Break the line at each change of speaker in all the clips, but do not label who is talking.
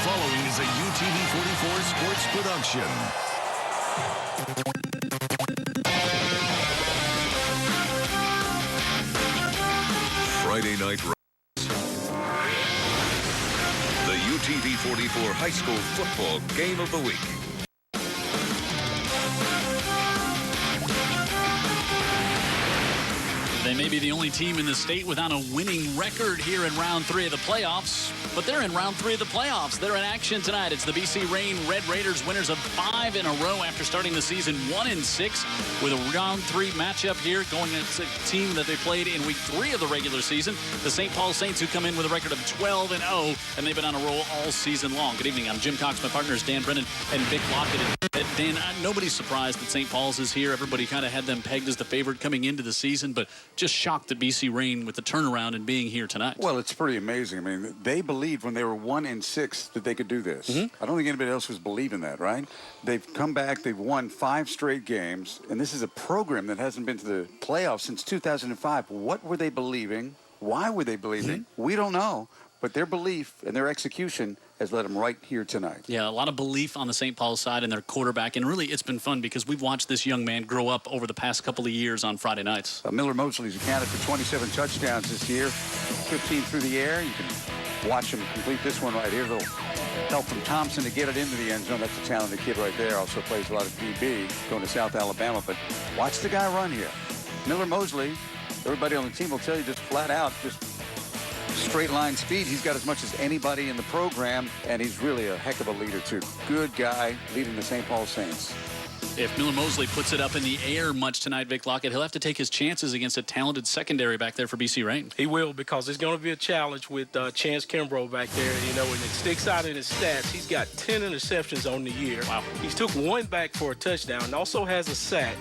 following is a UTV-44 sports production. Friday night. The UTV-44 high school football game of the week.
They may be the only team in the state without a winning record here in round 3 of the playoffs, but they're in round 3 of the playoffs. They're in action tonight. It's the BC Reign Red Raiders, winners of 5 in a row after starting the season 1-6 with a round 3 matchup here going against a team that they played in week 3 of the regular season, the St. Paul Saints, who come in with a record of 12-0, and they've been on a roll all season long. Good evening. I'm Jim Cox. My partners Dan Brennan and Vic Lockett. And Dan, nobody's surprised that St. Paul's is here. Everybody kind of had them pegged as the favorite coming into the season, but just shocked at BC Reign with the turnaround and being here tonight.
Well, it's pretty amazing. I mean, they believed when they were 1-6 that they could do this. I don't think anybody else was believing that, right? They've come back. They've won 5 straight games, and this is a program that hasn't been to the playoffs since 2005. What were they believing? Why were they believing? We don't know, but their belief and their execution has led them right here tonight.
Yeah, a lot of belief on the St. Paul side and their quarterback, and really it's been fun because we've watched this young man grow up over the past couple of years on Friday nights.
Miller Mosley's accounted for 27 touchdowns this year, 15 through the air. You can watch him complete this one right here. A little help from Thompson to get it into the end zone. That's a talented kid right there. Also plays a lot of DB, going to South Alabama. But watch the guy run here. Miller Mosley, everybody on the team will tell you just flat out, just straight line speed. He's got as much as anybody in the program, and he's really a heck of a leader too. Good guy leading the St. Paul Saints.
If Miller Mosley puts it up in the air much tonight, Vic Lockett, he'll have to take his chances against a talented secondary back there for BC Reign.
He will, because it's going to be a challenge with Chance Kimbrough back there. You know, and it sticks out in his stats. He's got 10 interceptions on the year.
Wow.
He's took 1 back for a touchdown and also has a sack.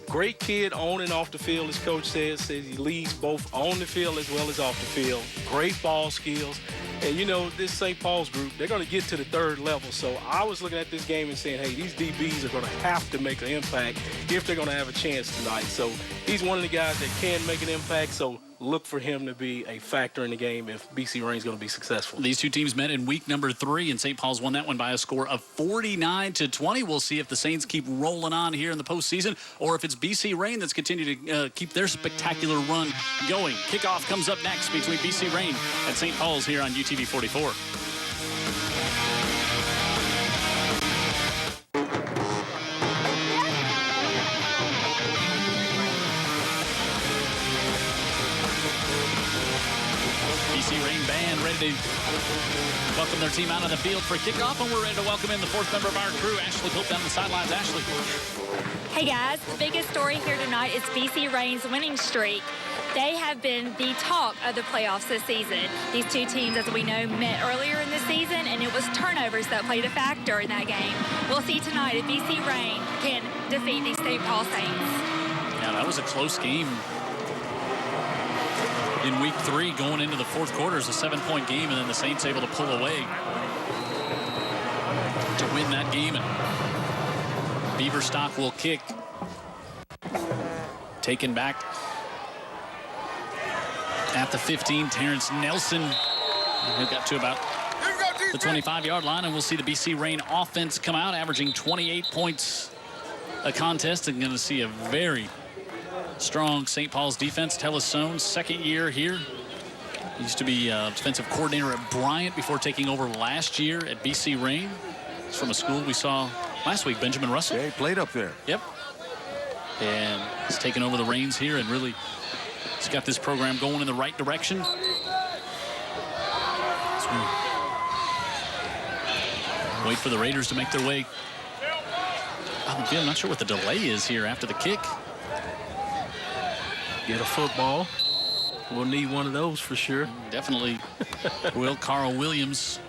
Great kid on and off the field, as Coach says he leads both on the field as well as off the field. Great ball skills. And, you know, this St. Paul's group, they're going to get to the 3rd level. So I was looking at this game and saying, hey, these DBs are going to have to make an impact if they're going to have a chance tonight. So he's one of the guys that can make an impact. So look for him to be a factor in the game if BC Reign's going to be successful.
These two teams met in week number 3, and St. Paul's won that one by a score of 49-20. We'll see if the Saints keep rolling on here in the postseason, or if it's BC Reign that's continued to keep their spectacular run going. Kickoff comes up next between BC Reign and St. Paul's here on UTV 44. BC Reign band ready to welcome their team out on the field for kickoff, and we're ready to welcome in the 4th member of our crew, Ashley Pope, down the sidelines. Ashley.
Hey guys, the biggest story here tonight is BC Reign's winning streak. They have been the talk of the playoffs this season. These two teams, as we know, met earlier in the season, and it was turnovers that played a factor in that game. We'll see tonight if BC Reign can defeat these St. Paul Saints.
Yeah, that was a close game. In week 3, going into the 4th quarter, is a 7-point game, and then the Saints able to pull away to win that game. And Beaverstock will kick. Taken back at the 15, Terrence Nelson. He got to about the 25-yard line, and we'll see the BC Reign offense come out, averaging 28 points a contest, and going to see a very strong St. Paul's defense. Telesone, 2nd year here. He used to be defensive coordinator at Bryant before taking over last year at BC Reign. He's from a school we saw last week, Benjamin Russell.
Yeah, he played up there.
Yep. And he's taken over the reins here and really has got this program going in the right direction. Wait for the Raiders to make their way. I'm not sure what the delay is here after the kick.
Get a football. We'll need one of those for sure.
Definitely will. Carl Williams,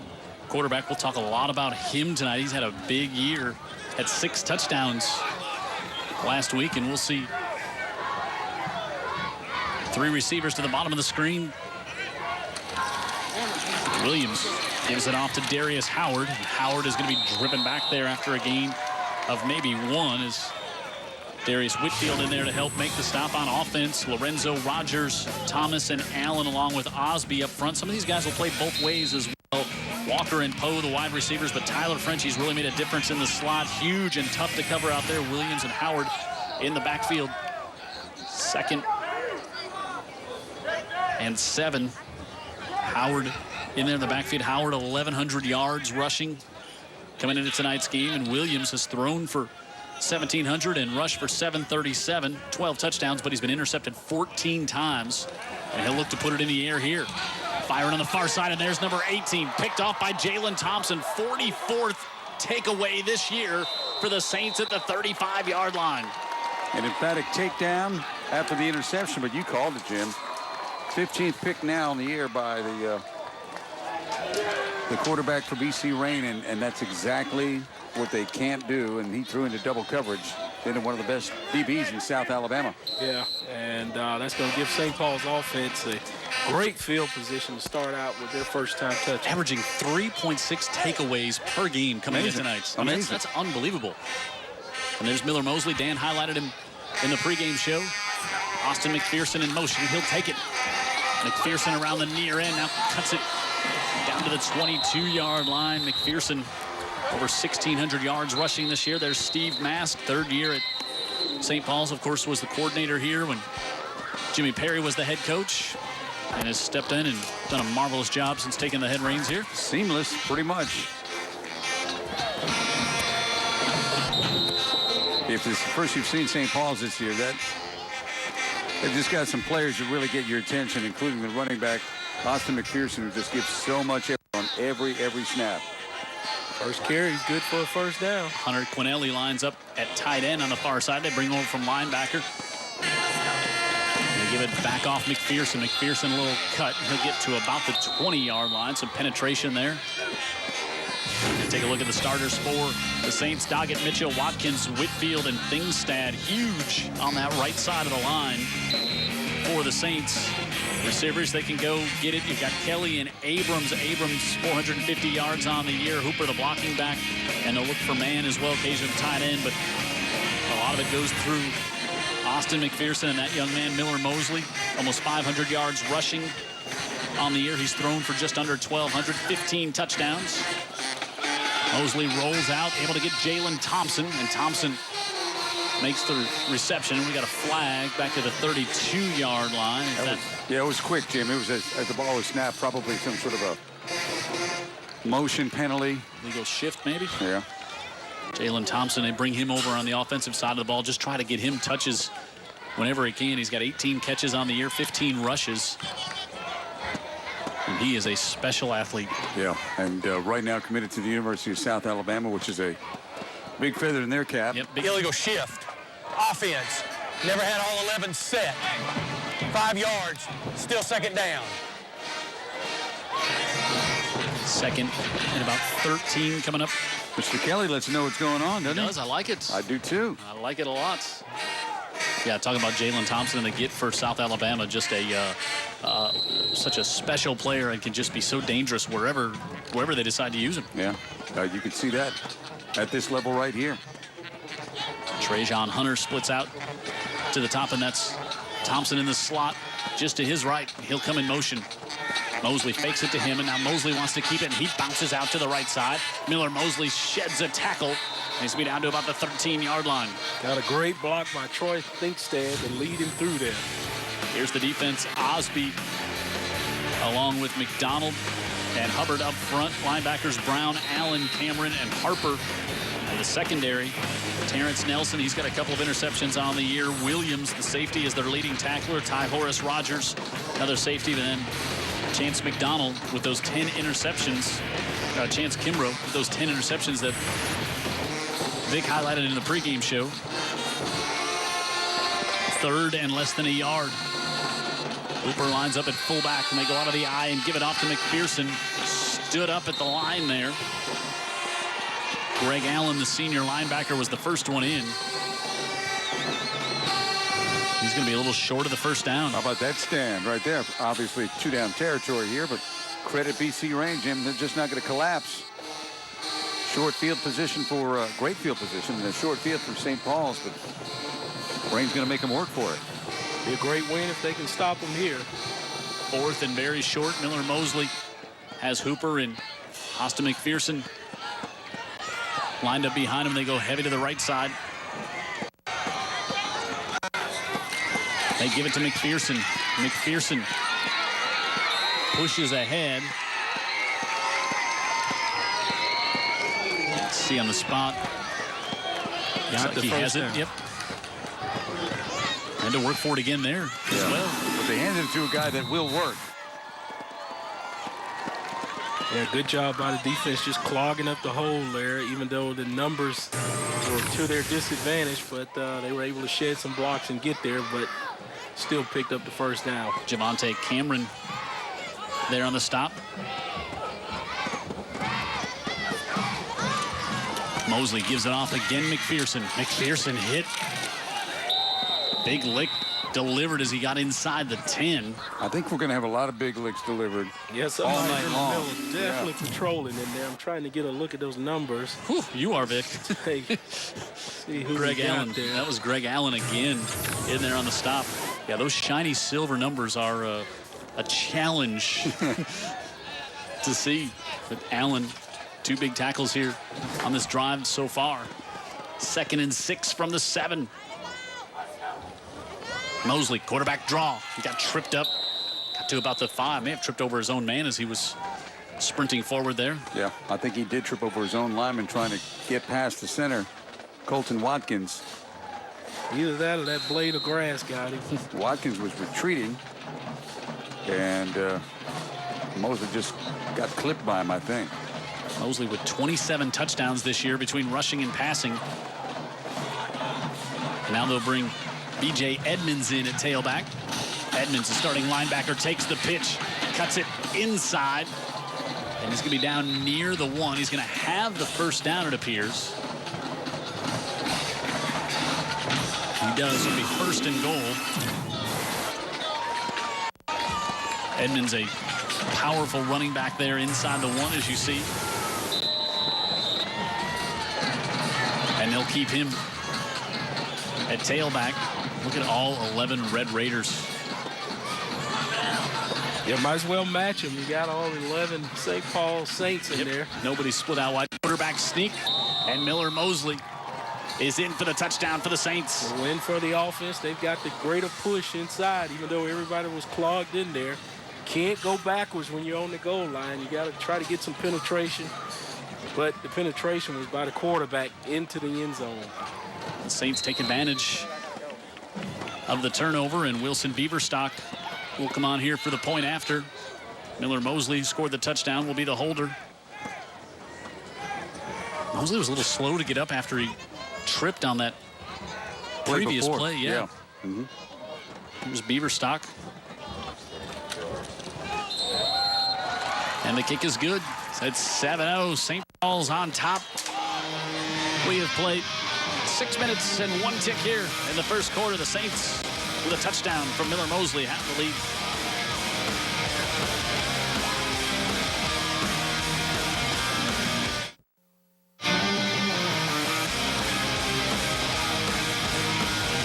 quarterback. We'll talk a lot about him tonight. He's had a big year. Had 6 touchdowns last week, and we'll see 3 receivers to the bottom of the screen. Williams gives it off to Darius Howard. Howard is going to be driven back there after a gain of maybe 1 as Darius Whitfield in there to help make the stop on offense. Lorenzo, Rogers, Thomas, and Allen along with Osby up front. Some of these guys will play both ways as well Walker and Poe, the wide receivers, but Tyler Frenchie's really made a difference in the slot. Huge and tough to cover out there. Williams and Howard in the backfield. 2nd and 7. Howard in there in the backfield. Howard 1,100 yards rushing coming into tonight's game, and Williams has thrown for 1,700 and rushed for 737, 12 touchdowns, but he's been intercepted 14 times, and he'll look to put it in the air here. Firing on the far side, and there's number 18, picked off by Jalen Thompson. 44th takeaway this year for the Saints at the 35-yard line.
An emphatic takedown after the interception, but you called it, Jim. 15th pick now in the air by the quarterback for BC Rain, and that's exactly what they can't do, and he threw into double coverage into one of the best DBs in South Alabama.
Yeah, and that's going to give St. Paul's offense a great field position to start out with their first-time touch.
Averaging 3.6 takeaways per game coming in tonight. I mean, that's unbelievable. And there's Miller Mosley. Dan highlighted him in the pregame show. Austin McPherson in motion. He'll take it. McPherson around the near end. Now cuts it down to the 22-yard line. McPherson over 1,600 yards rushing this year. There's Steve Mast, 3rd year at St. Paul's, of course, was the coordinator here when Jimmy Perry was the head coach, and has stepped in and done a marvelous job since taking the head reins here.
Seamless, pretty much. If this is the first you've seen St. Paul's this year, they've just got some players that really get your attention, including the running back, Austin McPherson, who just gives so much effort on every snap.
First carry, good for a first down.
Hunter Quinelli lines up at tight end on the far side. They bring over from linebacker. They give it back off McPherson. McPherson a little cut. He'll get to about the 20-yard line. Some penetration there. And take a look at the starters for the Saints. Doggett, Mitchell, Watkins, Whitfield, and Thingstad. Huge on that right side of the line for the Saints. Receivers, they can go get it. You've got Kelly and Abrams. Abrams, 450 yards on the year. Hooper, the blocking back. And they'll look for man as well, occasionally tight end. But a lot of it goes through Austin McPherson and that young man, Miller Mosley. Almost 500 yards rushing on the year. He's thrown for just under 1,200, 15 touchdowns. Mosley rolls out, able to get Jalen Thompson, and Thompson makes the reception. We got a flag back to the 32-yard line.
Yeah, it was quick, Jim. It was as the ball was snapped, probably some sort of a motion penalty.
Legal shift, maybe?
Yeah.
Jalen Thompson, they bring him over on the offensive side of the ball. Just try to get him touches whenever he can. He's got 18 catches on the year, 15 rushes. And he is a special athlete.
Yeah, and right now committed to the University of South Alabama, which is a big feather in their cap.
Yep,
illegal shift. Offense. Never had all 11 set. 5 yards. Still 2nd down.
2nd and about 13 coming up.
Mr. Kelly lets you know what's going on, doesn't he?
He does. I like it.
I do too.
I like it a lot. Yeah, talking about Jalen Thompson and the get for South Alabama, just such a special player and can just be so dangerous wherever they decide to use him.
Yeah, you can see that at this level right here.
Trajan Hunter splits out to the top, and that's Thompson in the slot just to his right. He'll come in motion. Mosley fakes it to him, and now Mosley wants to keep it, and he bounces out to the right side. Miller Mosley sheds a tackle. He's be down to about the 13-yard line.
Got a great block by Troy Thingstad to lead him through there.
Here's the defense. Osby along with McDonald and Hubbard up front. Linebackers Brown, Allen, Cameron, and Harper. And the secondary, Terrence Nelson, he's got a couple of interceptions on the year. Williams, the safety, is their leading tackler. Ty Horace Rogers, another safety. Then Chance McDonald with those 10 interceptions. Chance Kimbrough with those 10 interceptions that Vic highlighted in the pregame show. 3rd and less than a yard. Hooper lines up at fullback, and they go out of the eye and give it off to McPherson. Stood up at the line there. Greg Allen, the senior linebacker, was the first one in. He's going to be a little short of the first down.
How about that stand right there? Obviously 2-down territory here, but credit BC Rain, Jim. They're just not going to collapse. Short field position for great field position. And a short field for St. Paul's, but Rain's going to make them work for it.
Be a great win if they can stop them here.
4th and very short. Miller Mosley has Hooper in Toss to McPherson. Lined up behind him. They go heavy to the right side. They give it to McPherson. McPherson pushes ahead. Let's see on the spot.
Got the
he
first
has it.
down.
Yep. And to work for it again there as well.
But they handed it to a guy that will work.
Yeah, good job by the defense just clogging up the hole there, even though the numbers were to their disadvantage, but they were able to shed some blocks and get there, but still picked up the first down.
Javante Cameron there on the stop. Mosley gives it off again. McPherson. McPherson hit. Big lick delivered as he got inside the 10.
I think we're going to have a lot of big licks delivered.
Yes,
all night long.
Definitely patrolling in there. I'm trying to get a look at those numbers.
Whew, you are, Vic.
Hey, see who
Greg
we got
Allen.
there.
That was Greg Allen again in there on the stop. Yeah, those shiny silver numbers are a challenge to see. But Allen, 2 big tackles here on this drive so far. 2nd and 6 from the 7. Mosley, quarterback draw. He got tripped up. Got to about the 5. May have tripped over his own man as he was sprinting forward there.
Yeah, I think he did trip over his own lineman trying to get past the center, Colton Watkins.
Either that or that blade of grass got him.
Watkins was retreating, and Mosley just got clipped by him, I think.
Mosley with 27 touchdowns this year between rushing and passing. Now they'll bring B.J. Edmonds in at tailback. Edmonds, the starting linebacker, takes the pitch, cuts it inside, and he's going to be down near the 1. He's going to have the first down, it appears. He does. It'll be 1st and goal. Edmonds, a powerful running back there inside the 1, as you see. And they'll keep him at tailback. Look at all 11 Red Raiders.
You might as well match them. You got all 11 St. Paul Saints in there.
Nobody split out wide. Quarterback sneak. And Miller Mosley is in for the touchdown for the Saints.
A win for the offense. They've got the greater push inside, even though everybody was clogged in there. Can't go backwards when you're on the goal line. You got to try to get some penetration. But the penetration was by the quarterback into the end zone.
The Saints take advantage of the turnover, and Wilson Beaverstock will come on here for the point after. Miller Mosley scored the touchdown, will be the holder. Mosley was a little slow to get up after he tripped on that previous play. Yeah.
Mm-hmm.
Here's Beaverstock. And the kick is good. It's 7-0. St. Paul's on top. We have played 6 minutes and 1 tick here in the first quarter. The Saints with a touchdown from Miller Mosley have the lead.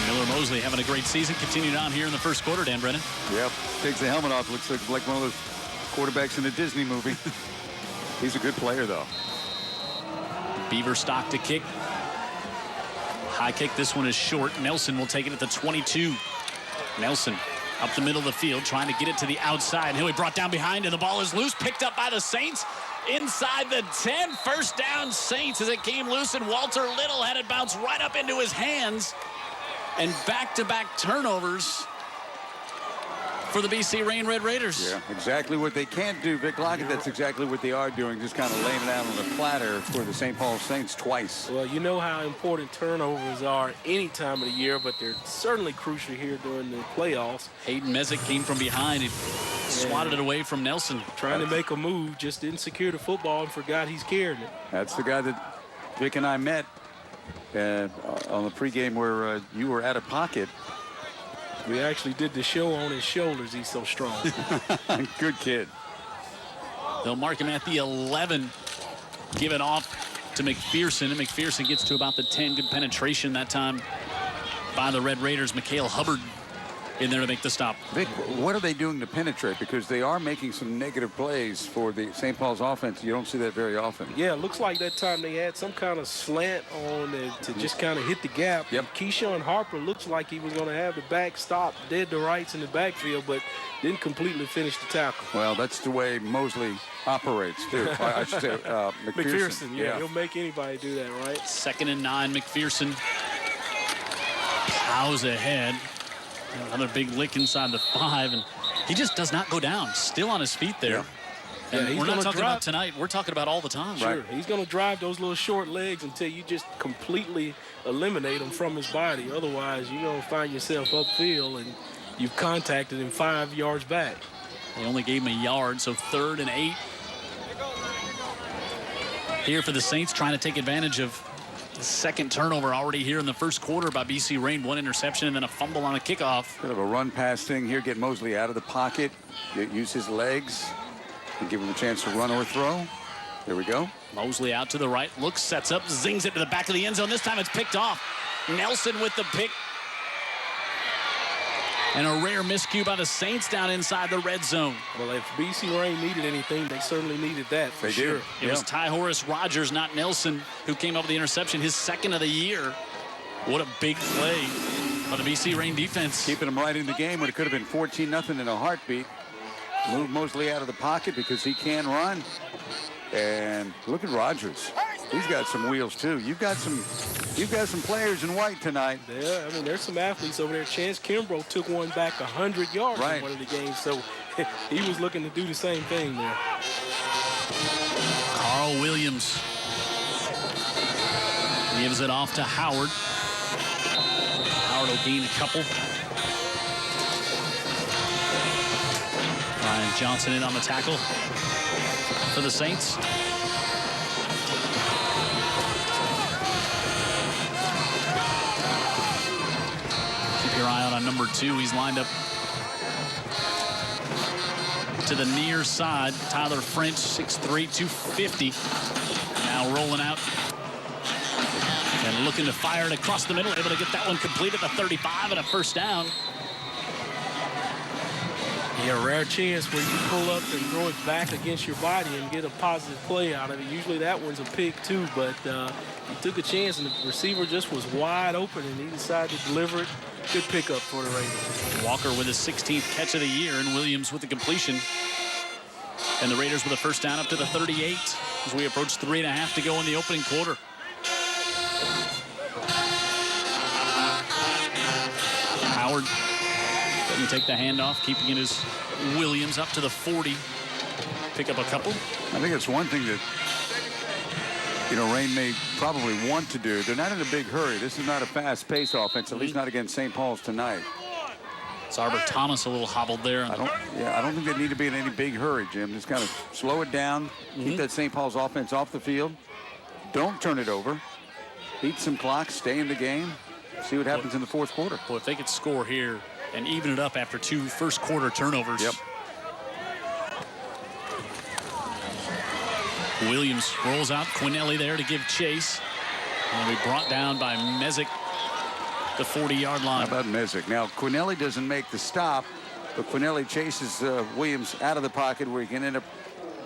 Miller Mosley having a great season. Continued on here in the first quarter, Dan Brennan.
Yep. Takes the helmet off. Looks like one of those quarterbacks in a Disney movie. He's a good player, though.
Beaverstock to kick. High kick. This one is short. Nelson will take it at the 22. Nelson up the middle of the field trying to get it to the outside. He'll be brought down behind, and the ball is loose. Picked up by the Saints inside the 10. First down Saints as it came loose, and Walter Little had it bounce right up into his hands. And back-to-back turnovers for the BC Rain Red Raiders.
Yeah, exactly what they can't do, Vic Lockett. That's exactly what they are doing, just kind of laying it out on the platter for the St. Paul Saints twice.
Well, you know how important turnovers are any time of the year, but they're certainly crucial here during the playoffs.
Hayden Messick came from behind. He swatted it away from Nelson.
Trying to make a move, just didn't secure the football and forgot he's carrying it.
That's the guy that Vic and I met on the pregame where you were out of pocket.
We actually did the show on his shoulders. He's so strong.
Good kid.
They'll mark him at the 11. Give it off to McPherson, and McPherson gets to about the 10. Good penetration that time by the Red Raiders. Mikhail Hubbard in there to make the stop.
Vic, what are they doing to penetrate? Because they are making some negative plays for the St. Paul's offense. You don't see that very often.
Yeah, it looks like that time they had some kind of slant on it to just kind of hit the gap.
Yep.
Keyshawn Harper looks like he was going to have the back stop dead to rights in the backfield, but didn't completely finish the tackle.
Well, that's the way Mosley operates, too. I should say McPherson.
Yeah, he'll make anybody do that, right?
2nd and 9. McPherson plows ahead. Another big lick inside the 5, and he just does not go down. Still on his feet there.
Yeah.
And we're not talking about tonight. We're talking about all the time.
Sure.
Right.
He's going to drive those little short legs until you just completely eliminate him from his body. Otherwise, you're going to find yourself upfield, and you've contacted him 5 yards back.
They only gave him a yard, so 3rd and 8. Here for the Saints, trying to take advantage of the second turnover already here in the first quarter by BC Rain. 1 interception and then a fumble on a kickoff.
Bit of a run-pass thing here. Get Mosley out of the pocket. Use his legs and give him a chance to run or throw. There we go.
Mosley out to the right, looks, sets up, zings it to the back of the end zone. This time it's picked off. Nelson with the pick. And a rare miscue by the Saints down inside the red zone.
Well, if BC Rain needed anything, they certainly needed that for sure.
It was Ty Horace Rogers, not Nelson, who came up with the interception, his 2nd of the year. What a big play by the BC Rain defense.
Keeping him right in the game when it could have been 14-0 in a heartbeat. Move Mosley out of the pocket because he can run. And look at Rogers. He's got some wheels too. You've got some players in white tonight.
Yeah, I mean, there's some athletes over there. Chance Kimbrough took one back 100 yards in one of the games, so he was looking to do the same thing there.
Carl Williams gives it off to Howard. Howard will gain a couple. Ryan Johnson in on the tackle for the Saints. Keep your eye out on number 2. He's lined up to the near side. Tyler French, 6'3", 250. Now rolling out and looking to fire it across the middle. Able to get that one complete at the 35 and a first down.
Yeah, rare chance where you pull up and throw it back against your body and get a positive play out of it. Usually that one's a pick too, but he took a chance and the receiver just was wide open and he decided to deliver it. Good pickup for the Raiders.
Walker with his 16th catch of the year and Williams with the completion. And the Raiders with a first down up to the 38 as we approach 3.5 to go in the opening quarter. Howard doesn't take the handoff, keeping it as Williams up to the 40. Pick up a couple.
I think it's one thing that, Rain may probably want to do. They're not in a big hurry. This is not a fast-paced offense, at least not against St. Paul's tonight.
Sarver Thomas a little hobbled there.
I don't think they need to be in any big hurry, Jim. Just kind of slow it down, keep that St. Paul's offense off the field. Don't turn it over. Beat some clock, stay in the game, see what happens in the fourth quarter.
Well, if they could score here and even it up after 2 first quarter turnovers.
Yep.
Williams rolls out. Quinelli there to give chase. And we brought down by Mezek, the 40-yard line.
How about Mezek? Now, Quinelli doesn't make the stop, but Quinelli chases Williams out of the pocket where he can end up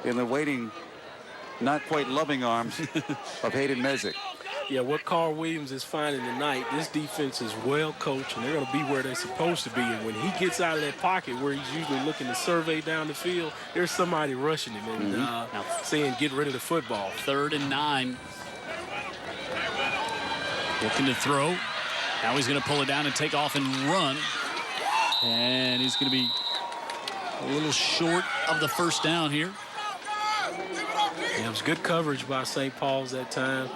in the waiting, not quite loving arms of Hayden Mezek.
Yeah, what Carl Williams is finding tonight, this defense is well coached, and they're going to be where they're supposed to be. And when he gets out of that pocket where he's usually looking to survey down the field, there's somebody rushing him and saying, get rid of the football.
3rd and 9. Looking to throw. Now he's going to pull it down and take off and run. And he's going to be a little short of the first down here.
Yeah, it was good coverage by St. Paul's that time.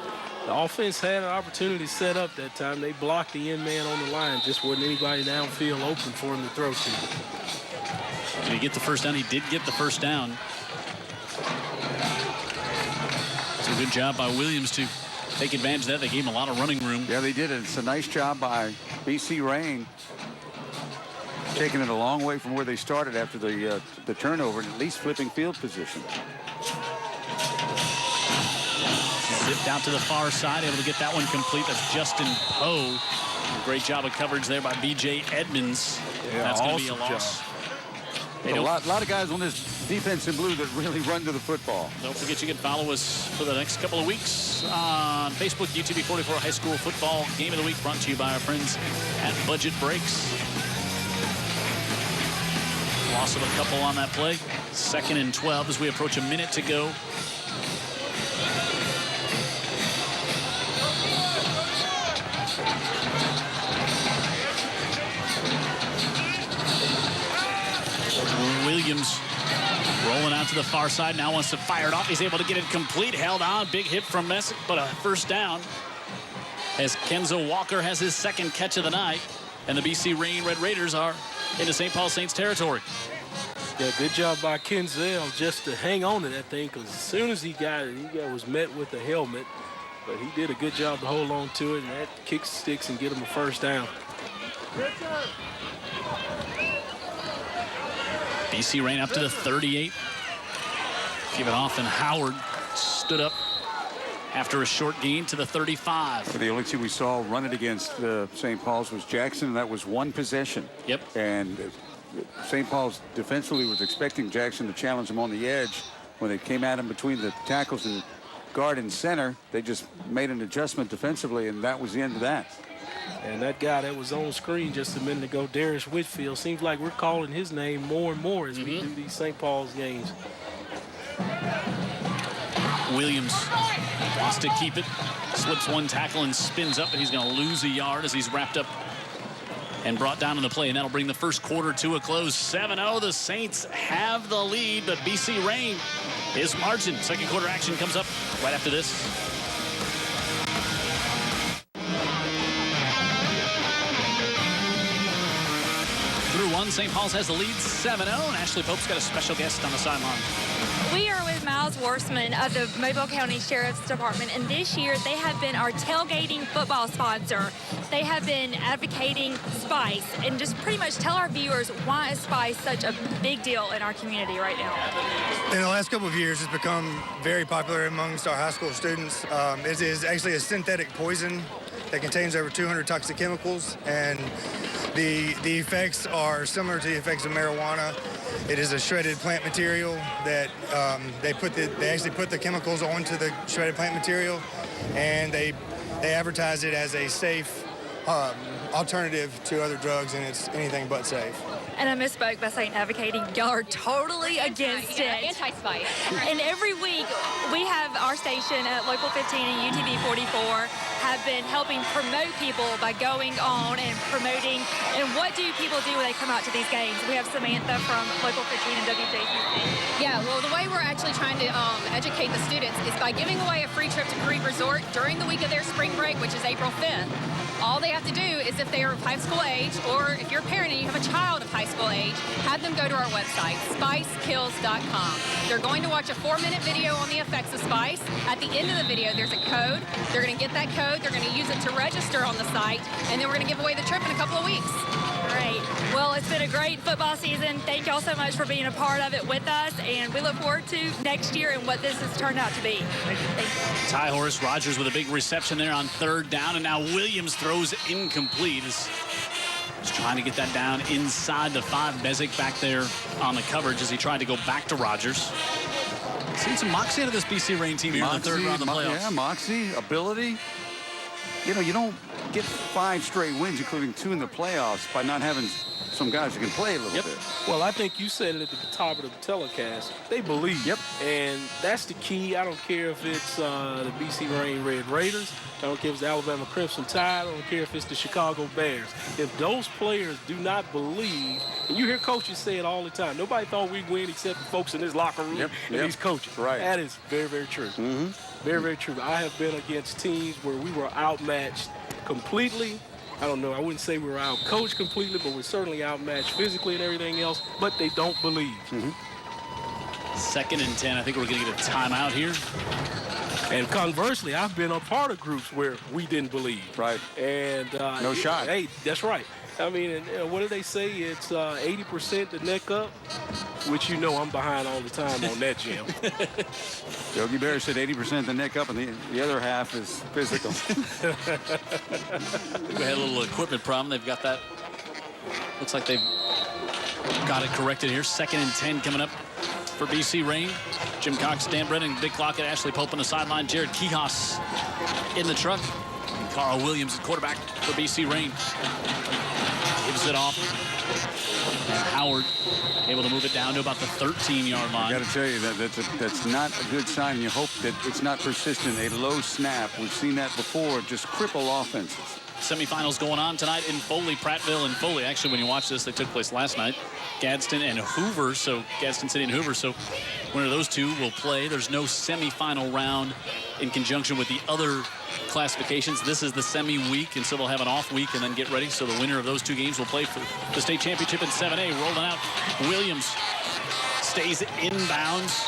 The offense had an opportunity set up that time. They blocked the end man on the line. Just wasn't anybody downfield open for him to throw to.
Did he get the first down? He did get the first down. It's a good job by Williams to take advantage of that. They gave him a lot of running room.
Yeah, they did it. It's a nice job by BC Rain. Taking it a long way from where they started after the turnover and at least flipping field position.
Zipped out to the far side, able to get that one complete. That's Justin Poe. Great job of coverage there by B.J. Edmonds.
Yeah,
that's going to be a
awesome
loss.
job.
Hey,
A lot of guys on this defense in blue that really run to the football.
Don't forget you can follow us for the next couple of weeks on Facebook, UTV 44 High School Football Game of the Week, brought to you by our friends at Budget Breaks. Loss of a couple on that play. 2nd and 12 as we approach a minute to go. Williams rolling out to the far side. Now wants to fire it off. He's able to get it complete. Held on. Big hit from Messick, but a first down. As Kenzo Walker has his 2nd catch of the night. And the BC Rain Red Raiders are into St. Paul Saints territory.
Yeah, good job by Kenzel just to hang on to that thing, because as soon as he got it, he was met with a helmet. But he did a good job to hold on to it, and that kick sticks and get him a first down.
BC Rain up to the 38. Give it off, and Howard stood up after a short gain to the 35.
The only team we saw run it against St. Paul's was Jackson, and that was one possession.
Yep.
And St. Paul's defensively was expecting Jackson to challenge him on the edge. When they came at him between the tackles and guard and center, they just made an adjustment defensively, and that was the end of that.
And that guy that was on screen just a minute ago, Darius Whitfield, seems like we're calling his name more and more as we do these St. Paul's games.
Williams wants to keep it, slips one tackle and spins up, and he's going to lose a yard as he's wrapped up and brought down in the play, and that'll bring the first quarter to a close. 7-0, the Saints have the lead, but BC Rain is margin. Second quarter action comes up right after this. Through one, St. Paul's has the lead 7-0, and Ashley Pope's got a special guest on the sideline.
We are with Miles Worsman of the Mobile County Sheriff's Department, and this year they have been our tailgating football sponsor. They have been advocating Spice, and just pretty much tell our viewers why is Spice such a big deal in our community right now.
In the last couple of years, it's become very popular amongst our high school students. It is actually a synthetic poison that contains over 200 toxic chemicals, and the effects are similar to the effects of marijuana. It is a shredded plant material that they actually put the chemicals onto the shredded plant material, and they advertise it as a safe alternative to other drugs, and it's anything but safe.
And I misspoke by saying advocating. Y'all are totally against it.
Anti-Spice.
And every week we have our station at Local 15 and UTV 44 have been helping promote people by going on and promoting. And what do people do when they come out to these games? We have Samantha from Local 15 and WJQC.
Yeah, well, the way we're actually trying to educate the students is by giving away a free trip to Creek Resort during the week of their spring break, which is April 5th. All they have to do is, if they are of high school age, or if you're a parent and you have a child of high school age, have them go to our website, spicekills.com. They're going to watch a 4-minute video on the effects of spice. At the end of the video, there's a code. They're going to get that code. They're going to use it to register on the site, and then we're going to give away the trip in a couple of weeks.
Great. Well, it's been a great football season. Thank y'all so much for being a part of it with us, and we look forward to next year and what this has turned out to be. Thank you.
Ty Horace Rogers with a big reception there on 3rd down, and now Williams throws incomplete. He's trying to get that down inside the 5. Bezic back there on the coverage as he tried to go back to Rogers. Seen some moxie out of this BC Rain team here in the 3rd round of the playoffs.
Yeah, moxie, ability. You know, you don't get 5 straight wins, including 2 in the playoffs, by not having some guys who can play a little bit.
Well, I think you said it at the top of the telecast. They believe.
Yep.
And that's the key. I don't care if it's the BC Rain Red Raiders. I don't care if it's the Alabama Crimson Tide. I don't care if it's the Chicago Bears. If those players do not believe, and you hear coaches say it all the time, nobody thought we'd win except the folks in this locker room and these coaches.
Right.
That is very, very true. Very, very true. I have been against teams where we were outmatched completely. I don't know, I wouldn't say we were out-coached completely, but we're certainly outmatched physically and everything else, but they don't believe.
2nd and 10. I think we're going to get a timeout here.
And conversely, I've been a part of groups where we didn't believe.
Right.
And
no shot.
Hey, that's right. I mean, and what do they say? It's 80% the neck up, which you know I'm behind all the time on that, Jim.
Yogi Berra said 80% the neck up, and the other half is physical.
We had a little equipment problem. They've got that. Looks like they've Got it corrected here. 2nd and 10 coming up for BC Rain. Jim Cox, Dan Brennan, Dick Lockett, Ashley Pope on the sideline. Jared Kihos in the truck. And Carl Williams, quarterback for BC Rain. Gives it off. And Howard able to move it down to about the 13-yard line.
I got to tell you, that's not a good sign. You hope that it's not persistent. A low snap. We've seen that before. Just cripple offenses.
Semifinals going on tonight in Foley, Prattville and Foley. Actually, when you watch this, they took place last night. Gadsden and Hoover, so Gadsden City and Hoover. So one of those two will play. There's no semifinal round in conjunction with the other classifications. This is the semi-week, and so they'll have an off week and then get ready. So the winner of those two games will play for the state championship in 7A. Rolling out, Williams stays inbounds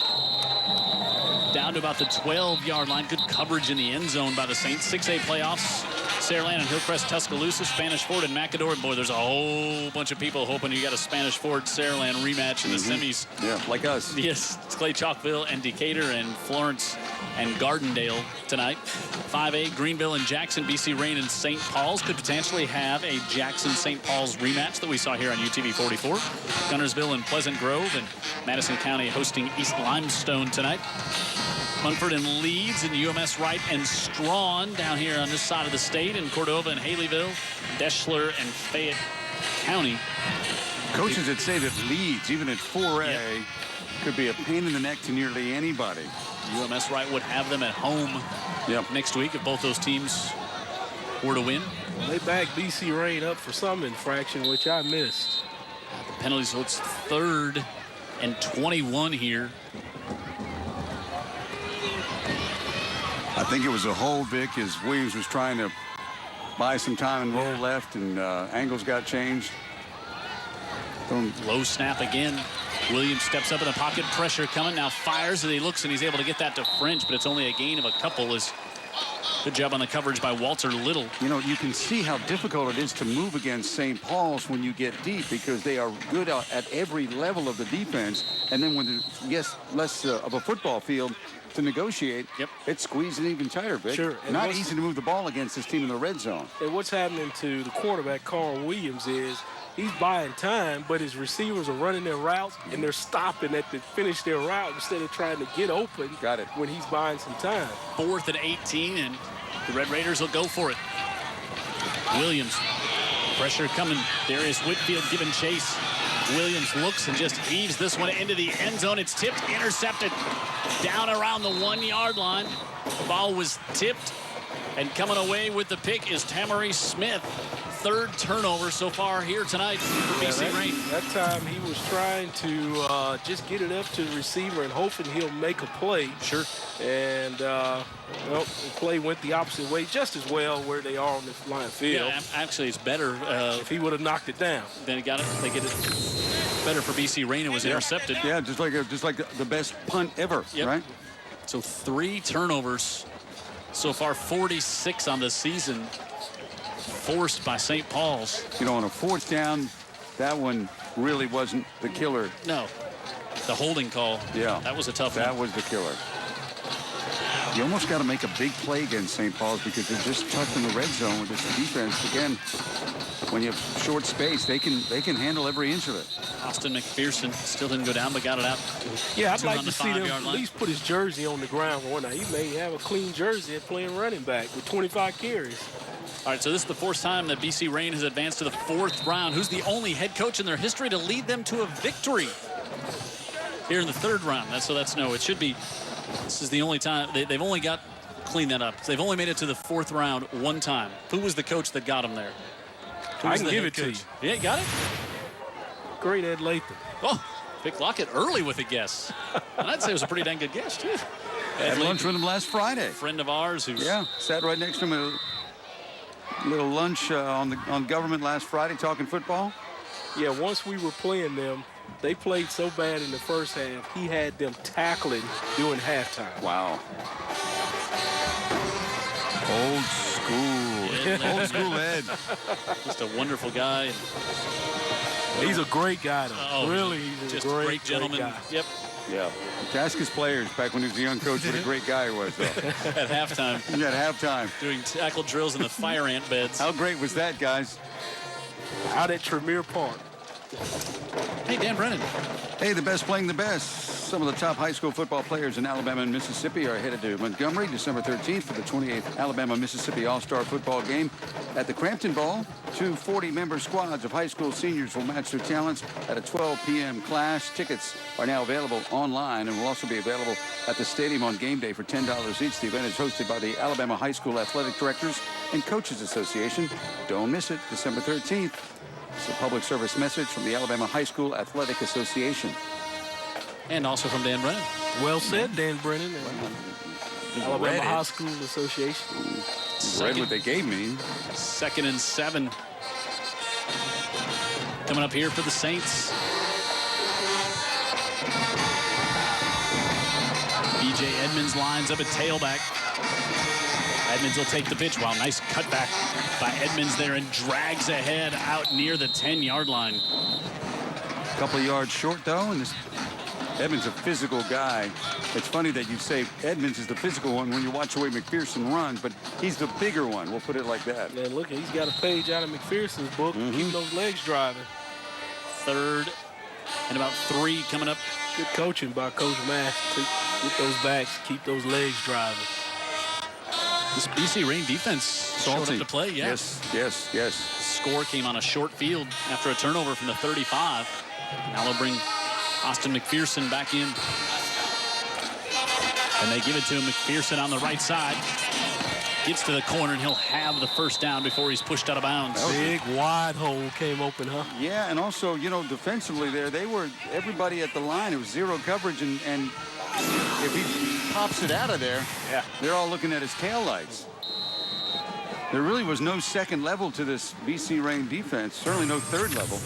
down to about the 12-yard line. Good coverage in the end zone by the Saints. 6A playoffs. Saraland and Hillcrest, Tuscaloosa, Spanish Ford and Macador. Boy, there's a whole bunch of people hoping you got a Spanish Ford Saraland rematch in the semis.
Yeah, like us.
Yes, it's Clay Chalkville and Decatur and Florence and Gardendale tonight. 5A, Greenville and Jackson, BC Rain and St. Paul's could potentially have a Jackson-St. Paul's rematch that we saw here on UTV 44. Gunnersville and Pleasant Grove and Madison County hosting East Limestone tonight. Munford and Leeds and UMS Wright and Strawn down here on this side of the state, and Cordova and Haleyville, Deschler and Fayette County.
Coaches that say that Leeds, even at 4A, could be a pain in the neck to nearly anybody.
UMS Wright would have them at home next week if both those teams were to win.
They backed BC Rain up for some infraction, which I missed.
The penalty, so it's 3rd and 21 here.
I think it was a hold, Vic, as Williams was trying to buy some time and roll left, and angles got changed.
Low snap again. Williams steps up in the pocket, pressure coming, now fires, and he looks and he's able to get that to French, but it's only a gain of a couple. Good job on the coverage by Walter Little.
You know, you can see how difficult it is to move against St. Paul's when you get deep, because they are good at every level of the defense, and then when there's less of a football field to negotiate, it's squeezing even tighter, Vic.
Sure.
Not easy to move the ball against this team in the red zone.
And what's happening to the quarterback, Carl Williams, is he's buying time, but his receivers are running their routes, and they're stopping at the finish their route instead of trying to get open.
Got it.
When he's buying some time.
4th and 18, and the Red Raiders will go for it. Williams, pressure coming. Darius Whitfield giving chase. Williams looks and just heaves this one into the end zone. It's tipped, intercepted, down around the 1-yard line. The ball was tipped, and coming away with the pick is Tamari Smith. 3rd turnover so far here tonight for BC Rain.
That time he was trying to just get it up to the receiver and hoping he'll make a play.
Sure.
And well, the play went the opposite way just as well where they are on the line of field.
Yeah, actually it's better.
If he would have knocked it down.
Then he got it. They get it better for BC Rain. It was intercepted.
Yeah, just like the best punt ever, right?
So 3 turnovers so far, 46 on the season, forced by St. Paul's.
You know, on a 4th down, that one really wasn't the killer.
No, the holding call.
Yeah,
that was a tough one.
That was the killer. You almost got to make a big play against St. Paul's because they're just tough in the red zone with this defense. Again, when you have short space, they can handle every inch of it.
Austin McPherson still didn't go down, but got it out.
Yeah, I'd like to see him at least put his jersey on the ground for one night. He may have a clean jersey at playing running back with 25 carries.
All right, so this is the 4th time that BC Rain has advanced to the 4th round. Who's the only head coach in their history to lead them to a victory here in the 3rd round? It should be. This is the only time they've only got clean that up. They've only made it to the 4th round one time. Who was the coach that got them there?
I can give it to you.
Yeah, got it.
Great Ed Latham.
Oh, Vic Lockett early with a guess. And I'd say it was a pretty dang good guess too.
Had lunch with him last Friday.
Friend of ours who's
sat right next to him at a little lunch on government last Friday talking football.
Yeah, once we were playing them, they played so bad in the first half, he had them tackling during halftime.
Wow. Old school. Old school Ed.
Just a wonderful guy.
He's a great guy, though.
Oh,
really, he's
just
a
great gentleman.
Guy.
Yep.
Yeah. To ask his players back when he was a young coach what a great guy he was, though.
At halftime.
Yeah, at halftime.
Doing tackle drills in the fire ant beds.
How great was that, guys?
Out at Tremere Park.
Hey, Dan Brennan.
Hey, the best playing the best. Some of the top high school football players in Alabama and Mississippi are headed to Montgomery December 13th for the 28th Alabama-Mississippi All-Star Football Game. At the Crampton Bowl, 2 40-member squads of high school seniors will match their talents at a 12 p.m. class. Tickets are now available online and will also be available at the stadium on game day for $10 each. The event is hosted by the Alabama High School Athletic Directors and Coaches Association. Don't miss it, December 13th. It's a public service message from the Alabama High School Athletic Association.
And also from Dan Brennan.
Well said, Dan Brennan. Alabama High School Association.
Read what they gave me.
2nd and 7. Coming up here for the Saints. B.J. Edmonds lines up at tailback. Edmonds will take the pitch. Wow, nice cutback by Edmonds there and drags ahead out near the 10-yard line.
A couple of yards short, though, and this Edmonds a physical guy. It's funny that you say Edmonds is the physical one when you watch the way McPherson runs, but he's the bigger one. We'll put it like that.
Man, look, he's got a page out of McPherson's book. Keep those legs driving.
3rd and about 3 coming up.
Good coaching by Coach Mack to get those backs, keep those legs driving.
This BC Rain defense showed up to play. Yeah.
Yes.
Score came on a short field after a turnover from the 35. Now they'll bring Austin McPherson back in. And they give it to him. McPherson on the right side. Gets to the corner, and he'll have the first down before he's pushed out of bounds.
Big wide hole came open, huh?
Yeah, and also, you know, defensively there, they were everybody at the line. It was zero coverage, and if he pops it out of there, they're all looking at his taillights. There really was no second level to this BC Rain defense, certainly no third level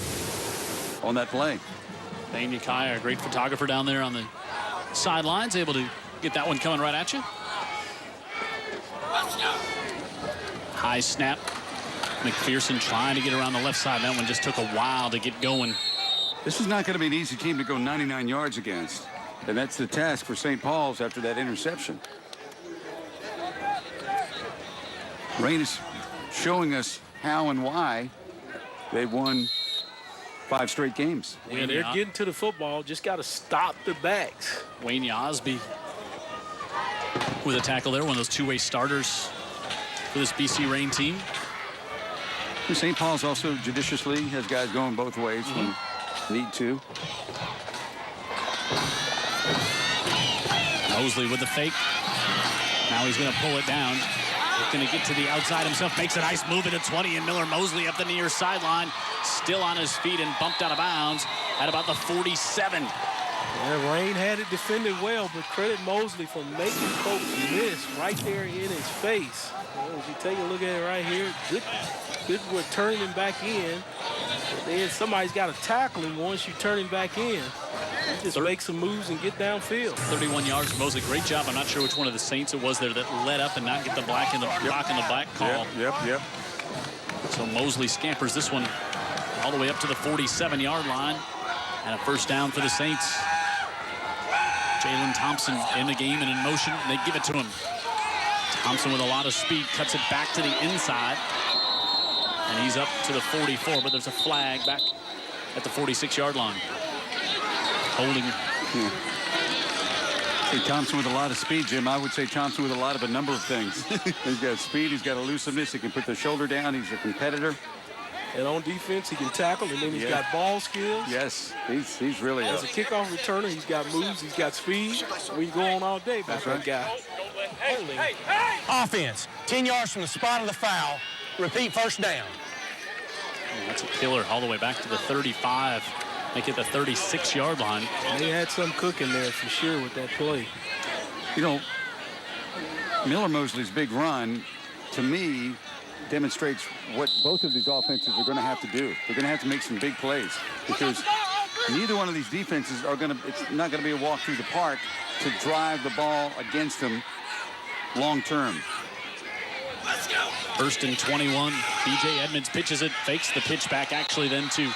on that play.
Thane Ukiah, a great photographer down there on the sidelines, able to get that one coming right at you. High snap. McPherson trying to get around the left side. That one just took a while to get going.
This is not going to be an easy team to go 99 yards against. And that's the task for St. Paul's after that interception. Rain is showing us how and why they won 5 straight games.
Yeah, they're getting to the football. Just got to stop the backs.
Wayne Osby with a tackle there. One of those two-way starters for this BC Rain team.
St. Paul's also judiciously has guys going both ways when need to.
Mosley with the fake. Now he's going to pull it down. Going to get to the outside himself. Makes a nice move at the 20, and Miller Mosley up the near sideline. Still on his feet and bumped out of bounds at about the 47.
Yeah, Rain had it defended well, but credit Mosley for making folks miss right there in his face. Well, if you take a look at it right here, good with turning him back in. But then somebody's got to tackle him once you turn him back in. He just make some moves and get downfield.
31 yards for Mosley. Great job. I'm not sure which one of the Saints it was there that led up and not get the block in the black call.
Yep.
So Mosley scampers this one all the way up to the 47-yard line. And a first down for the Saints. Jalen Thompson in the game and in motion. And they give it to him. Thompson with a lot of speed cuts it back to the inside. And he's up to the 44, but there's a flag back at the 46-yard line. Holding.
Say Thompson with a lot of speed, Jim. I would say Thompson with a number of things. He's got speed, he's got elusiveness, he can put the shoulder down, he's a competitor.
And on defense, he can tackle, and then he's got ball skills.
Yes, he's really
as a kickoff returner, he's got moves, he's got speed. We go on all day about that guy.
Offense, 10 yards from the spot of the foul. Repeat first down.
That's a killer all the way back to the 35. Make it the 36-yard line.
They had some cooking there for sure with that play.
You know, Miller Mosley's big run, to me, demonstrates what both of these offenses are going to have to do. They're going to have to make some big plays because neither one of these defenses are going to, it's not going to be a walk through the park to drive the ball against them long term.
Let's go. First and 21. B.J. Edmonds pitches it, fakes the pitch back actually then to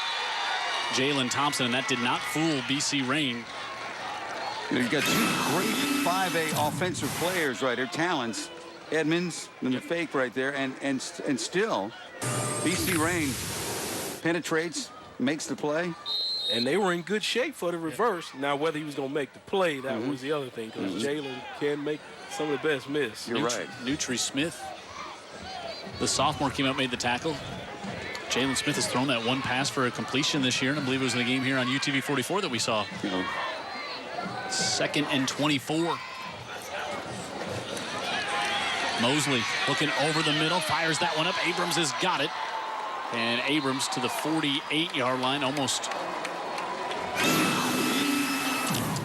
Jalen Thompson, and that did not fool BC Rain.
You've got 2 great 5A offensive players right here, talents. Edmonds and the fake right there, and still BC Rain penetrates, makes the play.
And they were in good shape for the reverse. Now, whether he was going to make the play, that was the other thing, because Jalen can make some of the best miss.
You're right.
Nutri Smith, the sophomore, came out, made the tackle. Jalen Smith has thrown that one pass for a completion this year, and I believe it was in the game here on UTV 44 that we saw. 2nd and 24. Mosley looking over the middle, fires that one up. Abrams has got it. And Abrams to the 48-yard line, almost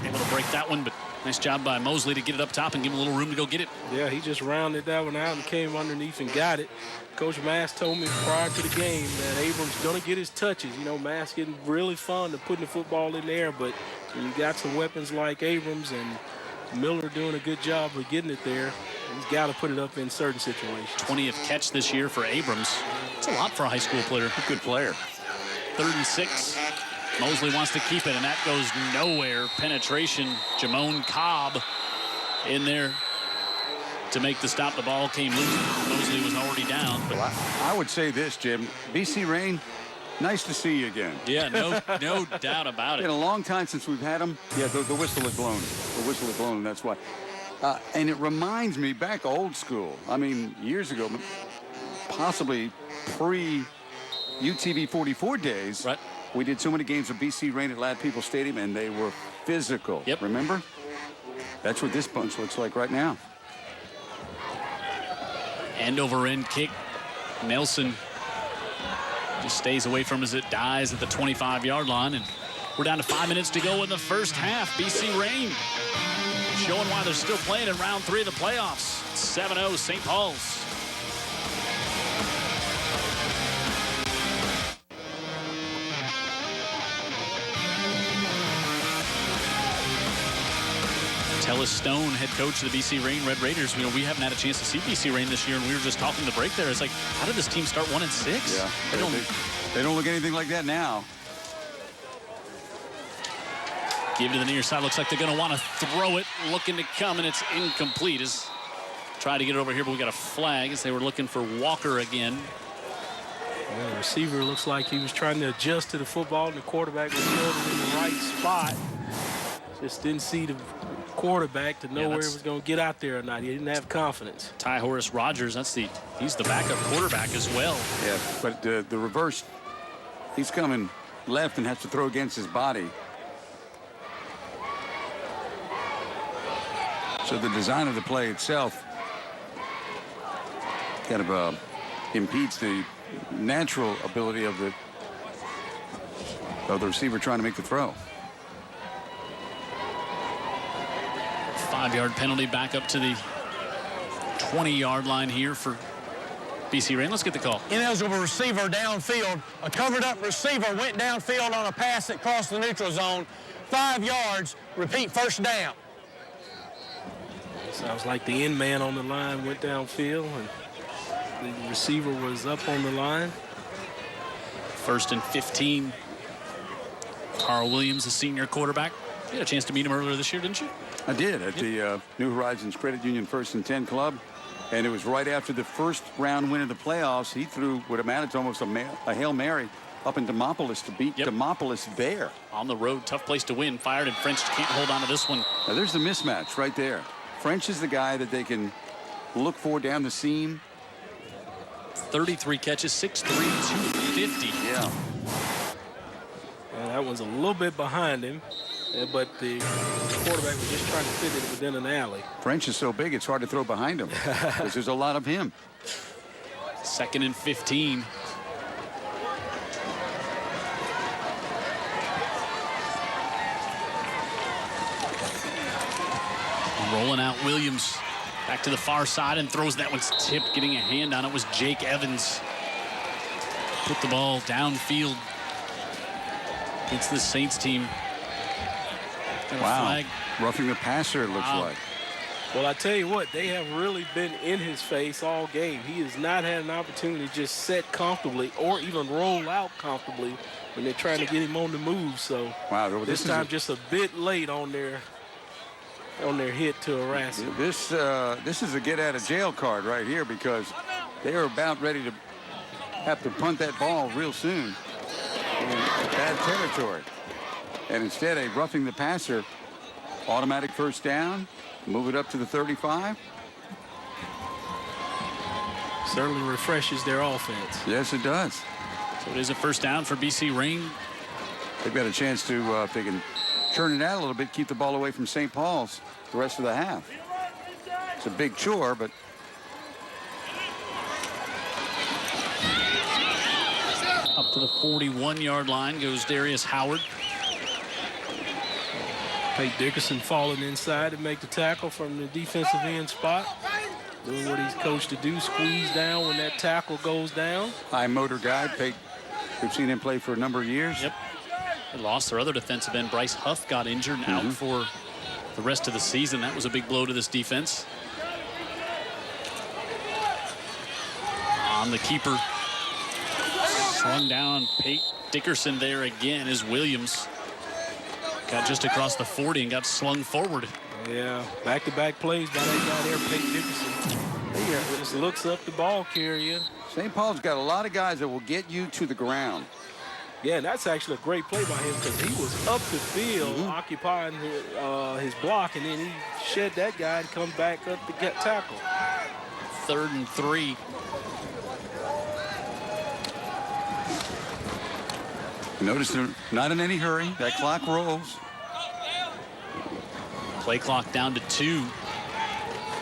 able to break that one, but nice job by Mosley to get it up top and give him a little room to go get it.
Yeah, he just rounded that one out and came underneath and got it. Coach Mass told me prior to the game that Abrams going to get his touches. You know, Mass getting really fond of putting the football in there, but when you got some weapons like Abrams and Miller doing a good job of getting it there, he's got to put it up in certain situations.
20th catch this year for Abrams. It's a lot for a high school player.
Good player.
36. Mosley wants to keep it, and that goes nowhere. Penetration. Jamone Cobb in there to make the stop. The ball came loose. Mosley was already down. But
I would say this, Jim. BC Rain, nice to see you again.
yeah, no doubt about
It's
it.
been a long time since we've had them. Yeah, the whistle is blown. The whistle is blown, and that's why. And it reminds me back old school. I mean, years ago, possibly pre-UTV 44 days.
Right.
We did so many games of BC Rain at Lad People Stadium, and they were physical.
Yep.
Remember? That's what this bunch looks like right now.
End over end kick. Nelson just stays away from as it dies at the 25-yard line. And we're down to 5 minutes to go in the first half. BC Rain showing why they're still playing in round 3 of the playoffs. 7-0 St. Paul's. Tellis Stone, head coach of the BC Rain Red Raiders. You know, we haven't had a chance to see BC Rain this year, and we were just talking the break there. It's like, how did this team start 1-6?
Yeah, they don't look anything like that now.
Give it to the near side. Looks like they're going to want to throw it, looking to come, and it's incomplete. As try to get it over here, but we got a flag as they were looking for Walker again.
Well, the receiver looks like he was trying to adjust to the football, and the quarterback was holding in the right spot. Just didn't see the quarterback to know where he was going to get out there or not. He didn't have confidence.
Ty Horace Rogers, he's the backup quarterback as well.
Yeah, but the reverse, he's coming left and has to throw against his body. So the design of the play itself kind of impedes the natural ability of the receiver trying to make the throw.
5-yard penalty back up to the 20-yard line here for BC Rain. Let's get the call.
Ineligible receiver downfield. A covered up receiver went downfield on a pass that crossed the neutral zone. 5 yards. Repeat, first down.
Sounds like the end man on the line went downfield, and the receiver was up on the line.
1st and 15. Carl Williams, the senior quarterback. You had a chance to meet him earlier this year, didn't you?
I did at the New Horizons Credit Union 1st and 10 Club, and it was right after the first round win of the playoffs. He threw what amounted to almost a Hail Mary up in Demopolis to beat Demopolis there.
On the road, tough place to win. Fired, and French can't hold on to this one.
Now there's the mismatch right there. French is the guy that they can look for down the seam.
33 catches, 6'3", 250.
Yeah.
And that one's a little bit behind him, but the quarterback was just trying to fit it within an alley.
French is so big, it's hard to throw behind him because there's a lot of him.
2nd and 15. Rolling out Williams back to the far side and throws that one's tipped. Getting a hand on it was Jake Evans. Put the ball downfield against the Saints team. Got a flag.
Roughing the passer, it looks like.
Well, I tell you what, they have really been in his face all game. He has not had an opportunity to just sit comfortably or even roll out comfortably when they're trying to get him on the move. So this time just a bit late on their hit to harass him.
This is a get out of jail card right here because they are about ready to have to punt that ball real soon. in bad territory. And instead, a roughing the passer, automatic first down, move it up to the 35.
Certainly refreshes their offense.
Yes, it does.
So it is a first down for BC Rain.
They've got a chance to, if they can churn it out a little bit, keep the ball away from St. Paul's the rest of the half. It's a big chore, but
up to the 41-yard line goes Darius Howard.
Pate Dickerson falling inside to make the tackle from the defensive end spot. Doing what he's coached to do, squeeze down when that tackle goes down.
high motor guy. Pate, we've seen him play for a number of years.
Yep. They lost their other defensive end. Bryce Huff got injured and out for the rest of the season. That was a big blow to this defense. On the keeper. Slung down. Pate Dickerson there again is Williams. Got just across the 40 and got slung forward.
Yeah, back-to-back plays by that guy there, Pate Dickerson. He just looks up the ball carrier.
St. Paul's got a lot of guys that will get you to the ground.
Yeah, and that's actually a great play by him because he was up the field occupying his block, and then he shed that guy and come back up to get tackle.
3rd and 3.
Notice they're not in any hurry. That clock rolls.
Play clock down to 2.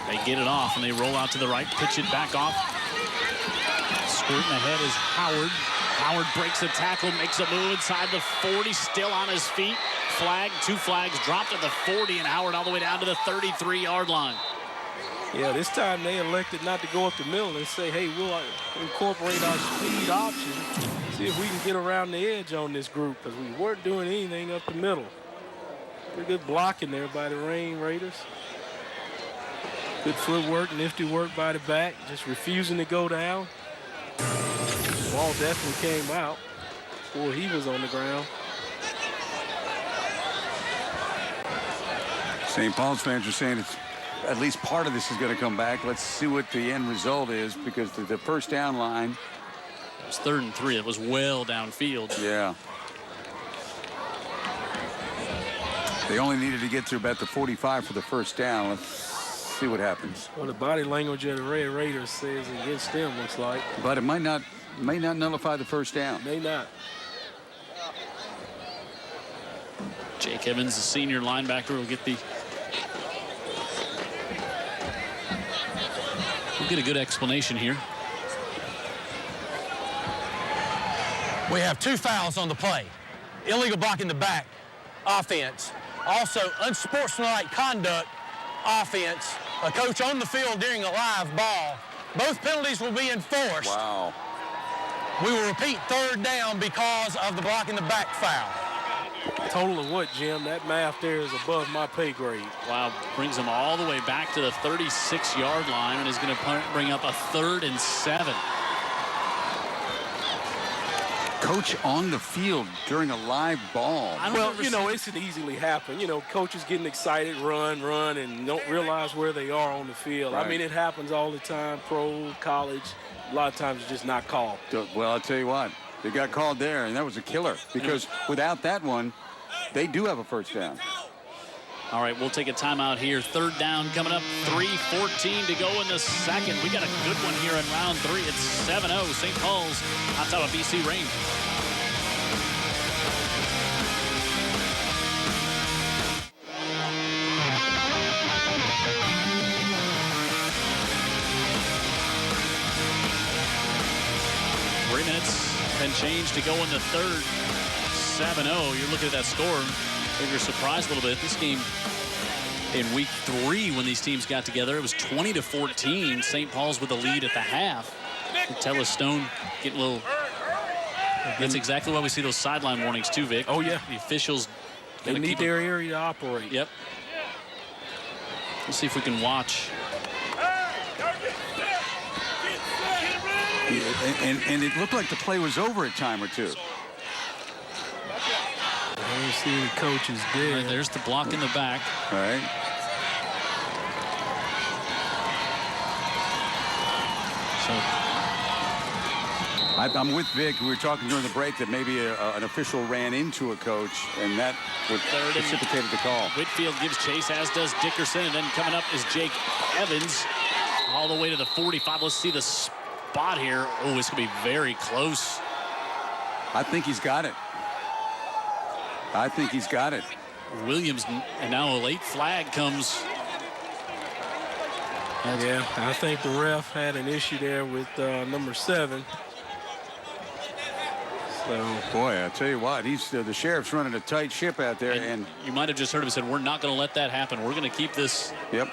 They get it off and they roll out to the right, pitch it back off. Squirting ahead is Howard. Howard breaks the tackle, makes a move inside the 40, still on his feet. Flag, 2 flags dropped at the 40, and Howard all the way down to the 33-yard line.
Yeah, this time they elected not to go up the middle and say, hey, we'll incorporate our speed option, see if we can get around the edge on this group, because we weren't doing anything up the middle. Pretty good blocking there by the Rain Raiders. Good footwork, nifty work by the back, just refusing to go down. Ball definitely came out before he was on the ground.
St. Paul's fans are saying it's at least part of this is going to come back. Let's see what the end result is, because the first down line.
It was 3rd and 3. It was well downfield.
Yeah. They only needed to get to about the 45 for the first down. Let's see what happens.
Well, the body language of the Red Raiders says against them, looks like.
But it may not nullify the first down.
May not.
Jake Evans, the senior linebacker, will get the... We'll get a good explanation here.
We have 2 fouls on the play. Illegal blocking the back, offense. Also, unsportsmanlike conduct, offense. A coach on the field during a live ball. Both penalties will be enforced.
Wow.
We will repeat 3rd down because of the blocking the back foul.
Total of what, Jim? That math there is above my pay grade.
Wow, brings them all the way back to the 36-yard line and is going to bring up a 3rd and 7.
Coach on the field during a live ball.
Well, you know, it can easily happen. You know, coaches getting excited, run, and don't realize where they are on the field.
Right.
I mean, it happens all the time, pro, college. A lot of times it's just not called.
Well, I'll tell you what. They got called there, and that was a killer, because without that one, they do have a first down.
All right, we'll take a timeout here. 3rd down coming up. 3:14 to go in the second. We got a good one here in round 3. It's 7-0. St. Paul's on top of BC Rain. And change to go in the 3rd. 7-0. You're looking at that score, and you're surprised a little bit. This game in week 3, when these teams got together, it was 20-14. St. Paul's with the lead at the half. Tella Stone getting a little. That's exactly why we see those sideline warnings too, Vic.
Oh yeah,
the officials.
They need their area to operate.
Yep. We'll see if we can watch.
And it looked like the play was over a time or two.
I don't see the coaches there.
Right, there's the block in the back.
All right.
So
I'm with Vic. We were talking during the break that maybe an official ran into a coach, and that would precipitated the call.
Whitfield gives chase, as does Dickerson, and then coming up is Jake Evans all the way to the 45. Let's see the spot here. Oh, it's going to be very close.
I think he's got it. I think he's got it.
Williams, and now a late flag comes.
Yeah, I think the ref had an issue there with number 7. So,
boy, I tell you what, the sheriff's running a tight ship out there, and
you might have just heard him said, "We're not going to let that happen. We're going to keep this."
Yep.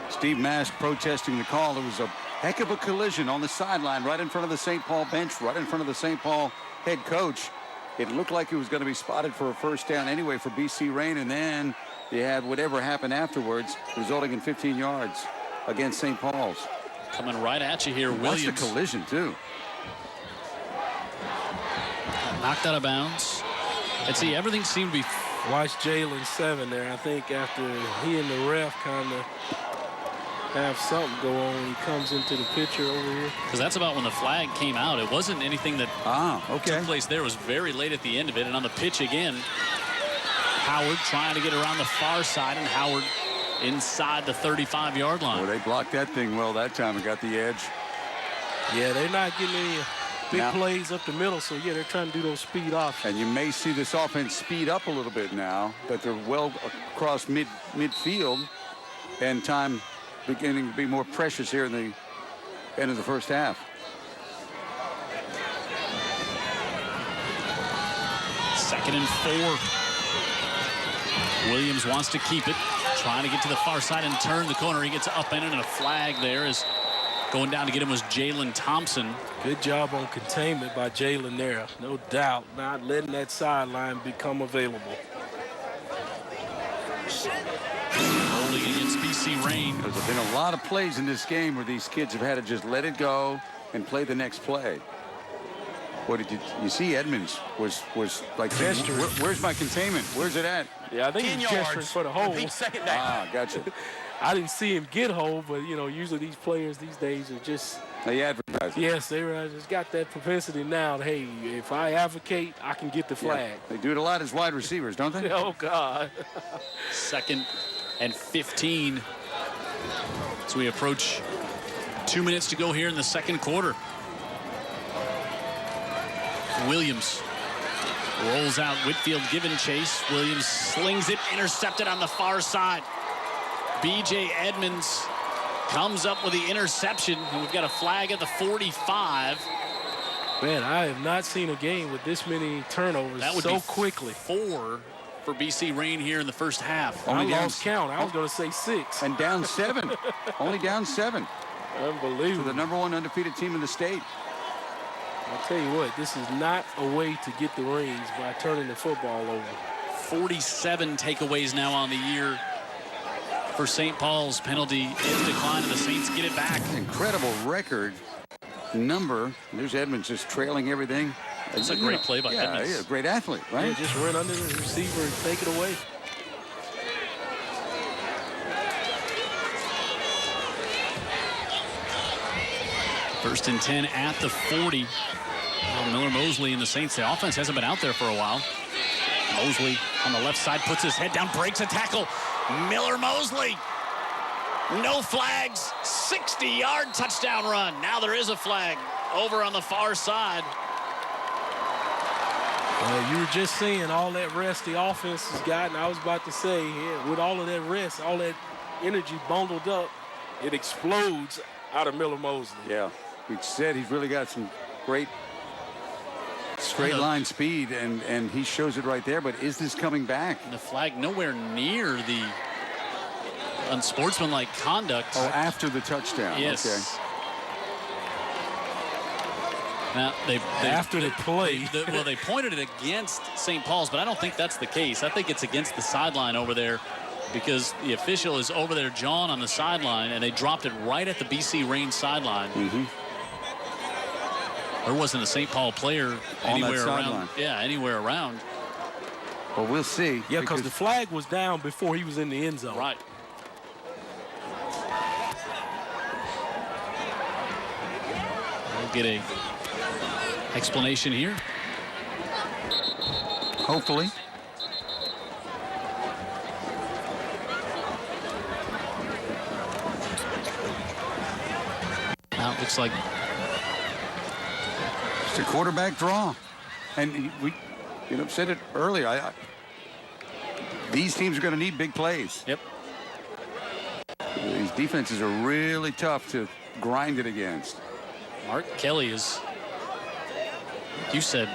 Steve Mask protesting the call. There was a heck of a collision on the sideline, right in front of the St. Paul bench, right in front of the St. Paul head coach. It looked like it was going to be spotted for a first down anyway for BC Rain, and then you had whatever happened afterwards, resulting in 15 yards against St. Paul's.
Coming right at you here, Williams.
Watch the collision too.
Knocked out of bounds. And see, everything seemed to be.
Watch Jalen 7 there. I think after he and the ref kind of have something go on when he comes into the picture over here.
Because that's about when the flag came out. It wasn't anything that took place there. It was very late at the end of it. And on the pitch again, Howard trying to get around the far side, and Howard inside the 35-yard line.
Well, they blocked that thing well that time and got the edge.
Yeah, they're not getting any big plays up the middle, so yeah, they're trying to do those speed options.
And you may see this offense speed up a little bit now that they're well across midfield, and time beginning to be more precious here in the end of the first half.
Second and 4. Williams wants to keep it, trying to get to the far side and turn the corner. He gets up in it, and a flag there is going down to get him was Jalen Thompson.
Good job on containment by Jalen there. No doubt, not letting that sideline become available.
Holding against BC Rain.
There's been a lot of plays in this game where these kids have had to just let it go and play the next play. What did you see? Edmonds was like, where's my containment? Where's it at?
Yeah, I think he's gesturing for the hole.
Second down.
Gotcha.
I didn't see him get hole, but you know, usually these players these days are just.
They advertise.
Yes, they just got that propensity now. Hey, if I advocate, I can get the flag.
Yeah, they do it a lot as wide receivers, don't they?
Oh God.
Second and 15. So we approach 2 minutes to go here in the second quarter. Williams rolls out. Whitfield giving chase. Williams slings it, intercepted on the far side. B.J. Edmonds comes up with the interception, and we've got a flag at the 45.
Man, I have not seen a game with this many turnovers
that would
so
be
quickly.
4 for BC Rain here in the first half.
I lost count. I was going to say 6.
And down 7. Only down 7.
Unbelievable.
For the #1 undefeated team in the state.
I'll tell you what, this is not a way to get the reins by turning the football over.
47 takeaways now on the year for St. Paul's. Penalty is declined, and the Saints get it back.
Incredible record number. There's Edmonds just trailing everything.
It's a great play by Edmonds.
Yeah, a great athlete, right?
Yeah, just run under the receiver and take it away.
First and 10 at the 40. Miller Mosley and the Saints. The offense hasn't been out there for a while. Mosley on the left side puts his head down, breaks a tackle. Miller Mosley. No flags. 60-yard touchdown run. Now there is a flag over on the far side.
You were just saying all that rest the offense has gotten. I was about to say, yeah, with all of that rest, all that energy bundled up, it explodes out of Miller Mosley.
Yeah, we said he's really got some great straight line speed, and he shows it right there. But is this coming back?
And the flag nowhere near the unsportsmanlike conduct.
Oh, after the touchdown.
Yes.
Okay.
Now,
after the play.
They pointed it against St. Paul's, but I don't think that's the case. I think it's against the sideline over there, because the official is over there jawing on the sideline, and they dropped it right at the BC Rain sideline.
Mm-hmm.
There wasn't a St. Paul player anywhere around. Yeah, anywhere around.
Well, we'll see.
Yeah, because the flag was down before he was in the end zone.
Right. We'll get a explanation here.
Hopefully.
Now it looks like
it's a quarterback draw. And we said it earlier. These teams are going to need big plays.
Yep.
These defenses are really tough to grind it against.
Mark Kelly is, like you said,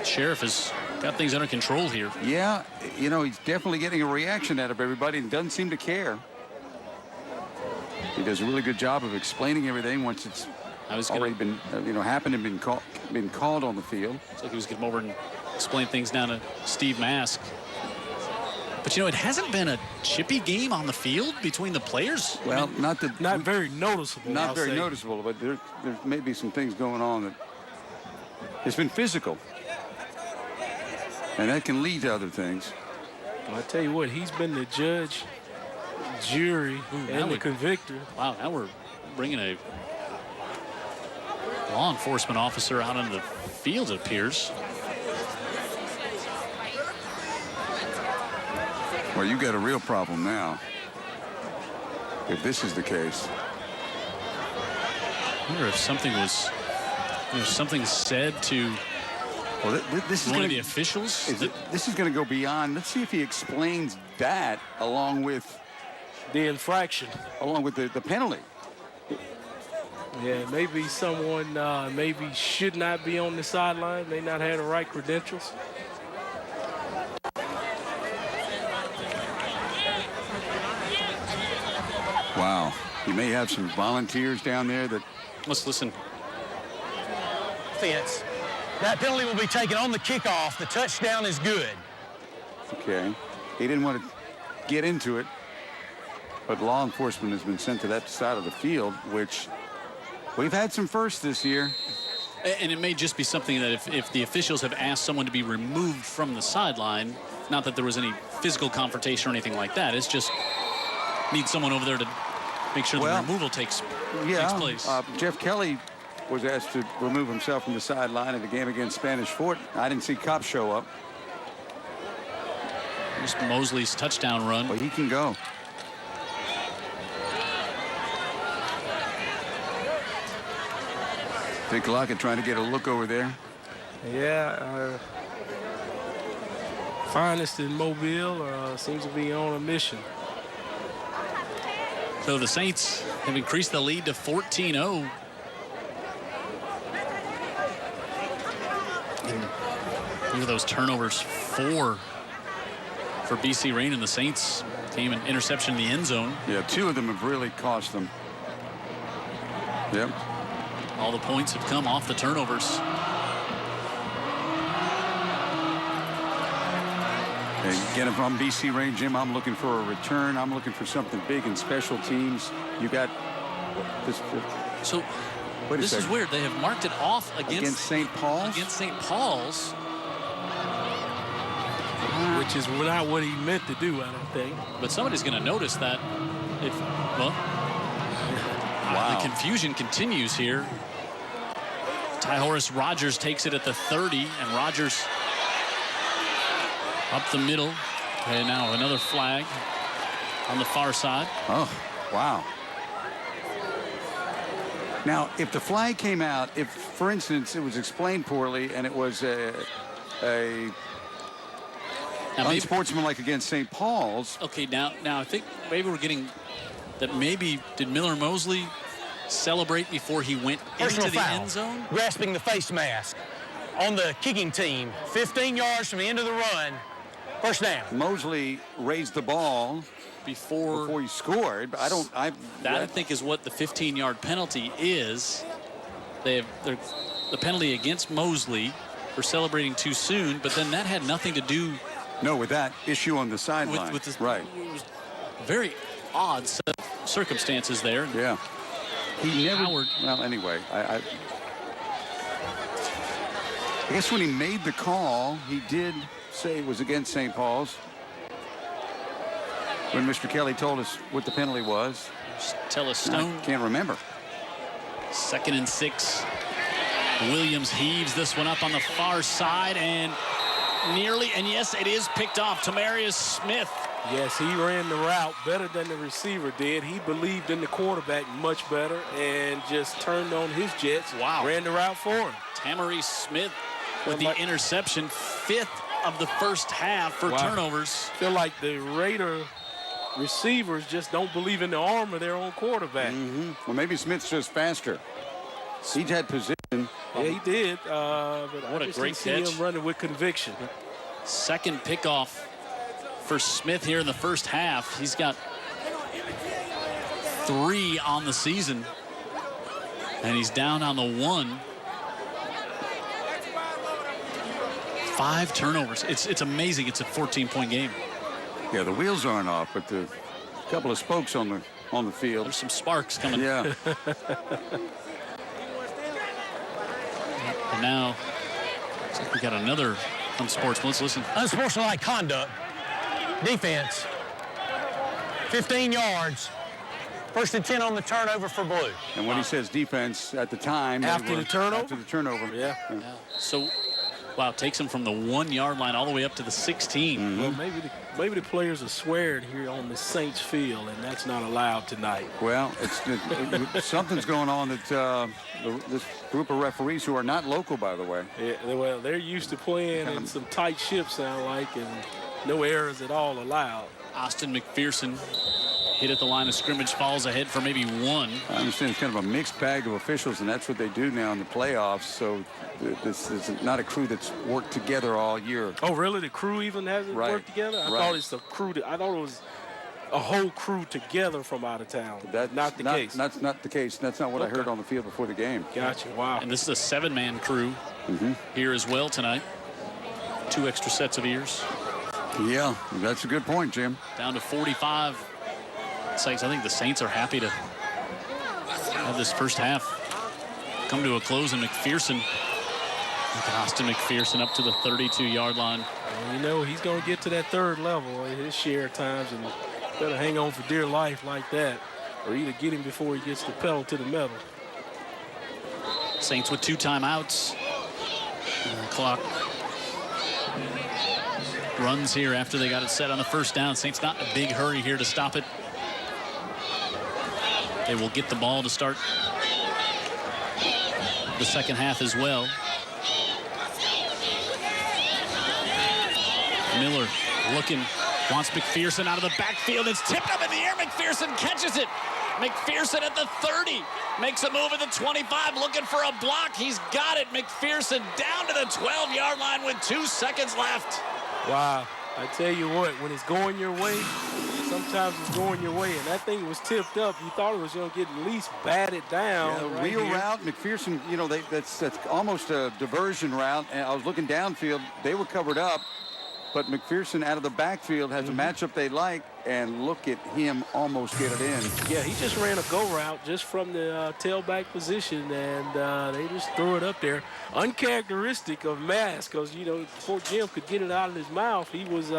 Sheriff has got things under control here.
Yeah, he's definitely getting a reaction out of everybody and doesn't seem to care. He does a really good job of explaining everything once it's already been, happened and been called on the field.
Looks like he was going to come over and explain things down to Steve Mask. But, it hasn't been a chippy game on the field between the players.
Well, not
very noticeable.
Not very noticeable, but there may be some things going on that it's been physical. And that can lead to other things.
Well, I tell you what, he's been the judge, jury, and the convictor.
Wow, now we're bringing a law enforcement officer out on the field, it appears.
Well, you got a real problem now, if this is the case.
I wonder if something was, something said to
this is
one of the officials.
This is going to go beyond. Let's see if he explains that along with
the infraction,
along with the penalty.
Yeah, maybe someone maybe should not be on the sideline, may not have the right credentials.
Wow. You may have some volunteers down there that...
Let's listen.
Offense. That penalty will be taken on the kickoff. The touchdown is good.
Okay. He didn't want to get into it, but law enforcement has been sent to that side of the field, which we've had some firsts this year.
And it may just be something that if the officials have asked someone to be removed from the sideline, not that there was any physical confrontation or anything like that, it's just need someone over there to make sure the removal takes place.
Jeff Kelly was asked to remove himself from the sideline in the game against Spanish Fort. I didn't see cops show up.
Just Mosley's touchdown run.
But he can go. Dick Lockett trying to get a look over there.
Yeah, finest in Mobile seems to be on a mission.
So the Saints have increased the lead to 14-0. Look at those turnovers, 4 for BC Rain, and the Saints came an interception in the end zone.
Yeah, 2 of them have really cost them. Yep.
All the points have come off the turnovers.
Again, if I'm BC Rain, Jim, I'm looking for a return. I'm looking for something big in special teams. You got this.
So this is weird. They have marked it off against
St. Paul's.
Against St. Paul's.
Which is not what he meant to do, I don't think.
But somebody's going to notice that. The confusion continues here. Ty Horace Rogers takes it at the 30, and Rogers up the middle. And now another flag on the far side.
Oh, wow. Now, if the flag came out, if, for instance, it was explained poorly and it was a unsportsmanlike against St. Paul's.
Okay, now I think maybe we're getting that. Maybe did Miller Mosley celebrate before he went into the end zone?
Grasping the face mask on the kicking team. 15 yards from the end of the run. First down.
Mosley raised the ball
before
he scored. But
I think is what the 15-yard penalty is. The penalty against Mosley for celebrating too soon, but then that had nothing to do.
No, with that issue on the sideline. Right.
It was very odd set of circumstances there.
Yeah. He never.
Howard.
Well, anyway, I guess when he made the call, he did say it was against St. Paul's. When Mr. Kelly told us what the penalty was.
Tell us, Stone.
I can't remember.
2nd and 6. Williams heaves this one up on the far side and nearly, and yes, it is picked off. Tamarius Smith.
Yes, he ran the route better than the receiver did. He believed in the quarterback much better and just turned on his jets.
Wow.
Ran the route for him.
Tamarius Smith with the interception, 5th of the first half for turnovers.
Feel like the Raider receivers just don't believe in the arm of their own quarterback.
Well, maybe Smith's just faster. He had position.
Yeah, he did. But
what
I
a
just
great
didn't see
catch.
him running with conviction.
Second pickoff for Smith here in the first half. He's got 3 on the season, and he's down on the 1. 5 turnovers. It's amazing. It's a 14-point game.
Yeah, the wheels aren't off, but the couple of spokes on the field.
There's some sparks coming.
Yeah.
And now, looks like we got another unsportsmanlike. Let's listen.
Unsportsmanlike conduct. Defense. 15 yards. 1st and 10 on the turnover for Blue.
And when he says defense, at the time.
After the turnover?
After the turnover.
Yeah.
So, wow, takes him from the 1-yard line all the way up to the 16.
Well, maybe the players are swearing here on the Saints field, and that's not allowed tonight.
Well, something's going on that this group of referees who are not local, by the way.
Yeah, well, they're used to playing in some tight ships, sound like, and no errors at all allowed.
Austin McPherson hit at the line of scrimmage, falls ahead for maybe 1.
I understand it's kind of a mixed bag of officials, and that's what they do now in the playoffs. So this is not a crew that's worked together all year.
Oh, really? The crew even hasn't worked together? I thought it's a crew. I thought it was a whole crew together from out of town. That's not the case.
That's not the case. That's not what I heard on the field before the game.
Gotcha. Wow.
And this is a 7-man crew here as well tonight. 2 extra sets of ears.
Yeah, that's a good point, Jim.
Down to 45 Saints. I think the Saints are happy to have this first half come to a close, and McPherson, look at Austin McPherson up to the 32-yard line.
Well, you know, he's going to get to that 3rd level his share of times, and better hang on for dear life like that, or either get him before he gets the pedal to the metal.
Saints with 2 timeouts. Clock runs here after they got it set on the first down. Saints not in a big hurry here to stop it. They will get the ball to start the second half as well. Miller looking, wants McPherson out of the backfield. It's tipped up in the air. McPherson catches it. McPherson at the 30. Makes a move at the 25, looking for a block. He's got it. McPherson down to the 12-yard line with 2 seconds left.
Wow. I tell you what, when it's going your way, sometimes it's going your way, and that thing was tipped up. You thought it was going to get at least batted down.
Yeah,
right
wheel
here.
route, McPherson, you know, that's almost a diversion route. And I was looking downfield. They were covered up, but McPherson out of the backfield has a matchup they like, and look at him almost get it in.
Yeah, he just ran a go route just from the tailback position, and they just threw it up there. Uncharacteristic of Mass, because, you know, before Jim could get it out of his mouth, he was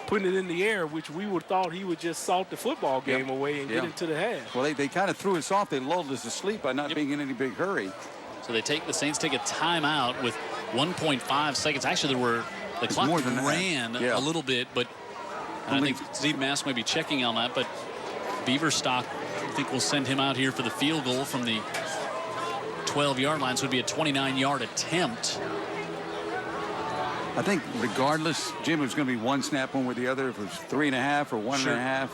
putting it in the air, which we would thought he would just salt the football game away and get into the half.
Well, they kind of threw us off. They lulled us to sleep by not being in any big hurry.
So the Saints take a timeout with 1.5 seconds. Actually, the clock
more than
ran
that. Yeah.
a little bit, but I think Steve Mass may be checking on that, but Beaverstock, I think, will send him out here for the field goal from the 12-yard line, so it would be a 29-yard attempt.
I think regardless, Jim, it was going to be one snap one with the other. If it was 3.5 or 1.5.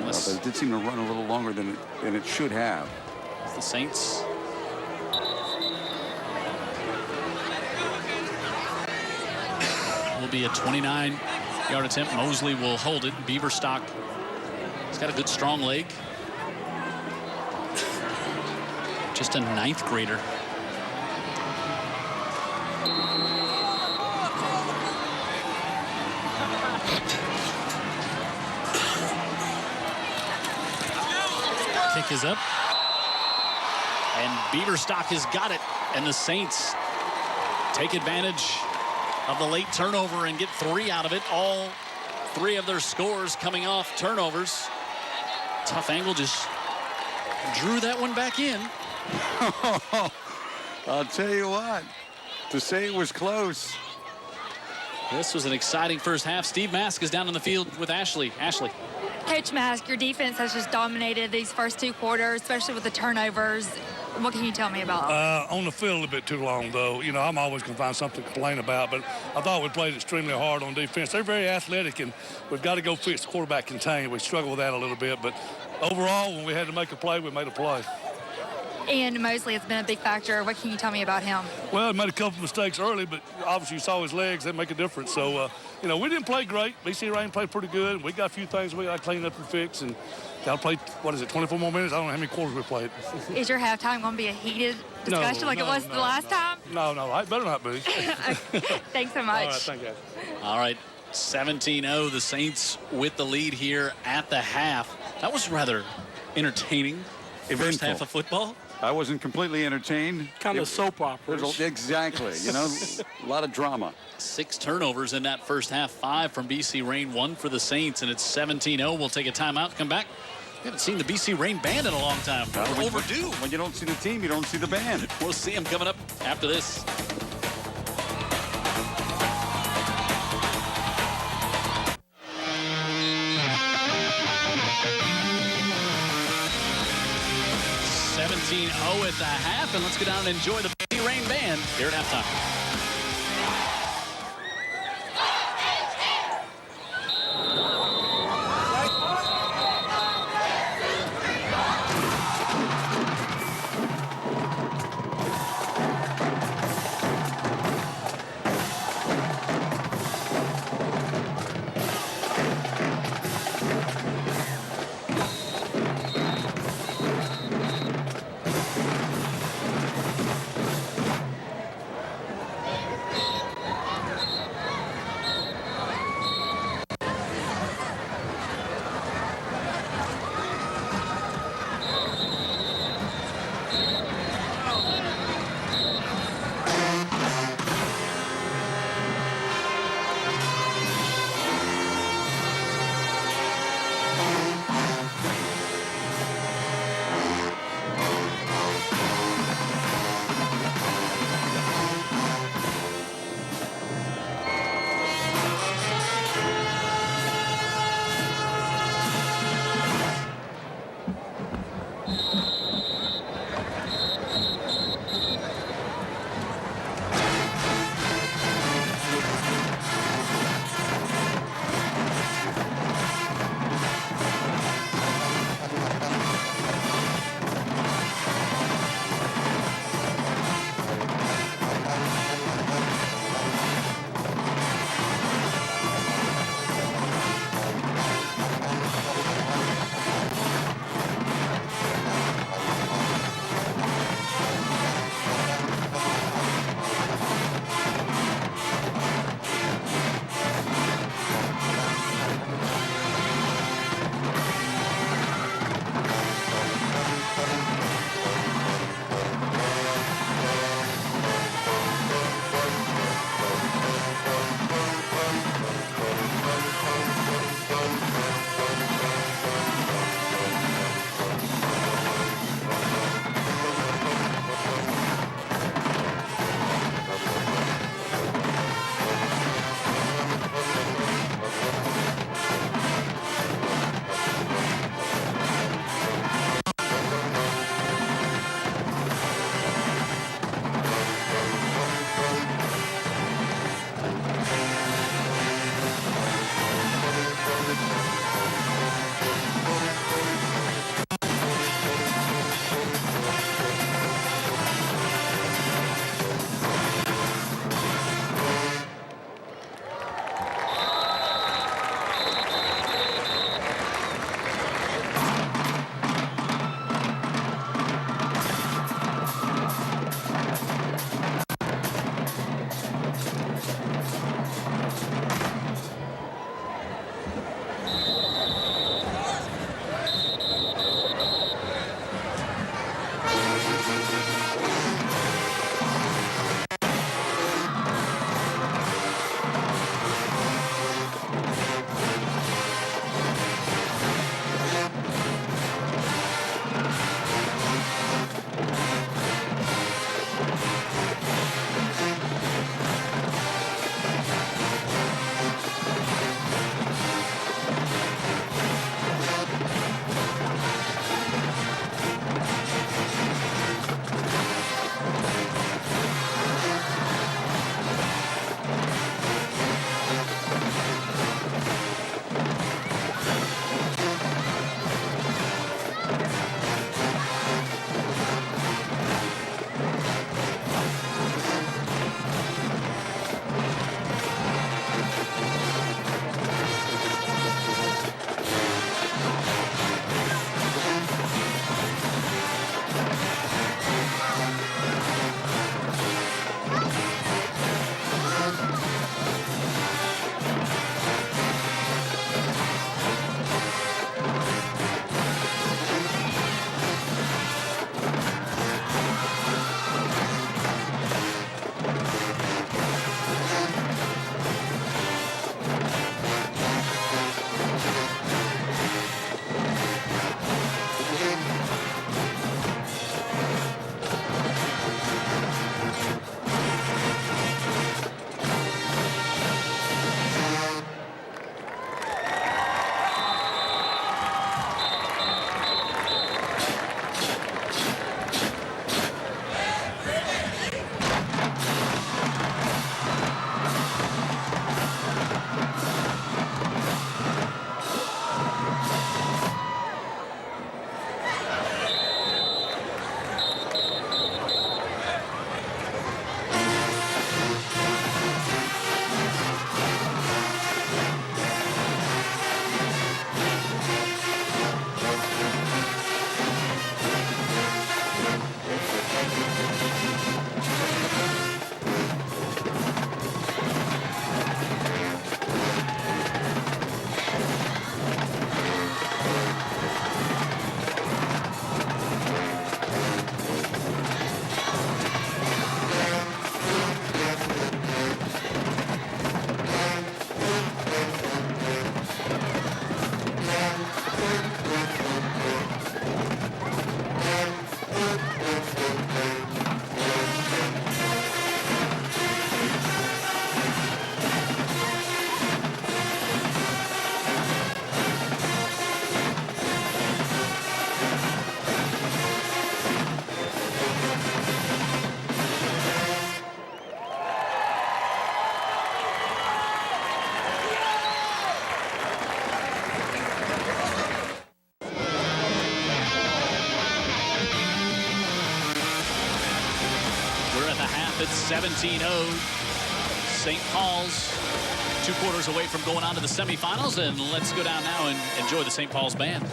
But it did seem to run a little longer than it should have.
The Saints will be a 29-yard attempt. Mosley will hold it. Beaverstock, he's got a good strong leg. Just a 9th grader. Kick is up. And Beaverstock has got it. And the Saints take advantage of the late turnover and get 3 out of it. All 3 of their scores coming off turnovers. Tough angle, just drew that one back in.
I'll tell you what, to say it was close.
This was an exciting first half. Steve Mask is down on the field with Ashley. Ashley.
Coach Mask, your defense has just dominated these first 2 quarters, especially with the turnovers. What can you tell me about?
On the field a little bit too long, though. You know, I'm always going to find something to complain about, but I thought we played extremely hard on defense. They're very athletic, and we've got to go fix the quarterback contain. We struggle with that a little bit, but overall, when we had to make a play, we made a play.
And Mosley has been a big factor. What can you tell me about him?
Well, he made a couple mistakes early, but obviously you saw his legs. That make a difference. So, you know, we didn't play great. BC Rain played pretty good. We got a few things we got to clean up and fix, and got to play, 24 more minutes? I don't know how many quarters we played.
Is your halftime going to be a heated discussion like it was the last time?
No, it better not be.
Thanks so much.
All right, thank you.
All right, 17-0, the Saints with the lead here at the half. That was rather entertaining. First half of football.
I wasn't completely entertained.
Kind of soap opera.
Exactly, you know, a lot of drama.
6 turnovers in that first half, 5 from BC Rain, 1 for the Saints, and it's 17-0. We'll take a timeout, come back. We haven't seen the BC Rain band in a long time. We're overdue.
When you don't see the team, you don't see the band.
We'll see them coming up after this. At the half, and let's go down and enjoy the BC Rain band here at halftime. It's 17-0. St. Paul's 2 quarters away from going on to the semifinals, and let's go down now and enjoy the St. Paul's band.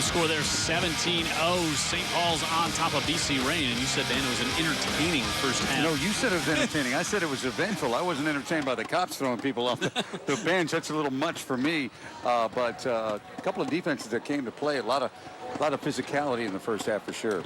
Score there 17-0. St. Paul's on top of BC Rain, and you said, Dan, it was an entertaining first half.
No, you said it was entertaining. I said it was eventful. I wasn't entertained by the cops throwing people off the bench. That's a little much for me. But a couple of defenses that came to play. A lot of physicality in the first half for sure.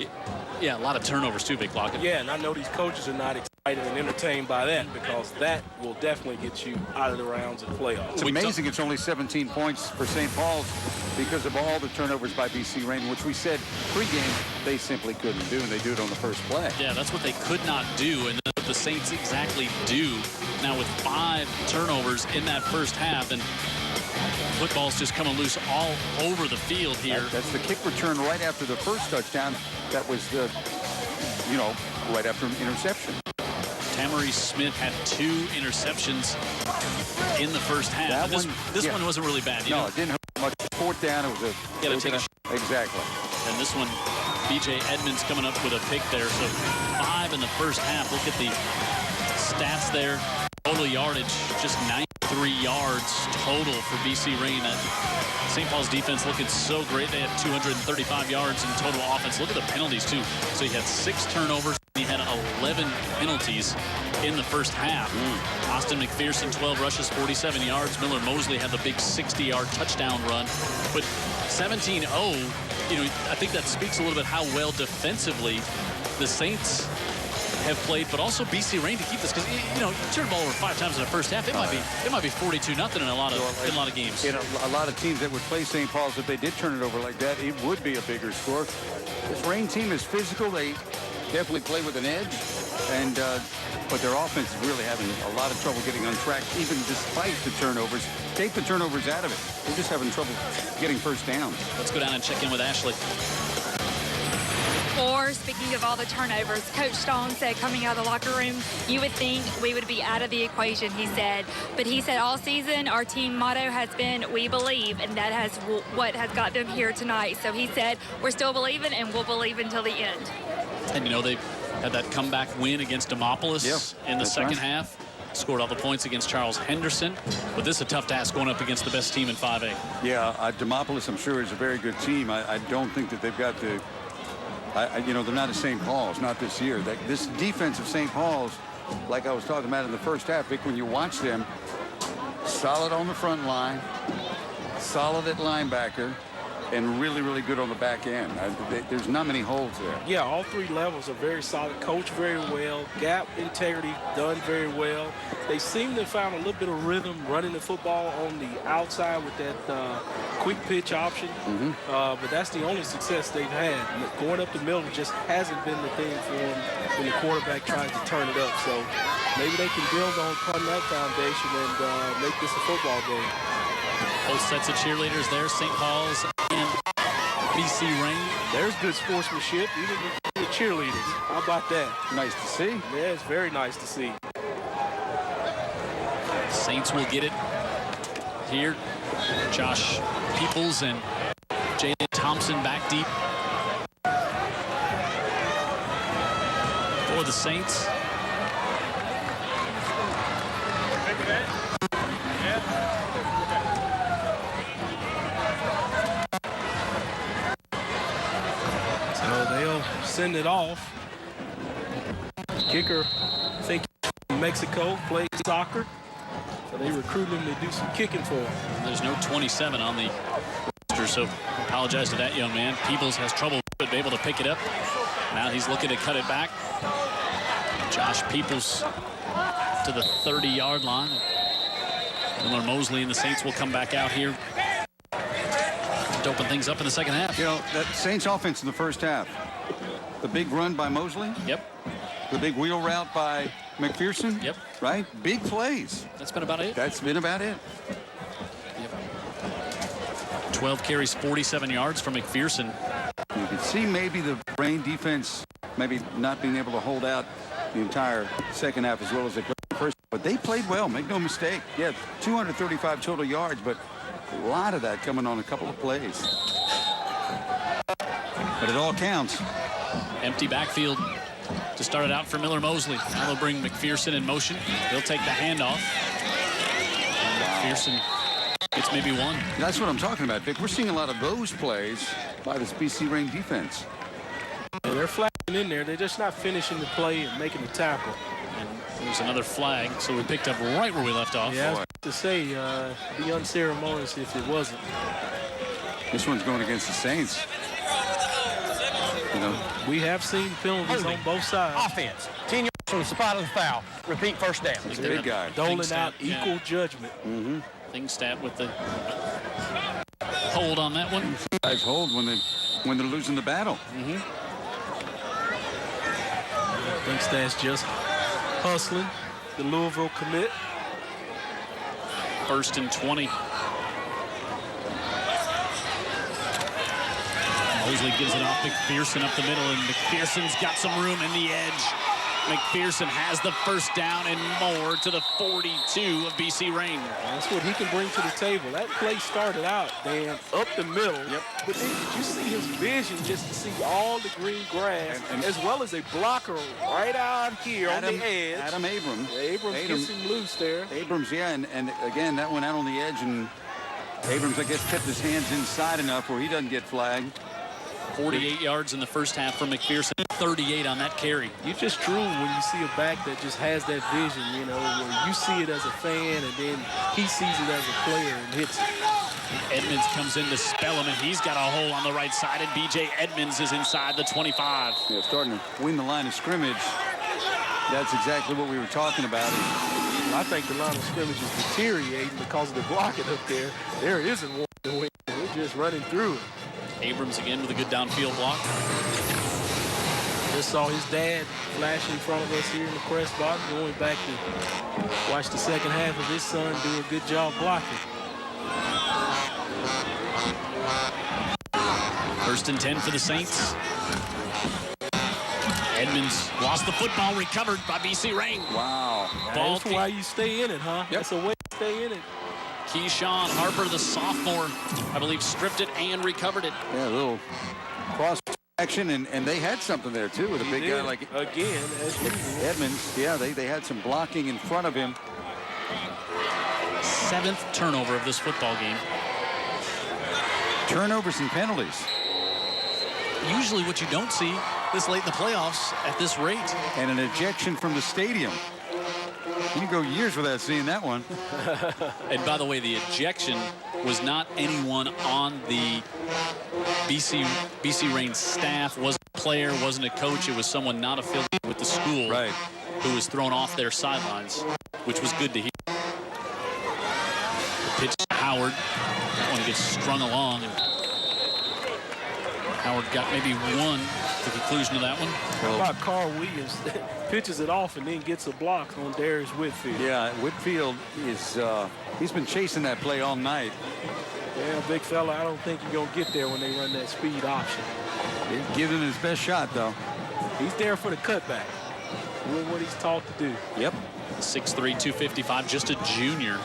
Yeah, a lot of turnovers too, Big Lock.
Yeah, and I know these coaches are not excited and entertained by that, because that will definitely get you out of the rounds of the playoffs.
It's amazing it's only 17 points for St. Paul's because of all the turnovers by BC Rain, which we said pregame they simply couldn't do, and they do it on the first play.
Yeah, that's what they could not do, and that's what the Saints exactly do now with 5 turnovers in that first half. And football's just coming loose all over the field here.
That's the kick return right after the first touchdown. That was the, right after an interception.
Tamari Smith had 2 interceptions in the first half. This one wasn't really bad.
No, it didn't hurt much. 4th down, it was exactly.
And this one, B.J. Edmonds coming up with a pick there. So 5 in the first half. Look at the stats there. Total yardage, just 93 yards total for BC Rain. St. Paul's defense looking so great. They had 235 yards in total offense. Look at the penalties, too. So he had 6 turnovers. He had 11 penalties in the first half. Austin McPherson, 12 rushes, 47 yards. Miller Mosley had the big 60-yard touchdown run. But 17-0, I think that speaks a little bit how well defensively the Saints have played, but also BC Rain to keep this, because you turn the ball over 5 times in the first half. It might be 42-0 in a lot of games.
A lot of teams that would play St. Paul's, if they did turn it over like that, it would be a bigger score. This Rain team is physical. They definitely play with an edge, and but their offense is really having a lot of trouble getting on track, even despite the turnovers. Take the turnovers out of it. They're just having trouble getting first downs.
Let's go down and check in with Ashley.
Or, speaking of all the turnovers, Coach Stone said coming out of the locker room, you would think we would be out of the equation, he said. But he said all season our team motto has been, we believe, and that has what has got them here tonight. So he said, we're still believing, and we'll believe until the end.
And, they had that comeback win against Demopolis in the second half. Scored all the points against Charles Henderson. But this is a tough task going up against the best team in 5A.
Yeah, Demopolis, I'm sure, is a very good team. I don't think that they've got the... they're not at St. Paul's, not this year. This defense of St. Paul's, like I was talking about in the first half, Vic, when you watch them, solid on the front line, solid at linebacker, and really, really good on the back end. There's not many holes there.
Yeah, all 3 levels are very solid. Coached very well. Gap integrity done very well. They seem to have found a little bit of rhythm running the football on the outside with that quick pitch option. But that's the only success they've had. Going up the middle just hasn't been the thing for them when the quarterback tries to turn it up. So maybe they can build upon that foundation and make this a football game.
Both sets of cheerleaders there, St. Paul's and BC Rain.
There's good sportsmanship, even with the cheerleaders. How about that?
Nice to see.
Yeah, it's very nice to see.
Saints will get it here. Josh Peoples and Jalen Thompson back deep for the Saints.
Send it off. Kicker, I think in Mexico, plays soccer. So they recruit him to do some kicking for him.
There's no 27 on the roster, so apologize to that young man. Peebles has trouble but able to pick it up. Now he's looking to cut it back. Josh Peebles to the 30-yard line. Miller Mosley and the Saints will come back out here to open things up in the second half.
That Saints offense in the first half. The big run by Mosley.
Yep.
The big wheel route by McPherson.
Yep.
Right? Big plays.
That's been about it.
That's been about it.
Yep. 12 carries, 47 yards from McPherson.
You can see maybe the Rain defense maybe not being able to hold out the entire second half as well as they played the first. But they played well, make no mistake. Yeah, 235 total yards, but a lot of that coming on a couple of plays. But it all counts.
Empty backfield to start it out for Miller Mosley. Now they'll bring McPherson in motion. They'll take the handoff. McPherson gets maybe one.
That's what I'm talking about, Vic. We're seeing a lot of those plays by this BC Rain defense.
Yeah, they're flashing in there. They're just not finishing the play and making the tackle.
And there's another flag, so we picked up right where we left off.
Yeah, to say, be unceremonious if it wasn't.
This one's going against the Saints.
We have seen penalties on both sides.
Offense. 10 yards from the spot of the foul. Repeat first down.
He's a big guy.
Doling out equal judgment.
Things stat with the hold on that one.
Guys hold when they're losing the battle.
I think that's just hustling the Louisville commit.
1st and 20. Mosley gives it off McPherson up the middle, and McPherson's got some room in the edge. McPherson has the first down and more to the 42 of BC Rain.
That's what he can bring to the table. That play started out, Dan, up the middle.
Yep.
But then did you see his vision just to see all the green grass,
and
as well as a blocker right out here on the edge.
Adam Abrams.
Abrams gets him loose there.
Abrams, yeah, and again, that went out on the edge, and Abrams, I guess, kept his hands inside enough where he doesn't get flagged.
48 yards in the first half from McPherson, 38 on that carry.
You just drool when you see a back that just has that vision, where you see it as a fan and then he sees it as a player and hits it.
Edmonds comes in to spell him, and he's got a hole on the right side, and B.J. Edmonds is inside the 25.
Yeah, starting to win the line of scrimmage. That's exactly what we were talking about.
I think the line of scrimmage is deteriorating because of the blocking up there. There isn't one to win. We're just running through it.
Abrams again with a good downfield block.
Just saw his dad flash in front of us here in the press box, going back to watch the second half of his son do a good job blocking.
1st and 10 for the Saints. Edmonds lost the football, recovered by BC Rain.
Wow.
Ball
That's why you stay in it, huh?
Yep.
That's a way to stay in it.
Keyshawn Harper, the sophomore, I believe, stripped it and recovered it.
Yeah, a little cross action, and they had something there, too, with a big guy like
again, as usual.
Edmonds. Yeah, they had some blocking in front of him.
7th turnover of this football game.
Turnovers and penalties.
Usually what you don't see this late in the playoffs at this rate.
And an ejection from the stadium. You can go years without seeing that one.
And by the way, the ejection was not anyone on the BC Rain staff. Wasn't a player, wasn't a coach. It was someone not affiliated with the school,
right,
who was thrown off their sidelines, which was good to hear. Pitch to Howard. That one gets strung along. And Howard got maybe one at the conclusion of that one.
How about Carl Williams? Pitches it off and then gets a block on Darius Whitfield.
Yeah, Whitfield is, he's been chasing that play all night.
Yeah, big fella, I don't think you're going to get there when they run that speed option.
He's giving his best shot, though.
He's there for the cutback. Doing what he's taught to do.
Yep.
6'3", 255, just a junior.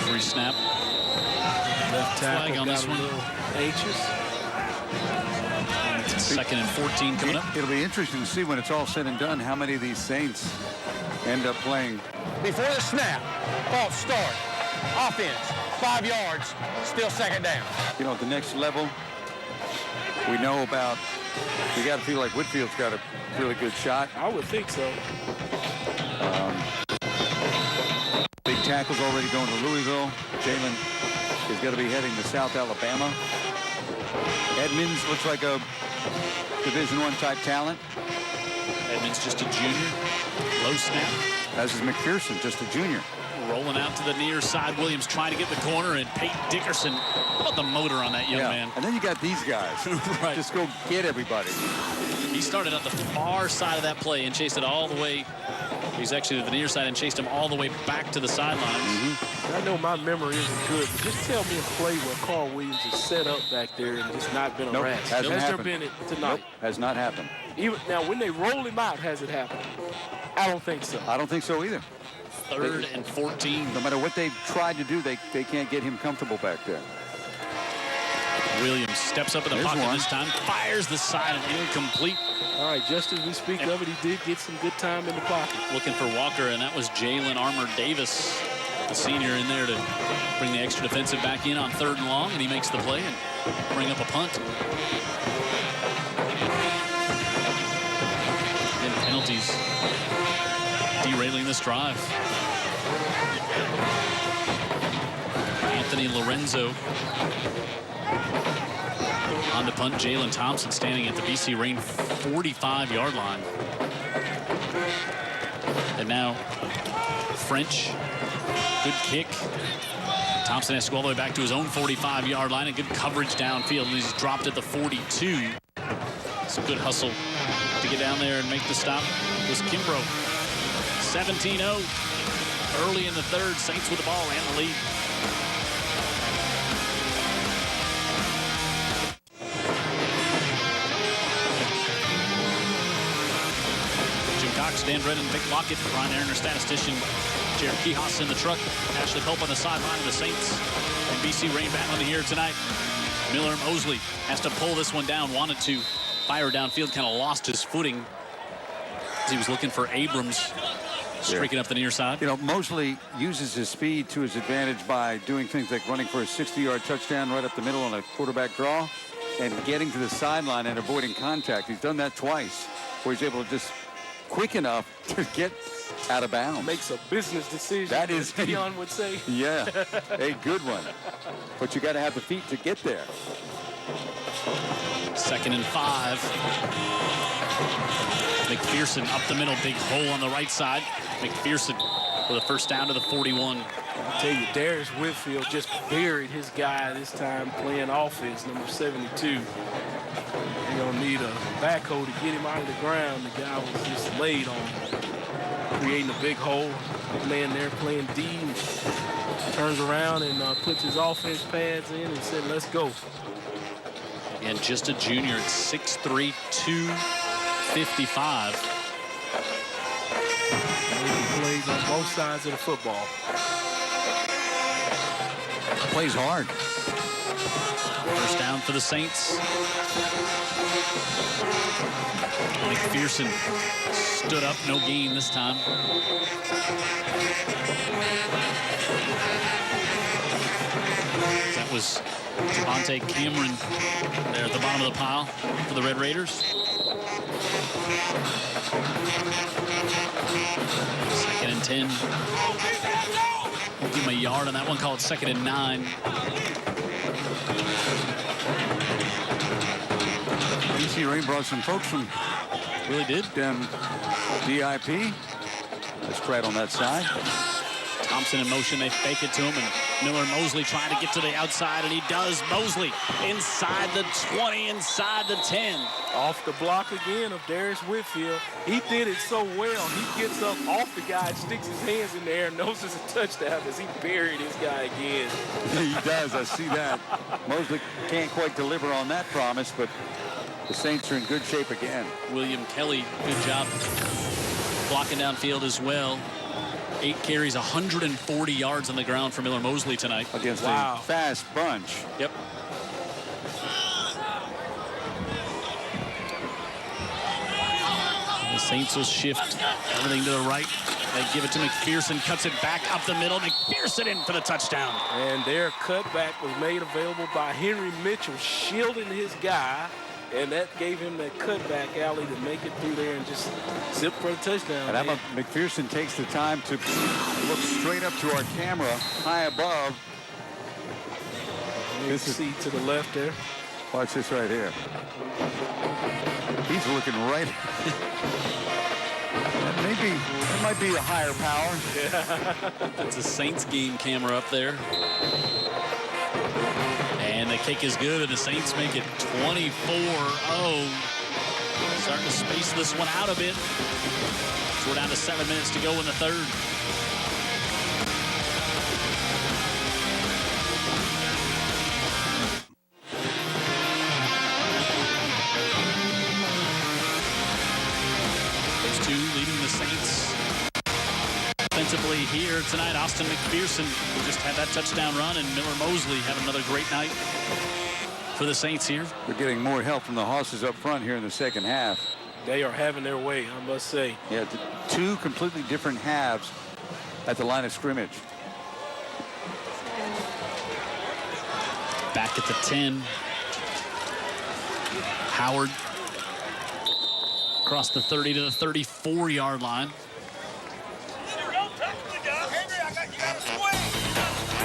Free snap.
Left tackle
Flag on this one.
Anxious.
It's 2nd and 14 coming up.
It'll be interesting to see when it's all said and done how many of these Saints end up playing.
Before the snap, false start, offense, 5 yards, still 2nd down.
You know, at the next level, we know about, you got to feel like Whitfield's got a really good shot.
I would think so.
Big tackles already going to Louisville. Jalen is going to be heading to South Alabama. Edmonds looks like a Division I type talent.
Edmonds just a junior. Low snap.
As is McPherson, just a junior.
Rolling out to the near side. Williams trying to get the corner, and Peyton Dickerson. How about the motor on that young man?
And then you got these guys.
Right.
Just go get everybody.
He started at the far side of that play and chased it all the way. He's actually to the near side and chased him all the way back to the sidelines.
I know my memory isn't good, but just tell me a play where Carl Williams is set up back there and just not been harassed.
Hasn't
Has there
happened.
been it tonight?
Nope, has not happened.
Even now, when they roll him out, has it happened? I don't think so.
I don't think so either.
3rd and 14.
No matter what they've tried to do, they can't get him comfortable back there.
Williams steps up in the
There's
pocket
one.
this time, fires the side and incomplete.
All right, just as we speak of it, he did get some good time in the pocket.
Looking for Walker, and that was Jalen Armour Davis, the senior, in there to bring the extra defensive back in on 3rd and long, and he makes the play and bring up a punt. And penalties derailing this drive. Anthony Lorenzo on the punt. Jalen Thompson standing at the BC Rain 45-yard line. And now French, good kick. Thompson has to go all the way back to his own 45-yard line, and good coverage downfield, and he's dropped at the 42. Some good hustle to get down there and make the stop. It was Kimbrough. 17-0 early in the 3rd. Saints with the ball and the lead. Jim Cox, Dan Brennan, Vic Lockett, Brian Aaron, our statistician, Jared Kihas in the truck, Ashley Pope on the sideline of the Saints, and BC Rain battling here tonight. Miller Mosley has to pull this one down, wanted to fire downfield, kind of lost his footing as he was looking for Abrams streaking up the near side.
You know, Mosley uses his speed to his advantage by doing things like running for a 60-yard touchdown right up the middle on a quarterback draw and getting to the sideline and avoiding contact. He's done that twice, where he's able to just quick enough to get out of bounds.
Makes a business decision.
That is,
Dion would say.
Yeah, a good one. But you got to have the feet to get there.
2nd and 5. McPherson up the middle, big hole on the right side. McPherson with a first down to the 41.
I'll tell you, Darius Whitfield just buried his guy this time playing offense, number 72. You're going to need a backhoe to get him out of the ground. The guy was just laid on him, creating a big hole. Man there playing D, and turns around and puts his offense pads in and said, let's go.
And just a junior at 6'3", 255.
He plays on both sides of the football.
Plays hard.
First down for the Saints. McPherson stood up, no gain this time. That was Devontae Cameron there at the bottom of the pile for the Red Raiders. 2nd and 10. We'll give him a yard on that one, call it 2nd and 9.
BC Rain brought some folks from
Really did.
DIP. Nice crowd on that side.
Thompson in motion, they fake it to him, and Miller Mosley trying to get to the outside, and he does. Mosley inside the 20, inside the 10.
Off the block again of Darius Whitfield. He did it so well. He gets up off the guy, sticks his hands in the air, and knows it's a touchdown as he buried his guy again.
He does, I see that. Mosley can't quite deliver on that promise, but the Saints are in good shape again.
William Kelly, good job blocking downfield as well. 8 carries, 140 yards on the ground for Miller Mosley tonight.
Against a fast bunch.
Yep. The Saints will shift everything to the right. They give it to McPherson, cuts it back up the middle. McPherson in for the touchdown.
And their cutback was made available by Henry Mitchell, shielding his guy. And that gave him that cutback alley to make it through there and just zip for a touchdown.
And how about McPherson takes the time to look straight up to our camera, high above.
This is see to the left there.
Watch this right here. He's looking right. That might be a higher power.
Yeah. That's a Saints game camera up there. And the kick is good, and the Saints make it 24-0. Starting to space this one out a bit. So we're down to 7 minutes to go in the third. Those two leading the Saints offensively here tonight. Austin McPherson, who just had that touchdown run, and Miller Mosley having another great night for the Saints here.
We're getting more help from the Hosses up front here in the second half.
They are having their way, I must say.
Yeah, two completely different halves at the line of scrimmage.
Back at the 10. Howard across the 30 to the 34-yard line.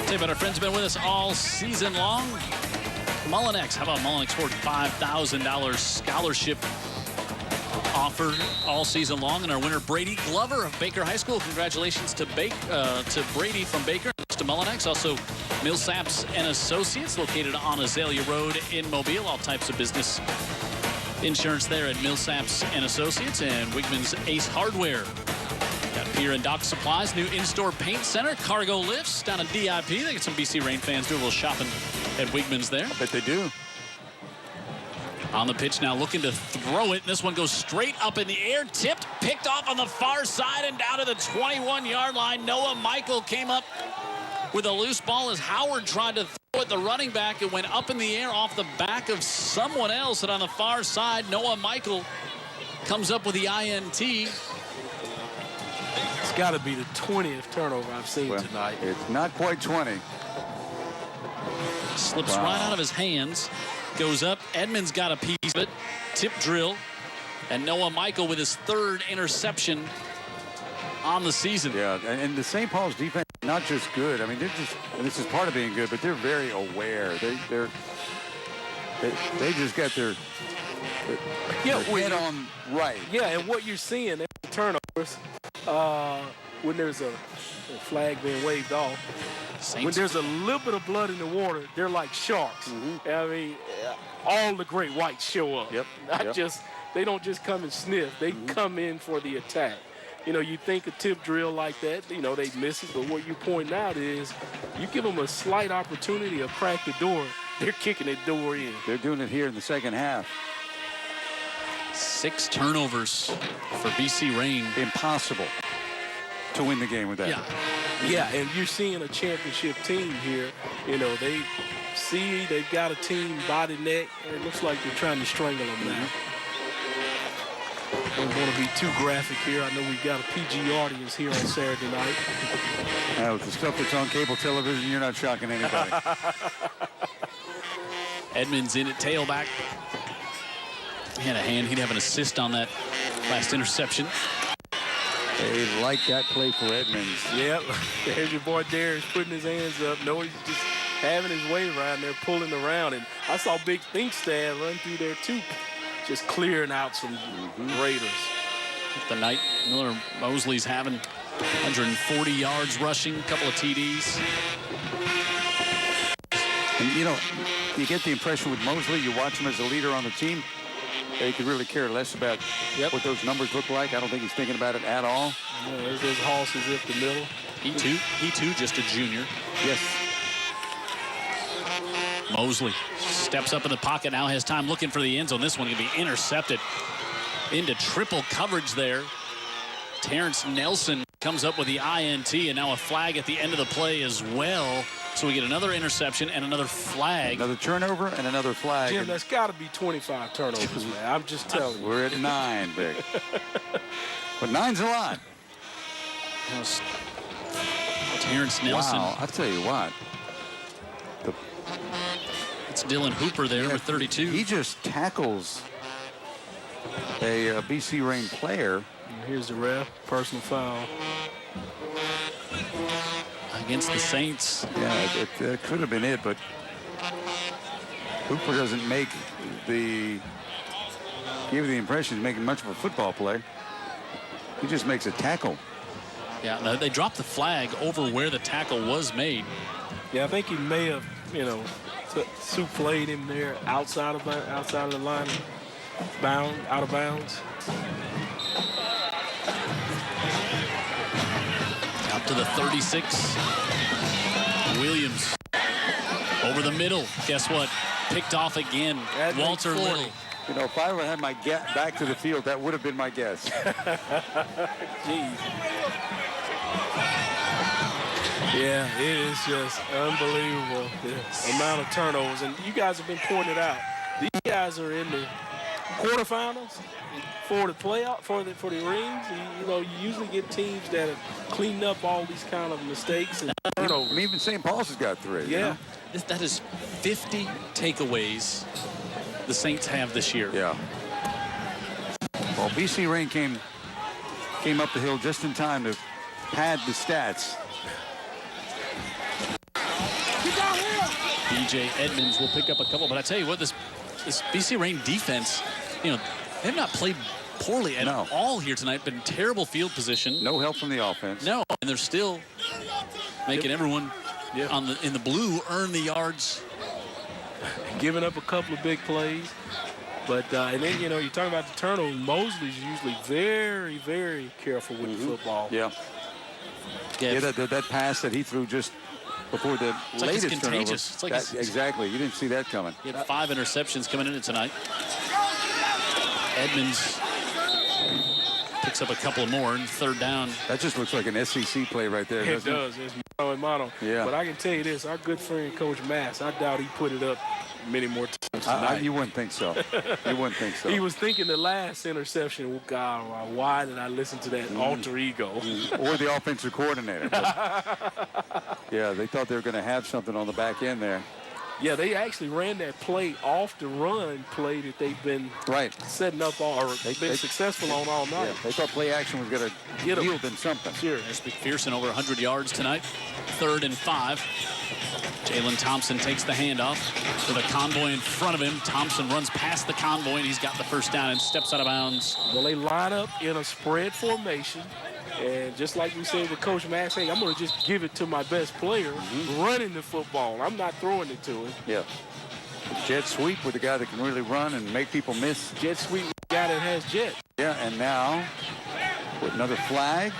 Tell you about our friends who have been with us all season long. Mullinex. How about Mullinex for $5,000 scholarship offer all season long? And our winner, Brady Glover of Baker High School. Congratulations to Brady from Baker. To Mullinex. Also, Millsaps and Associates, located on Azalea Road in Mobile. All types of business insurance there at Millsaps and Associates. And Wigman's Ace Hardware. Got pier and dock supplies, new in-store paint center, cargo lifts down at DIP. They get some BC Rain fans doing a little shopping at Wigman's there.
I bet they do.
On the pitch now, looking to throw it. And this one goes straight up in the air, tipped, picked off on the far side and down to the 21-yard line. Noah Michael came up with a loose ball as Howard tried to throw it. The running back, it went up in the air off the back of someone else. And on the far side, Noah Michael comes up with the INT.
It's got to be the 20th turnover I've seen tonight.
It's not quite 20.
Slips right out of his hands. Goes up. Edmonds got a piece of it. Tip drill. And Noah Michael with his third interception on the season.
Yeah, and the St. Paul's defense is not just good. I mean, they're just, and this is part of being good, but they're very aware. They just got their head on right.
Yeah, and what you're seeing at the turnovers, when there's a flag being waved off, when there's a little bit of blood in the water, they're like sharks. I mean, all the great whites show up. They don't just come and sniff. They come in for the attack. You know, you think a tip drill like that, you know, they miss it. But what you point out is you give them a slight opportunity to crack the door, they're kicking that door in.
They're doing it here in the second half.
6 turnovers for BC Rain.
Impossible to win the game with that.
Yeah, and you're seeing a championship team here. You know, they see they've got a team body neck, and it looks like they're trying to strangle them now. Don't want to be too graphic here. I know we've got a PG audience here on Saturday night.
With the stuff that's on cable television, you're not shocking anybody.
Edmonds in at tailback. He had a hand. He'd have an assist on that last interception.
They like that play for Edmonds.
Yep. There's your boy Darius putting his hands up. No, he's just having his way around there, pulling around. And I saw Big Thinkstad run through there, too, just clearing out some Raiders.
The night, Miller Mosley's having 140 yards rushing, a couple of TDs.
And, you know, you get the impression with Mosley, you watch him as a leader on the team, he could really care less about what those numbers look like. I don't think he's thinking about it at all.
Yeah, there's his horses up the middle.
He too, just a junior.
Yes.
Mosley steps up in the pocket, now has time looking for the end zone. This one can be intercepted into triple coverage there. Terrence Nelson comes up with the INT, and now a flag at the end of the play as well. So we get another interception and another flag.
Another turnover and another flag.
Jim, that's got to be 25 turnovers, man. I'm just telling you.
We're at 9, Big. But 9's a lot.
Terrence Nelson.
Wow, I'll tell you what.
It's Dylan Hooper there with 32.
He just tackles a BC Rain player.
And here's the ref, personal foul.
Against the Saints.
Yeah, it could have been it, but Hooper doesn't give the impression he's making much of a football play. He just makes a tackle.
Yeah, no, they dropped the flag over where the tackle was made.
Yeah, I think he may have, souffled him there outside of the line, out of bounds.
Up to the 36. Williams over the middle. Guess what? Picked off again. Walter Little.
You know, if I would have had my back to the field, that would have been my guess.
Jeez. Yeah, it is just unbelievable, the amount of turnovers. And you guys have been pointing it out. These guys are in the quarterfinals for the playoff, for the rings. You usually get teams that have cleaned up all these kind of mistakes and turnovers.
I mean, even St. Paul's has got 3.
Yeah.
You know?
That is 50 takeaways the Saints have this year.
Yeah. Well, BC Rain came up the hill just in time to pad the stats.
DJ Edmonds will pick up a couple, but I tell you what, this BC Rain defense, they have not played poorly at all here tonight. Been terrible field position.
No help from the offense.
No, and they're still making everyone in the blue earn the yards.
Giving up a couple of big plays. But, and then, you're talking about the turnovers. Mosley's usually very, very careful with the football.
Yeah. Yeah, that pass that he threw just before the latest
it's contagious. It's like
exactly. You didn't see that coming.
He had 5 interceptions coming in tonight. Edmonds picks up a couple more in third down.
That just looks like an SEC play right there.
It does. It's mono and mono.
Yeah.
But I can tell you this, our good friend Coach Mass, I doubt he put it up many more times tonight.
You wouldn't think so. You wouldn't think so.
He was thinking the last interception, oh God, why did I listen to that alter ego?
Or the offensive coordinator. Yeah, they thought they were going to have something on the back end there.
Yeah, they actually ran that play off the run play that they've been setting up or they've been successful on all night.
Yeah, they thought play action was going to yield in something.
Sure.
There's McPherson over 100 yards tonight. 3rd and 5. Jalen Thompson takes the handoff with a convoy in front of him. Thompson runs past the convoy, and he's got the first down and steps out of bounds.
Well, they line up in a spread formation. And just like we said with Coach Max, hey, I'm going to just give it to my best player running the football. I'm not throwing it to him.
Yeah. Jet sweep with a guy that can really run and make people miss.
Jet sweep with a guy that has jet.
Yeah, and now with another flag.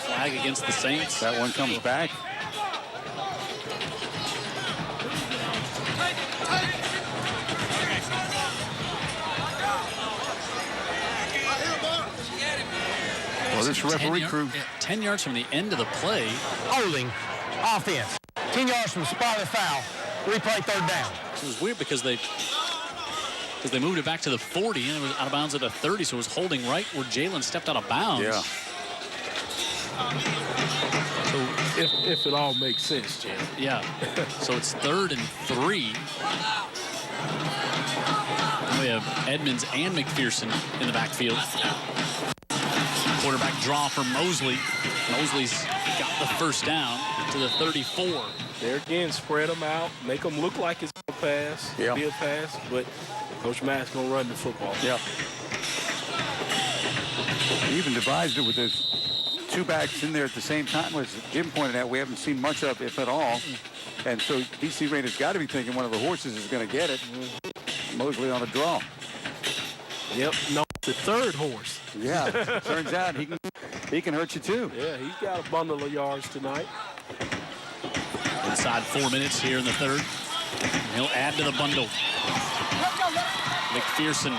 Flag against the Saints.
That one comes back. Well, this referee crew.
10 yards from the end of the play.
Holding offense. 10 yards from the spot of the foul. Replay 3rd down.
It was weird because they moved it back to the 40 and it was out of bounds at the 30, so it was holding right where Jalen stepped out of bounds.
Yeah.
So if it all makes sense, Jalen.
Yeah. So it's 3rd and 3. And we have Edmonds and McPherson in the backfield. Quarterback draw for Mosley. Mosley's got the first down to the 34.
There again, spread them out, make them look like it's a pass, be a pass, but Coach Matt's going to run the football.
Yeah. He even devised it with those 2 backs in there at the same time. As Jim pointed out, we haven't seen much of, if at all. And so BC Rain has got to be thinking one of the horses is going to get it. Mosley on a draw.
Yep, no, the 3rd horse.
Yeah, turns out he can hurt you too.
Yeah, he's got a bundle of yards tonight.
Inside 4 minutes here in the 3rd. He'll add to the bundle. McPherson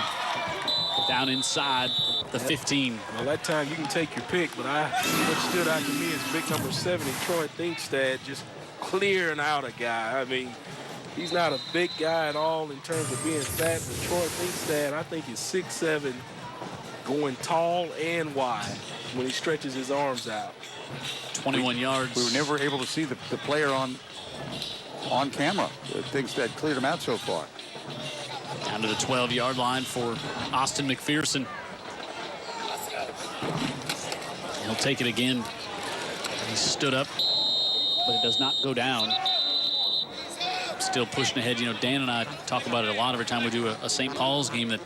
down inside the 15.
Well, that time you can take your pick, but what stood out to me is big number 70, Troy Thinkstad, just clearing out a guy. I mean, he's not a big guy at all in terms of being fat, but Troy Thinkstad, I think, is 6'7", going tall and wide when he stretches his arms out.
21 yards.
We were never able to see the player on camera. Thinkstad cleared him out so far.
Down to the 12-yard line for Austin McPherson. He'll take it again. He stood up, but it does not go down. Still pushing ahead. You know, Dan and I talk about it a lot every time we do a St. Paul's game, that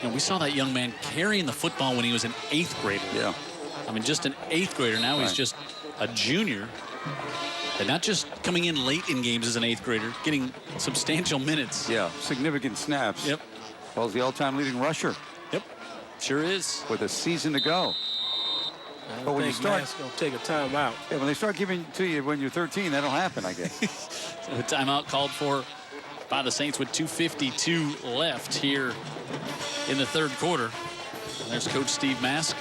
we saw that young man carrying the football when he was an 8th grader.
Yeah.
I mean, just an 8th grader. Now he's just a junior. And not just coming in late in games as an 8th grader, getting substantial minutes.
Yeah, significant snaps.
Yep.
Paul's the all-time leading rusher.
Yep, sure is.
With a season to go.
But when you start, going to take a timeout.
Yeah, when they start giving it to you when you're 13, that'll happen, I guess.
The timeout called for by the Saints with 2:52 left here in the 3rd quarter. And there's Coach Steve Mask.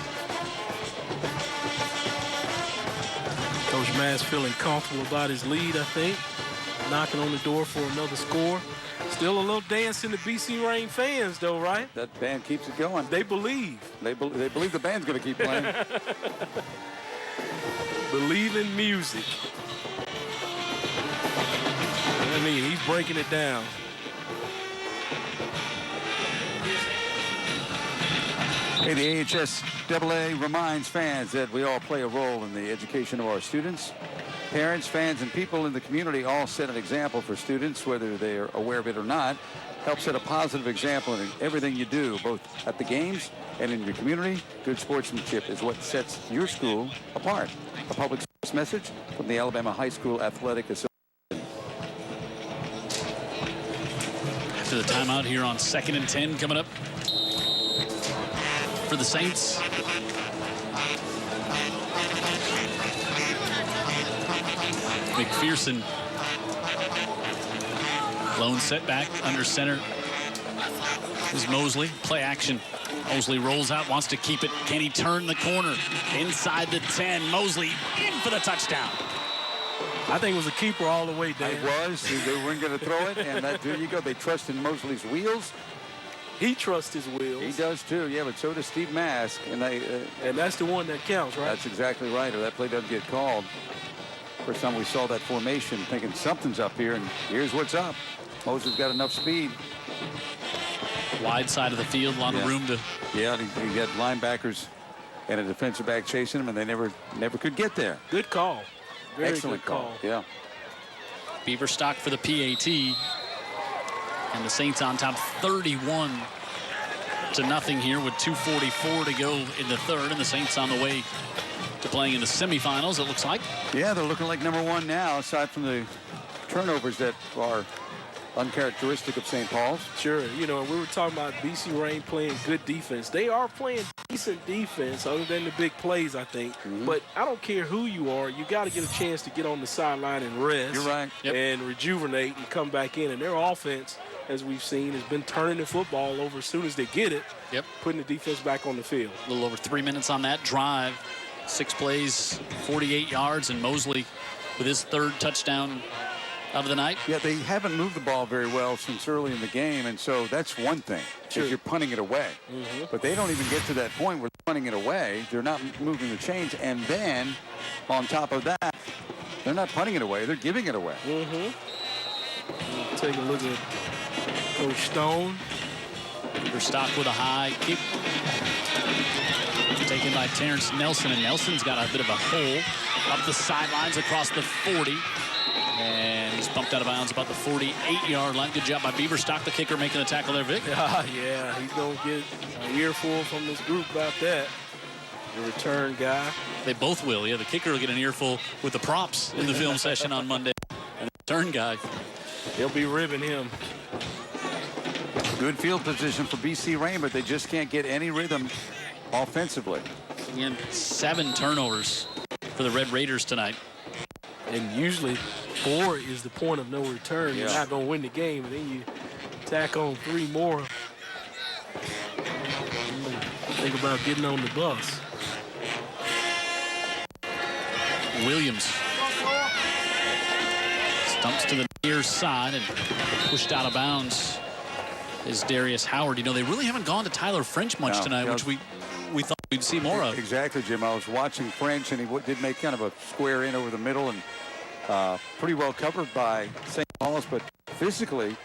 Coach Mask feeling comfortable about his lead, I think. Knocking on the door for another score. Still a little dance in the BC Rain fans, though, right?
That band keeps it going.
They believe.
They believe the band's going to keep playing.
Believe in music. I mean, he's breaking it down.
Hey, the AHSAA reminds fans that we all play a role in the education of our students. Parents, fans, and people in the community all set an example for students, whether they are aware of it or not. Help set a positive example in everything you do, both at the games and in your community. Good sportsmanship is what sets your school apart. A public service message from the Alabama High School Athletic Association.
After the timeout here on 2nd and 10 coming up for the Saints. McPherson. Lone setback under center is Mosley. Play action. Mosley rolls out, wants to keep it. Can he turn the corner? Inside the 10. Mosley in for the touchdown.
I think it was a keeper all the way, Dan.
It was. They weren't going to throw it, and there you go. They trust in Mosley's wheels.
He trusts his wheels.
He does too, yeah, but so does Steve Mask. And
that's the one that counts, right?
That's exactly right, or that play doesn't get called. First time we saw that formation, thinking something's up here, and here's what's up. Mosley's got enough speed.
Wide side of the field, a lot of room to.
Yeah, he got linebackers and a defensive back chasing him, and they never could get there.
Good call. Very
Excellent
good call.
Yeah.
Beaverstock for the PAT. And the Saints on top 31-0 here with 2:44 to go in the third. And the Saints on the way to playing in the semifinals, it looks like.
Yeah, they're looking like number one now, aside from the turnovers that are uncharacteristic of St. Paul's.
Sure. You know, we were talking about BC Rain playing good defense. They are playing decent defense other than the big plays, I think. But I don't care who you are. You got to get a chance to get on the sideline and rest.
You're right.
And rejuvenate and come back in. And their offense, as we've seen, has been turning the football over as soon as they get it. Putting the defense back on the field.
A little over 3 minutes on that drive. 6 plays, 48 yards, and Mosley with his third touchdown of the night.
Yeah, they haven't moved the ball very well since early in the game, and so that's one thing.
Sure.
If you're punting it away. But they don't even get to that point where they're punting it away. They're not moving the chains, and then on top of that, they're not punting it away. They're giving it away.
Take a look at Coach Stone.
Beaverstock with a high kick. Taken by Terrence Nelson, and Nelson's got a bit of a hole up the sidelines across the 40. And he's bumped out of bounds about the 48-yard line. Good job by Beaverstock, the kicker, making the tackle there, Vic.
Yeah, he's going to get an earful from this group about that. The return guy.
They both will. Yeah, the kicker will get an earful with the props in the film session on Monday. And the return guy.
They'll be ribbing him.
Good field position for BC Rain, but they just can't get any rhythm offensively.
Again, 7 turnovers for the Red Raiders tonight.
And usually 4 is the point of no return. You're not going to win the game, and then you tack on 3 more. Think about getting on the bus.
Williams stumps to the near side and pushed out of bounds is Darius Howard. You know, they really haven't gone to Tyler French much tonight, which we thought we'd see more of.
Exactly, Jim. I was watching French, and he did make kind of a square in over the middle, and pretty well covered by St. Paul's, but physically,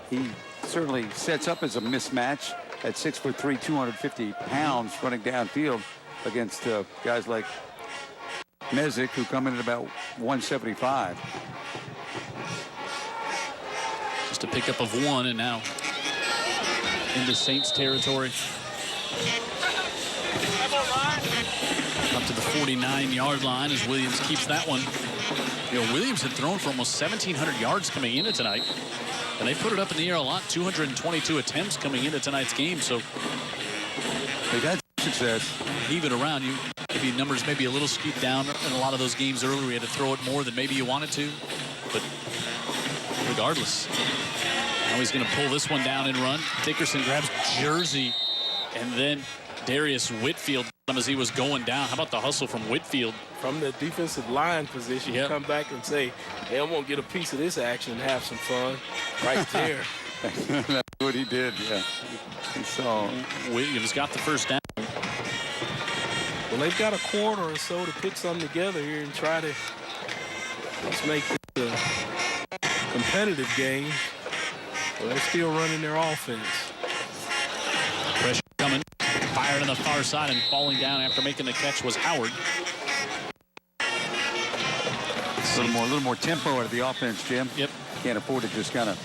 he certainly sets up as a mismatch at 6'3", 250 pounds, running downfield against guys like Mezek, who come in at about 175.
Just a pickup of 1, and now into Saints territory. Up to the 49-yard line as Williams keeps that one. You know, Williams had thrown for almost 1,700 yards coming into tonight, and they put it up in the air a lot. 222 attempts coming into tonight's game, so
they've had success.
Leave it around. You maybe numbers maybe a little skewed down in a lot of those games earlier. We had to throw it more than maybe you wanted to, but regardless, now he's going to pull this one down and run. Dickerson grabs Jersey, and then Darius Whitfield as he was going down. How about the hustle from Whitfield?
From the defensive line position, you come back and say, hey, I'm going to get a piece of this action and have some fun right there.
That's what he did, yeah. So
Williams got the first down.
Well, they've got a quarter or so to put something together here and try to let's make this a competitive game. Well, they're still running their offense.
Pressure coming. Fired on the far side, and falling down after making the catch was Howard.
A little more tempo out of the offense, Jim.
Yep.
Can't afford to just kind of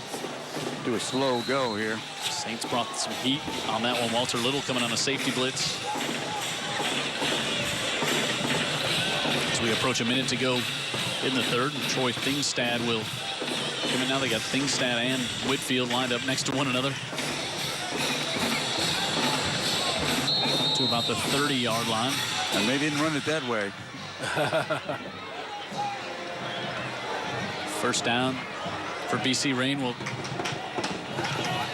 do a slow go here.
Saints brought some heat on that one. Walter Little coming on a safety blitz. As we approach a minute to go in the third, and Troy Thingstad will come in. Now they got Thingstad and Whitfield lined up next to one another. To about the 30-yard line.
And they didn't run it that way.
First down for BC Rain. Well,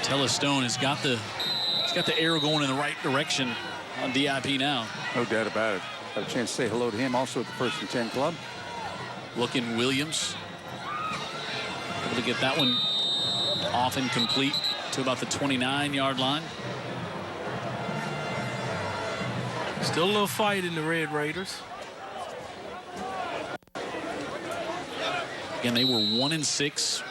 Tella Stone has got the arrow going in the right direction on DIP now.
No doubt about it. Got a chance to say hello to him also at the 1st and 10 club.
Looking Williams. Able to get that one off and complete to about the 29-yard line.
Still a little fight in the Red Raiders.
Again, they were 1-6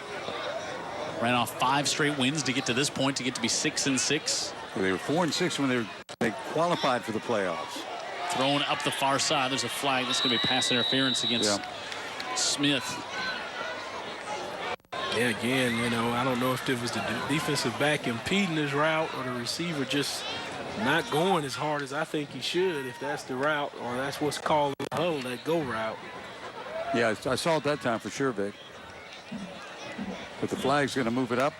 Ran off 5 straight wins to get to this point, to get to be 6-6.
Well, they were 4-6 when they qualified for the playoffs.
Thrown up the far side. There's a flag. That's going to be pass interference against Smith.
Yeah, again, you know, I don't know if it was the defensive back impeding his route or the receiver just not going as hard as I think he should, if that's the route or that's what's called the huddle, that go route.
Yeah, I saw it that time for sure, Vic. But the flag's going to move it up.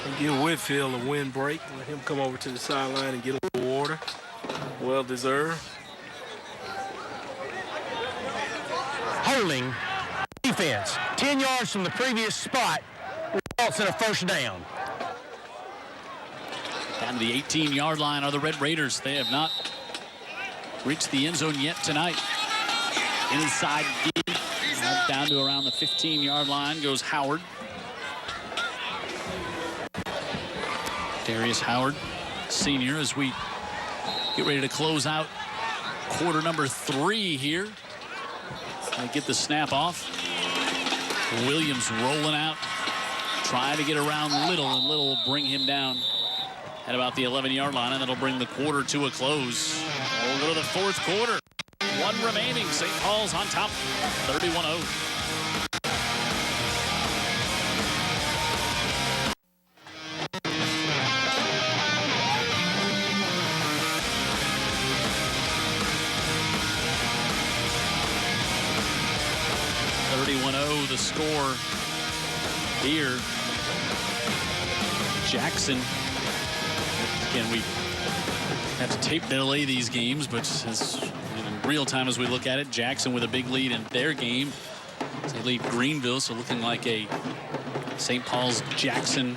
And give Whitfield a windbreak. Let him come over to the sideline and get a little water. Well deserved.
Holding defense 10 yards from the previous spot results in a first down.
Down to the 18-yard line are the Red Raiders. They have not reached the end zone yet tonight. Inside deep, down to around the 15-yard line goes Howard. Darius Howard, senior, as we get ready to close out quarter number 3 here. Get the snap off. Williams rolling out, trying to get around Little, and Little will bring him down at about the 11-yard line, and that'll bring the quarter to a close. We'll go to the 4th quarter. 1 remaining. St. Paul's on top, 31-0. The score here. Jackson. Again, we have to tape delay these games, but in real time as we look at it, Jackson with a big lead in their game. They lead Greenville, so looking like a St. Paul's Jackson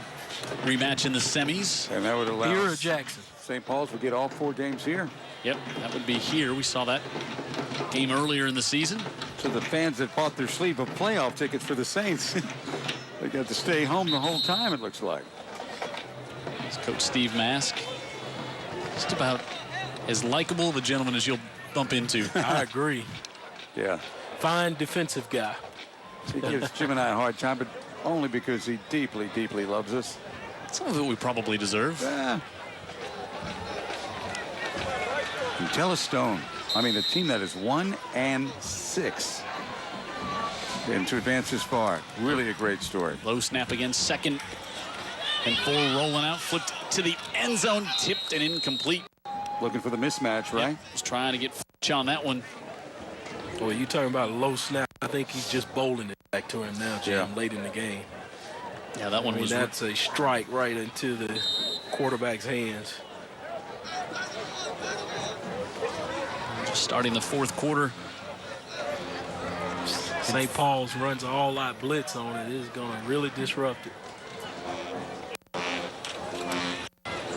rematch in the semis.
And that would allow
here or Jackson.
St. Paul's would get all 4 games here.
Yep, that would be here. We saw that game earlier in the season.
So the fans that bought their sleeve of playoff tickets for the Saints, they got to stay home the whole time, it looks like.
It's Coach Steve Mask. Just about as likable of a gentleman as you'll bump into.
I agree.
Yeah.
Fine defensive guy.
He gives Jim and I a hard time, but only because he deeply, deeply loves us.
Some of it we probably deserve.
Yeah. And Tella Stone. I mean, a team that is 1-6. And to advance this far, really a great story.
Low snap again, 2nd and 4 rolling out, flipped to the end zone, tipped and incomplete.
Looking for the mismatch, right?
Yep, was trying to get on that one.
Well, you talking about a low snap. I think he's just bowling it back to him now, Jim, late in the game.
Yeah, that one was.
That's a strike right into the quarterback's hands.
Starting the 4th quarter.
St. Paul's runs an all-out blitz on it. It is going to really disrupt it.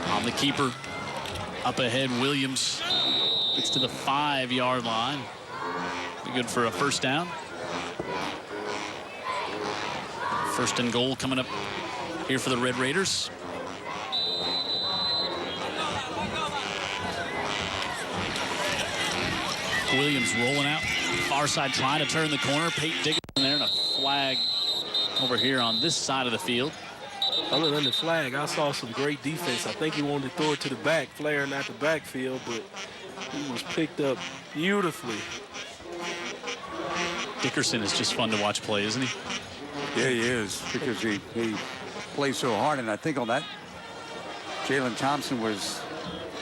On the keeper. Up ahead, Williams gets to the 5-yard line. Be good for a first down. 1st and goal coming up here for the Red Raiders. Williams rolling out, far side trying to turn the corner. Pate Dickinson there, and a flag over here on this side of the field.
Other than the flag, I saw some great defense. I think he wanted to throw it to the back, flaring out the backfield, but he was picked up beautifully.
Dickerson is just fun to watch play, isn't he?
Yeah, he is, because he plays so hard, and I think on that, Jalen Thompson was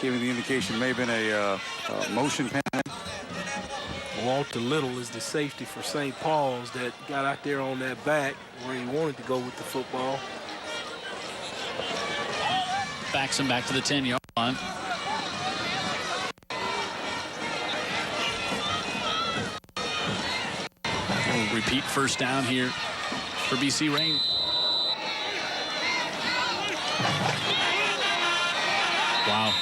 giving the indication it may have been a motion pen.
Walter Little is the safety for St. Paul's that got out there on that back where he wanted to go with the football.
Backs him back to the 10-yard line. We'll repeat first down here for BC Rain. Wow.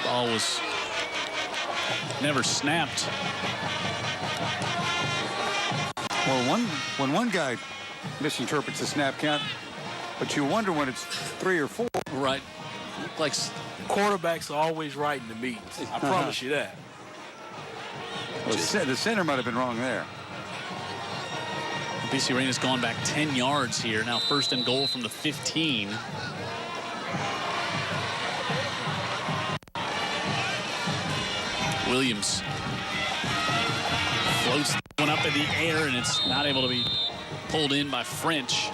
Ball was never snapped.
Well, when one guy misinterprets the snap count, but you wonder when it's 3 or 4.
Right. Like
quarterbacks are always right in the meetings. I promise you that.
Well, the center might have been wrong there.
BC Rain has gone back 10 yards here. Now 1st and goal from the 15. Williams floats one up in the air, and it's not able to be pulled in by French.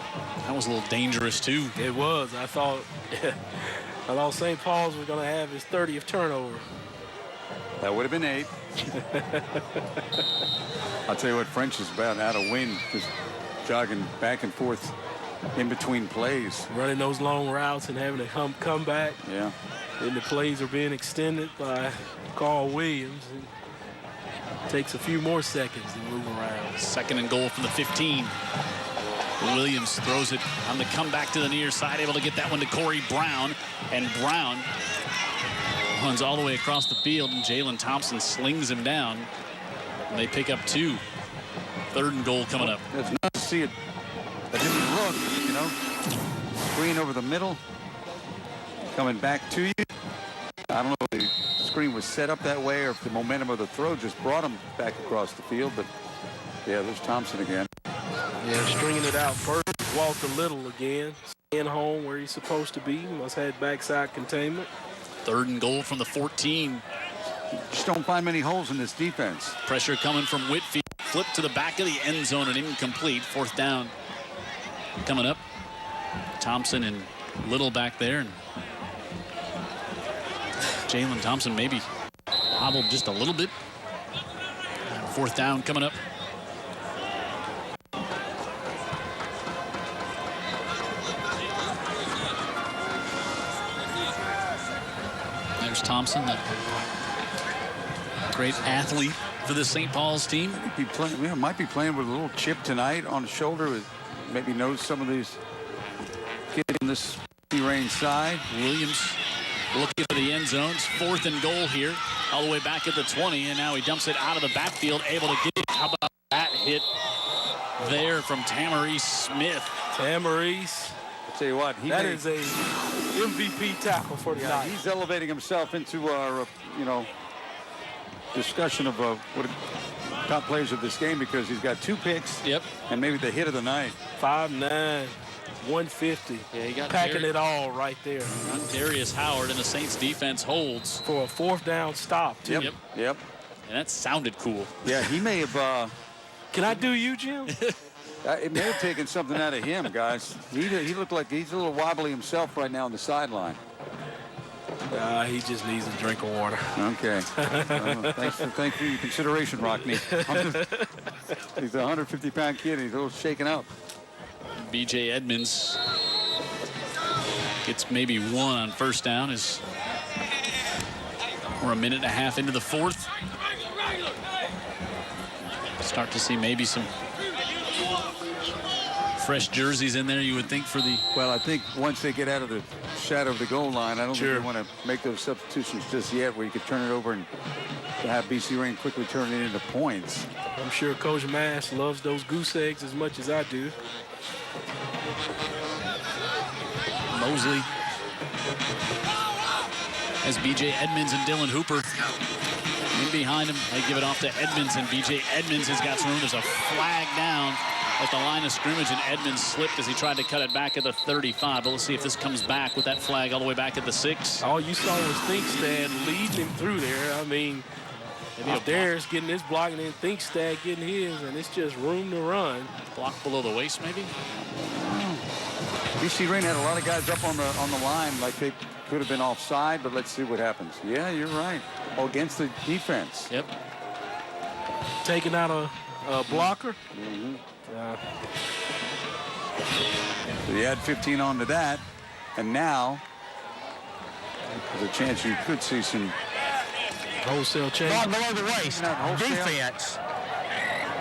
That was a little dangerous, too.
It was. I thought St. Paul's was going to have his 30th turnover.
That would have been 8. I'll tell you what, French is about out of wind, just jogging back and forth in between plays.
Running those long routes and having to come back.
Yeah.
And the plays are being extended by Carl Williams. It takes a few more seconds to move around.
2nd and goal from the 15. Williams throws it on the comeback to the near side, able to get that one to Corey Brown. And Brown runs all the way across the field, and Jalen Thompson slings him down. And they pick up 2. 3rd and goal coming up.
It's nice to see it. That didn't look, you know. Screen over the middle. Coming back to you. I don't know if the screen was set up that way or if the momentum of the throw just brought him back across the field. But, yeah, there's Thompson again.
Yeah, stringing it out first. Walter Little again. Staying home where he's supposed to be. Must have had backside containment.
3rd and goal from the 14.
Just don't find many holes in this defense.
Pressure coming from Whitfield. Flip to the back of the end zone and incomplete. 4th down coming up. Thompson and Little back there. And Jalen Thompson maybe hobbled just a little bit. 4th down coming up. There's Thompson, the great athlete for the St. Paul's team.
Might be playing with a little chip tonight on the shoulder. Maybe knows some of these kids on this Rain side.
Williams looking for the end zones. 4th and goal here. All the way back at the 20, and now he dumps it out of the backfield, able to get it. How about that hit there from Tamarese Smith?
Tamarese.
I'll tell you what,
that is a MVP tackle for the night.
He's elevating himself into our, discussion of what top players of this game because he's got 2 picks.
Yep.
And maybe the hit of the night.
5'9", 150.
Yeah, he got
packing it all right there.
Darius Howard, and the Saints defense holds
for a 4th down stop too.
Yep.
And that sounded cool.
Yeah, he may have.
Can I do you, Jim?
It may have taken something out of him, guys. He looked like he's a little wobbly himself right now on the sideline.
He just needs a drink of water.
Okay. Thanks for your consideration, Rockney. He's a 150-pound kid. He's a little shaken up.
B.J. Edmonds gets maybe 1 on 1st down. We're a minute and a half into the 4th. Start to see maybe some fresh jerseys in there, you would think, for the...
Well, I think once they get out of the shadow of the goal line, I don't think they want to make those substitutions just yet where you could turn it over and have BC Rain quickly turn it into points.
I'm sure Coach Mass loves those goose eggs as much as I do.
Mosley has B.J. Edmonds and Dylan Hooper in behind him. They give it off to Edmonds, and B.J. Edmonds has got some room. There's a flag down at the line of scrimmage, and Edmonds slipped as he tried to cut it back at the 35. But let's see if this comes back with that flag all the way back at the 6.
All you saw was Thinkstad leading him through there. I mean, Darius getting his block and then Thinkstad getting his, and it's just room to run.
Block below the waist, maybe?
BC Rain had a lot of guys up on the line like they could have been offside, but let's see what happens. Yeah, you're right. Against the defense.
Yep.
Taking out a blocker.
Mm-hmm. So you add 15 onto that, and now there's a chance you could see some
wholesale change.
Block below the waist. Defense.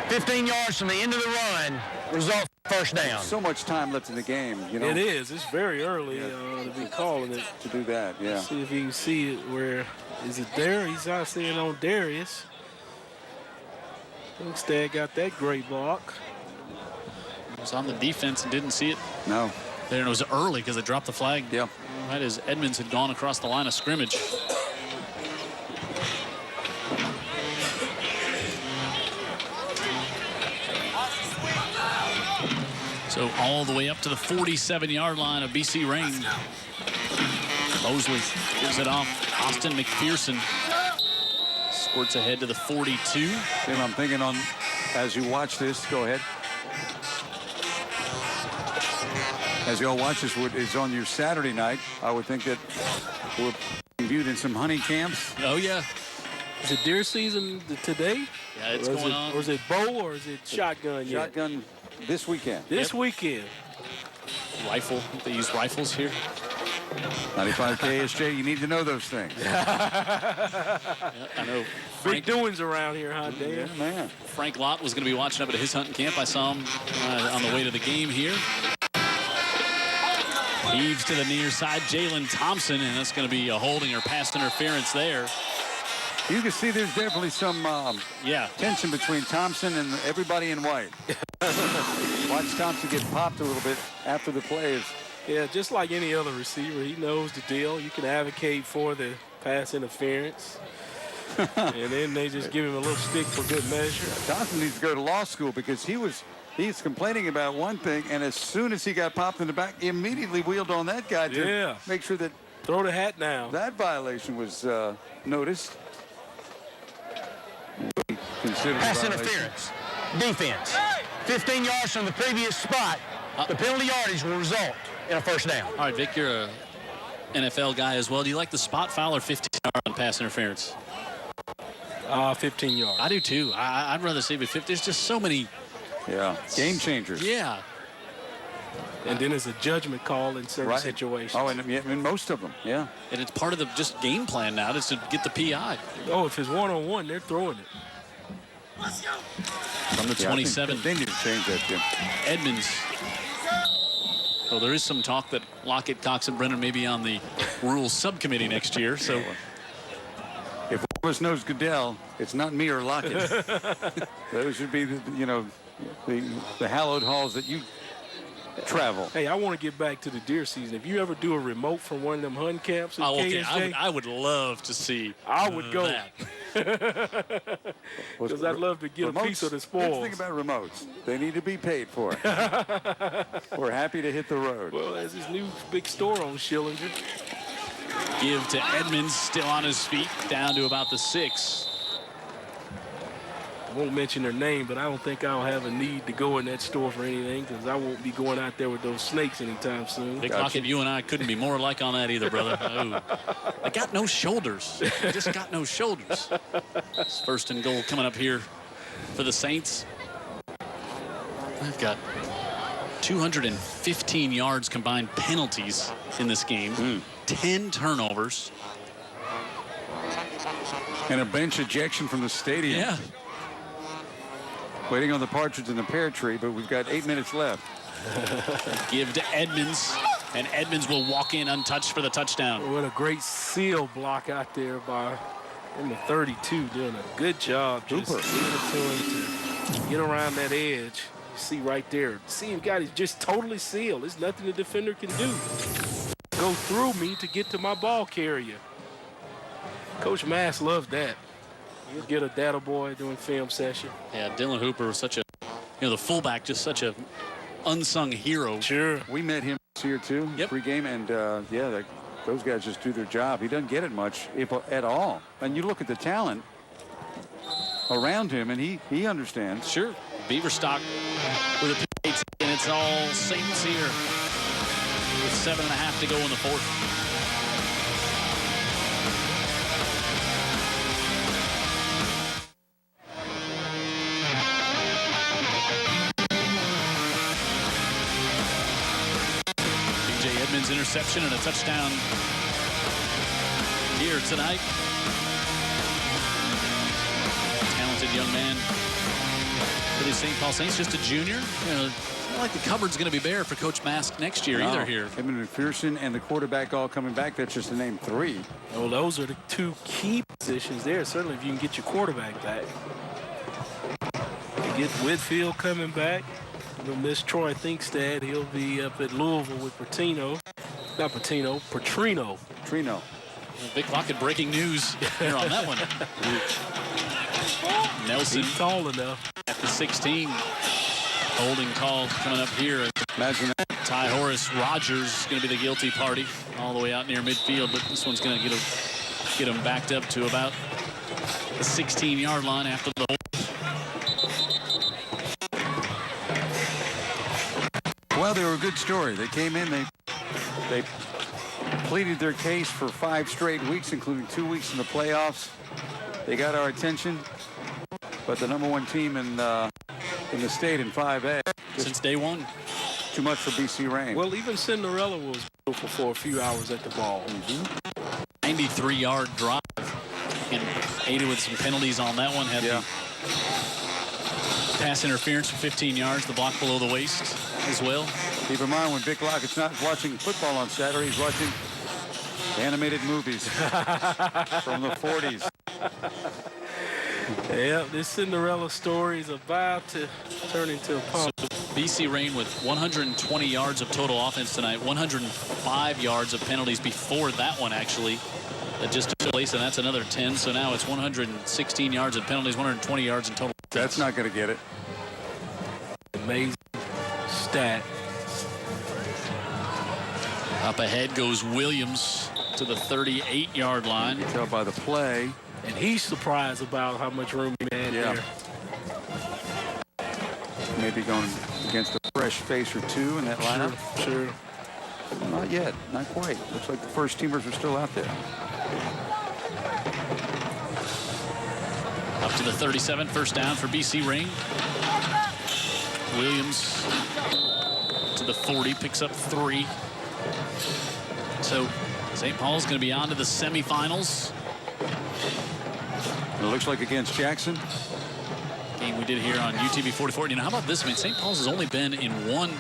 15 yards from the end of the run. Result 1st down.
So much time left in the game, you know.
It is. It's very early to be calling it.
To do that, yeah.
Let's see if you can see it where, is it there? He's out seeing on Darius. Thinkstad got that great block.
It was on the defense and didn't see it.
No.
There, and it was early because they dropped the flag.
Yeah.
Right as Edmonds had gone across the line of scrimmage. So all the way up to the 47-yard line of BC Rain. Mosley gives it off. Austin McPherson squirts ahead to the 42.
Tim, I'm thinking as you watch this, go ahead. As you all watch this, it's on your Saturday night. I would think that we're viewed in some hunting camps.
Oh, yeah.
Is it deer season today?
Yeah, it's going on.
Or is it bow or is it shotgun yet?
Shotgun this weekend.
This weekend.
Rifle. They use rifles here.
95 KSJ, you need to know those things.
Yeah, I know.
Big doings around here, huh, Dan?
Yeah, man.
Frank Lott was going to be watching up at his hunting camp. I saw him on the way to the game here. Heaves to the near side, Jalen Thompson, and that's going to be a holding or pass interference there.
You can see there's definitely some tension between Thompson and everybody in white. Watch Thompson get popped a little bit after the plays.
Yeah, just like any other receiver, he knows the deal. You can advocate for the pass interference. And then they just give him a little stick for good measure.
Thompson needs to go to law school because he's complaining about one thing, and as soon as he got popped in the back, he immediately wheeled on that guy to make sure that
throw the hat down.
That violation was noticed.
Pass interference. Defense. 15 yards from the previous spot. The penalty yardage will result in a first down.
All right, Vic, you're an NFL guy as well. Do you like the spot foul or 15-yard on pass interference?
15 yards.
I do too. I'd rather see it 50. There's just so many.
Yeah, game changers.
Yeah.
And then it's a judgment call in certain situations.
Oh, and in most of them, yeah.
And it's part of the just game plan now just to get the PI.
Oh, if it's one-on-one, they're throwing it.
From the 27.
They need to change that, Jim.
Edmonds. Oh, there is some talk that Lockett, Cox, and Brennan may be on the rules subcommittee next year. So
if one of us knows Goodell, it's not me or Lockett. Those should be the hallowed halls that you travel.
Hey, I want to get back to the deer season. If you ever do a remote from one of them hunting camps at KSJ,
I would love to see.
I would go.
That.
Because I'd love to get a piece of the spoils.
Think about remotes. They need to be paid for. We're happy to hit the road.
Well, there's this new big store on Schillinger.
Give to Edmonds, still on his feet, down to about the 6.
I won't mention their name, but I don't think I'll have a need to go in that store for anything because I won't be going out there with those snakes anytime soon.
Big Lockett, you and I couldn't be more alike on that either, brother. Oh. I got no shoulders. I just got no shoulders. It's 1st and goal coming up here for the Saints. They've got 215 yards combined penalties in this game. 10 turnovers.
And a bench ejection from the stadium.
Yeah.
Waiting on the partridge in the pear tree, but we've got 8 minutes left.
Give to Edmonds, and Edmonds will walk in untouched for the touchdown.
What a great seal block out there by in the 32, doing a good job just giving it to him to get around that edge. You see right there, see him got it just totally sealed. There's nothing the defender can do. Go through me to get to my ball carrier. Coach Mass loves that. You get a data boy doing film session.
Yeah, Dylan Hooper was such a, the fullback, just such a unsung hero.
Sure.
We met him this year too, pregame, and those guys just do their job. He doesn't get it much, if at all. And you look at the talent around him, and he understands.
Sure. Beaverstock with a P8, and it's all Saints here with 7.5 to go in the 4th. Interception and a touchdown here tonight. Talented young man for the St. Paul Saints, just a junior. It's not like the cupboard's going to be bare for Coach Mask next year either here.
Him and McPherson and the quarterback all coming back. That's just to name 3.
Well, those are the 2 key positions there. Certainly if you can get your quarterback back. You get Whitfield coming back. You'll miss Troy Thinkstad. He'll be up at Louisville with Petrino. Not Patino, Petrino.
Big Lockett breaking news here on that one. Nelson
He's tall enough.
at the 16. Holding call coming up here.
Imagine that.
Ty Horace Rogers is going to be the guilty party all the way out near midfield, but this one's going to get him backed up to about the 16-yard line after the hold.
Well, they were a good story. They came in, they pleaded their case for 5 straight weeks, including 2 weeks in the playoffs. They got our attention, but the #1 team in the state in 5A.
Since day one.
Too much for BC Rain.
Well, even Cinderella was beautiful for a few hours at the ball.
93-yard drive. And aided with some penalties on that one. Had the pass interference for 15 yards, the block below the waist as well.
Keep in mind, when Vic Lockett's not watching football on Saturday, he's watching animated movies from the 40s.
Yeah, this Cinderella story is about to turn into a pump.
So BC Rain with 120 yards of total offense tonight, 105 yards of penalties before that one, actually, that just took place, and that's another 10. So now it's 116 yards of penalties, 120 yards in total.
That's not going to get it.
Amazing stat.
Up ahead goes Williams to the 38-yard line.
You can tell by the play.
And he's surprised about how much room he had there.
Maybe going against a fresh face or two in that lineup.
Sure.
Not yet. Not quite. Looks like the first teamers are still out there.
Up to the 37, first down for BC Rain. Williams to the 40, picks up 3. So St. Paul's going to be on to the semifinals.
It looks like against Jackson.
Game we did here on UTV 44. You know, how about this? I mean, St. Paul's has only been in one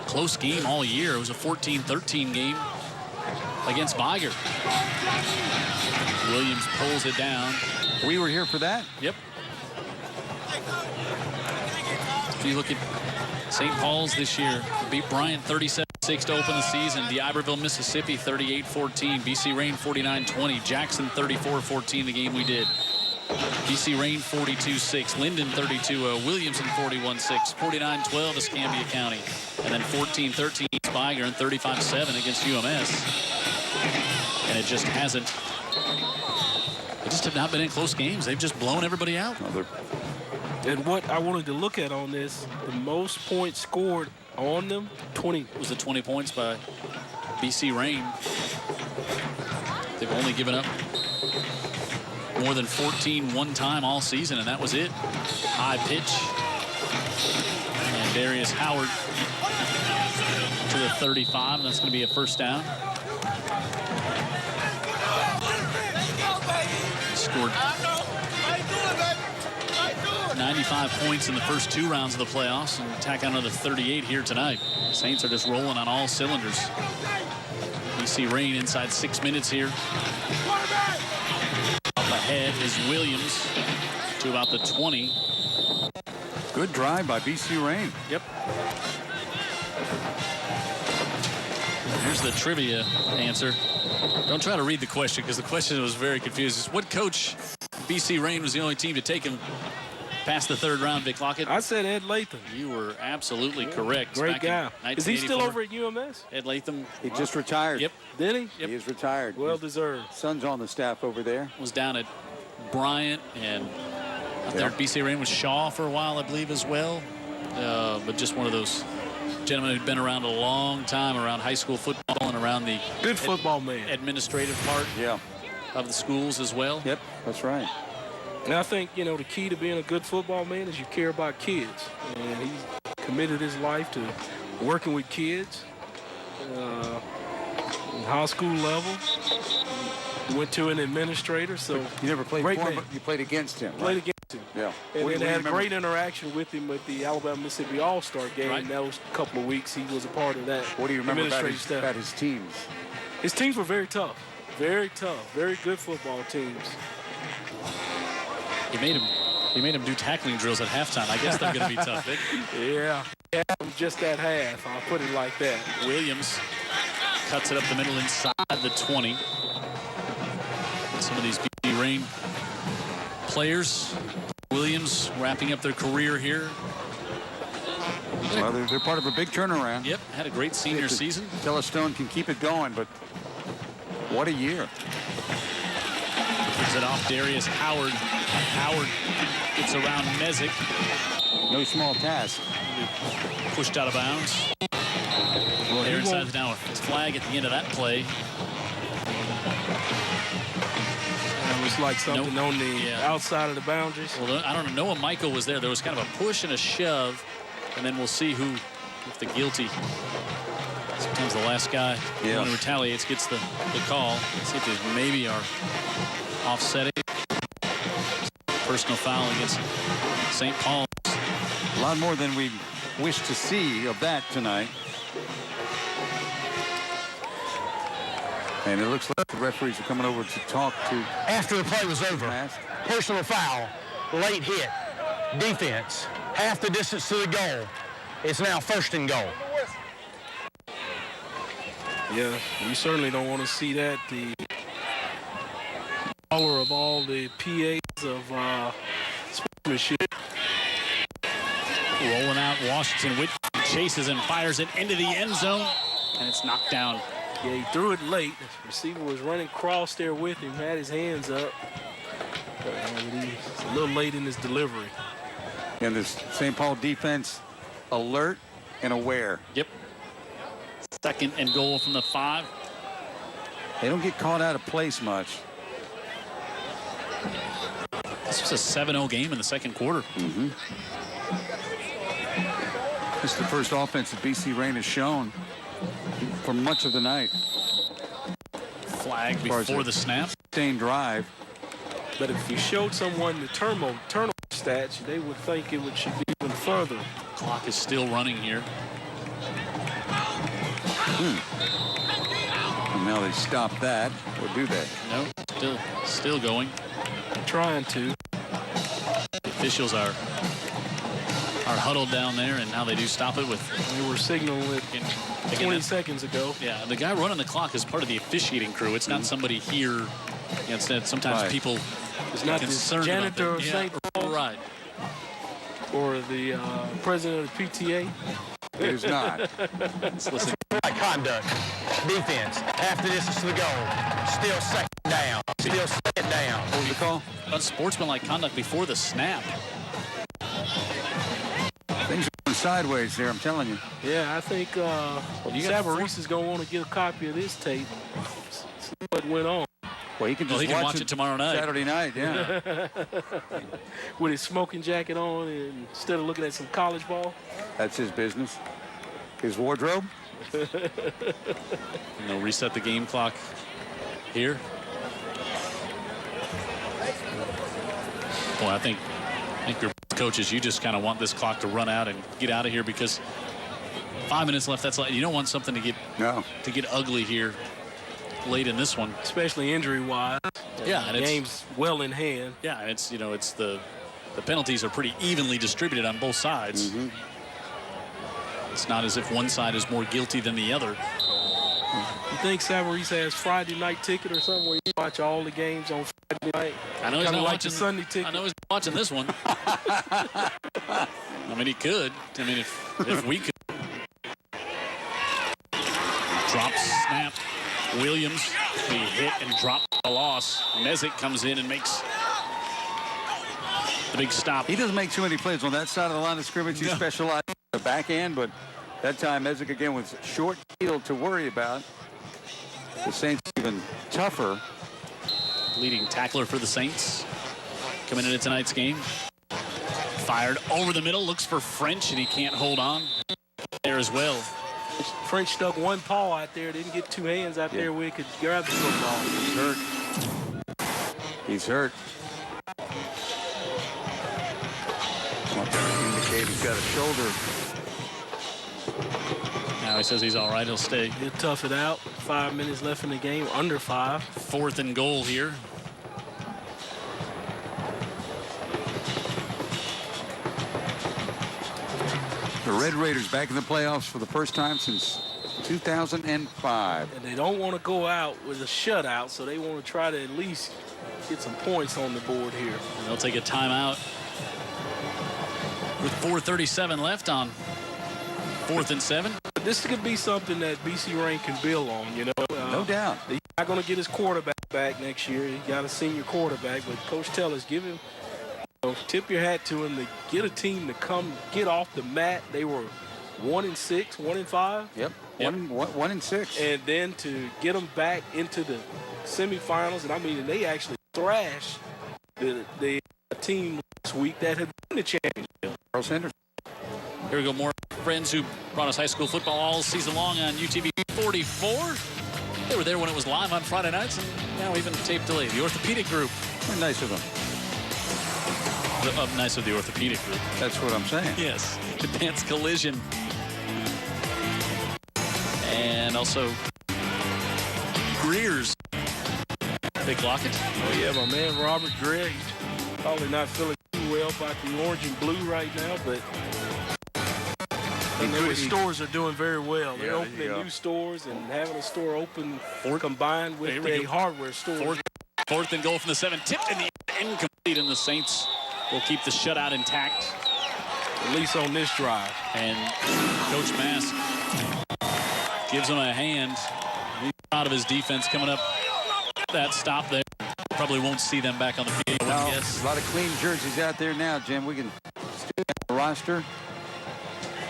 close game all year. It was a 14-13 game against Biger. Williams pulls it down.
We were here for that?
Yep. If you look at St. Paul's this year, beat Bryant 37-6 to open the season. D'Iberville, Mississippi 38-14. BC Rain 49-20. Jackson 34-14, the game we did. BC Rain 42-6. Linden 32-0. Williamson 41-6. 49-12 Escambia County. And then 14-13 Spiger and 35-7 against UMS. And it just hasn't. They just have not been in close games. They've just blown everybody out.
And what I wanted to look at on this, the most points scored on them, 20.
Was it 20 points by BC Rain? They've only given up more than 14 one time all season, and that was it. High pitch. And Darius Howard to the 35, and that's going to be a first down. He scored 95 points in the first 2 rounds of the playoffs and tack on another 38 here tonight. The Saints are just rolling on all cylinders. BC Rain inside 6 minutes here. Up ahead is Williams to about the 20.
Good drive by BC Rain.
Yep. Here's the trivia answer. Don't try to read the question because the question was very confusing. What coach BC Rain was the only team to take him past the 3rd round, Vic Lockett?
I said Ed Latham.
You were absolutely correct.
Great guy. Is he still over at UMS?
Ed Latham.
He just retired.
Yep.
Did he?
Yep.
He is retired.
Well deserved.
Son's on the staff over there.
Was down at Bryant and out there at BC Rain with Shaw for a while, I believe, as well. But just one of those gentlemen who'd been around a long time around high school football and around the
good football man
administrative part of the schools as well.
Yep, that's right.
And I think, you know, the key to being a good football man is you care about kids. And he's committed his life to working with kids in high school level. He went to an administrator, so
you never played
great
for him,
man.
but you played against him.
Played against him.
Yeah.
And had a great interaction with him at the Alabama-Mississippi All-Star game.
Right.
That was a couple of weeks. He was a part of that.
What do you remember about
administrative
his teams?
His teams were very tough. Very tough. Very good football teams.
He made him do tackling drills at halftime. I guess they're going to be tough, Vic.
Yeah. Just at half. I'll put it like that.
Williams cuts it up the middle inside the 20. Some of these BC Rain players. Williams wrapping up their career here.
Well, they're part of a big turnaround.
Yep, had a great senior season.
Yellowstone can keep it going, but what a year.
Gives it off Darius Howard. Howard gets around Mezek.
No small task.
Pushed out of bounds. Well, here inside the now flag at the end of that play.
It was like something on the outside of the boundaries.
Well, I don't know. Noah Michael was there. There was kind of a push and a shove, and then we'll see if the guilty. Sometimes the last guy who retaliates gets the call. Let's see if they maybe are offsetting. Personal foul against St. Paul.
A lot more than we wish to see of that tonight. And it looks like the referees are coming over to talk to.
After the play was over, personal foul, late hit, defense, half the distance to the goal. It's now 1st and goal.
Yeah, you certainly don't want to see that. The power of all the PAs of sportsmanship.
Rolling out Washington. Whitfield chases and fires it into the end zone, and it's knocked down.
Yeah, he threw it late. The receiver was running cross there with him, had his hands up. But he's a little late in his delivery.
And this St. Paul defense alert and aware.
Yep. 2nd and goal from the 5.
They don't get caught out of place much.
This was a 7-0 game in the 2nd quarter.
Mm-hmm. This is the first offense that BC Rain has shown for much of the night.
Flag before the snap.
Sustained drive.
But if you showed someone the turnover stats, they would think should be even further.
Clock is still running here.
And now they stop that, or do they?
No, still going.
Trying to.
The officials are huddled down there, and now they do stop it with.
They were signaling it 20 seconds ago.
Yeah, the guy running the clock is part of the officiating crew. It's not somebody here. Instead, sometimes people.
It's not the janitor of St. Paul.
Right.
Or the president of the PTA.
It is not.
Let's listen.
Conduct, defense, half the distance to the goal. Still 2nd down. Still 2nd down.
What was the call?
Unsportsmanlike conduct before the snap.
Things are going sideways there, I'm telling you.
Yeah, I think Savarese is going to want to get a copy of this tape. See what went on.
Well, he can just
watch it tomorrow night.
Saturday night, yeah.
With his smoking jacket on instead of looking at some college ball.
That's his business. His wardrobe.
They'll reset the game clock here. Boy, I think your coaches, you just kind of want this clock to run out and get out of here because 5 minutes left. That's like you don't want something to get ugly here late in this one,
especially injury-wise.
Yeah, and
the game's well in hand.
Yeah, and it's the penalties are pretty evenly distributed on both sides.
Mm-hmm.
It's not as if one side is more guilty than the other.
You think Savarese has Friday night ticket or something where you watch all the games on Friday night?
I know he's not watching
the Sunday ticket.
I know he's watching this one. I mean, he could. I mean, if we could. Drop, snap. Williams, he hit and dropped a loss. Mezek comes in and makes the big stop.
He doesn't make too many plays on that side of the line of scrimmage. He specializes in the back end, but that time Mezek again was short field to worry about. The Saints even tougher.
Leading tackler for the Saints coming into tonight's game. Fired over the middle, looks for French, and he can't hold on there as well.
French stuck one paw out there, didn't get two hands out there where he could grab the football.
He's hurt. He's hurt. Indicate he's got a shoulder.
Now he says he's all right. He'll stay.
He'll tough it out. 5 minutes left in the game, under 5.
4th and goal here.
The Red Raiders back in the playoffs for the first time since 2005.
And they don't want to go out with a shutout, so they want to try to at least get some points on the board here.
And they'll take a timeout with 4:37 left on 4th and 7.
But this could be something that BC Rain can build on, you know.
No doubt.
He's not going to get his quarterback back next year. He got a senior quarterback, but Coach Tellers, give him, tip your hat to him to get a team to come get off the mat. They were 1-6, 1-5.
Yep. 1-6.
And then to get them back into the semifinals, and I mean, they actually thrashed the team last week that had won the championship.
Charles Henderson.
Here we go, more friends who brought us high school football all season long on UTV 44. They were there when it was live on Friday nights, and now even tape delay. The orthopedic group.
They're nice of them.
Nice of the orthopedic group.
That's what I'm saying.
Yes. Advanced Collision. And also Greer's. Big Lockett.
Oh, yeah, my man Robert Greer. He's probably not feeling too well about the orange and blue right now, but the stores are doing very well. They're opening new stores and having a store open combined with a hardware store.
4th and goal from the 7. Tipped in the incomplete, and the Saints will keep the shutout intact.
At least on this drive.
And Coach Mask gives him a hand. He's proud of his defense coming up. That stop there. Probably won't see them back on the field.
No, a lot of clean jerseys out there now, Jim. We can still have the roster.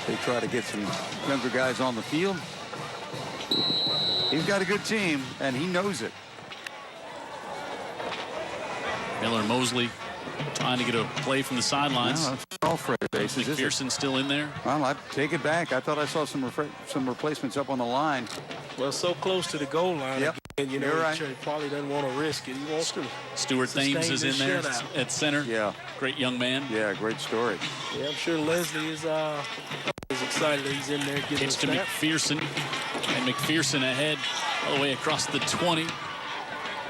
They try to get some younger guys on the field. He's got a good team, and he knows it.
Miller Mosley trying to get a play from the sidelines.
No, that's all Fred bases.
McPherson still in there.
Well, I take it back. I thought I saw some replacements up on the line.
Well, so close to the goal line.
Yep.
And you know,
You're right.
He probably doesn't want to risk it. He wants to.
Stuart Thames is in there at center.
Yeah.
Great young man.
Yeah, great story.
Yeah, I'm sure Leslie is excited that he's in there getting
It's to McPherson. And McPherson ahead all the way across the 20.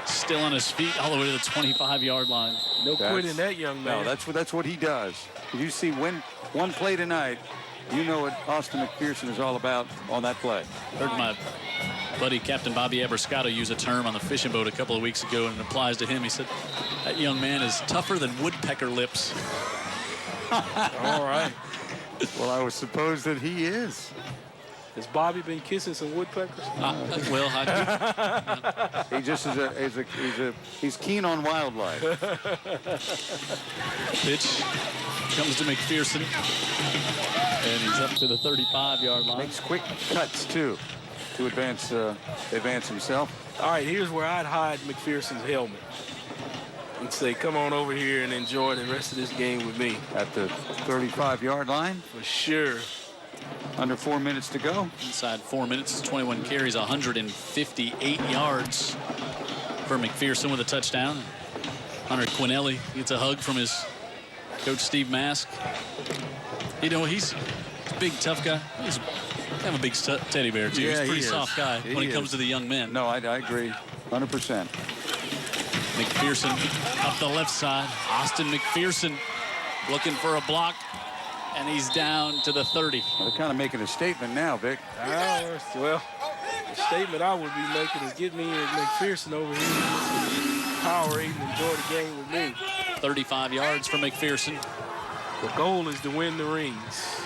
Still on his feet all the way to the 25-yard line.
No quitting that young man.
No, that's what he does. You see one play tonight, you know what Austin McPherson is all about on that play.
Heard my buddy Captain Bobby Abrascato use a term on the fishing boat a couple of weeks ago, and it applies to him. He said, that young man is tougher than woodpecker lips.
All right.
Well, I would suppose that he is.
Has Bobby been kissing some woodpeckers?
Well, I
do. He just he's keen on wildlife.
Pitch comes to McPherson, and he's up to the 35-yard line.
Makes quick cuts too to advance himself.
All right, here's where I'd hide McPherson's helmet and say, "Come on over here and enjoy the rest of this game with me."
At the 35-yard line,
for sure.
Under 4 minutes to go.
Inside 4 minutes, 21 carries, 158 yards for McPherson with a touchdown. Hunter Quinelli gets a hug from his coach, Steve Mask. You know, he's a big, tough guy. He's kind of a big teddy bear, too. He's a pretty soft guy when it comes to the young men.
No, I agree 100%.
McPherson up the left side. Austin McPherson looking for a block. And he's down to the 30.
Well, they're kind of making a statement now, Vic.
Well, the statement I would be making is get me and McPherson over here. Powerade and enjoy the game with me.
35 yards for McPherson.
The goal is to win the rings.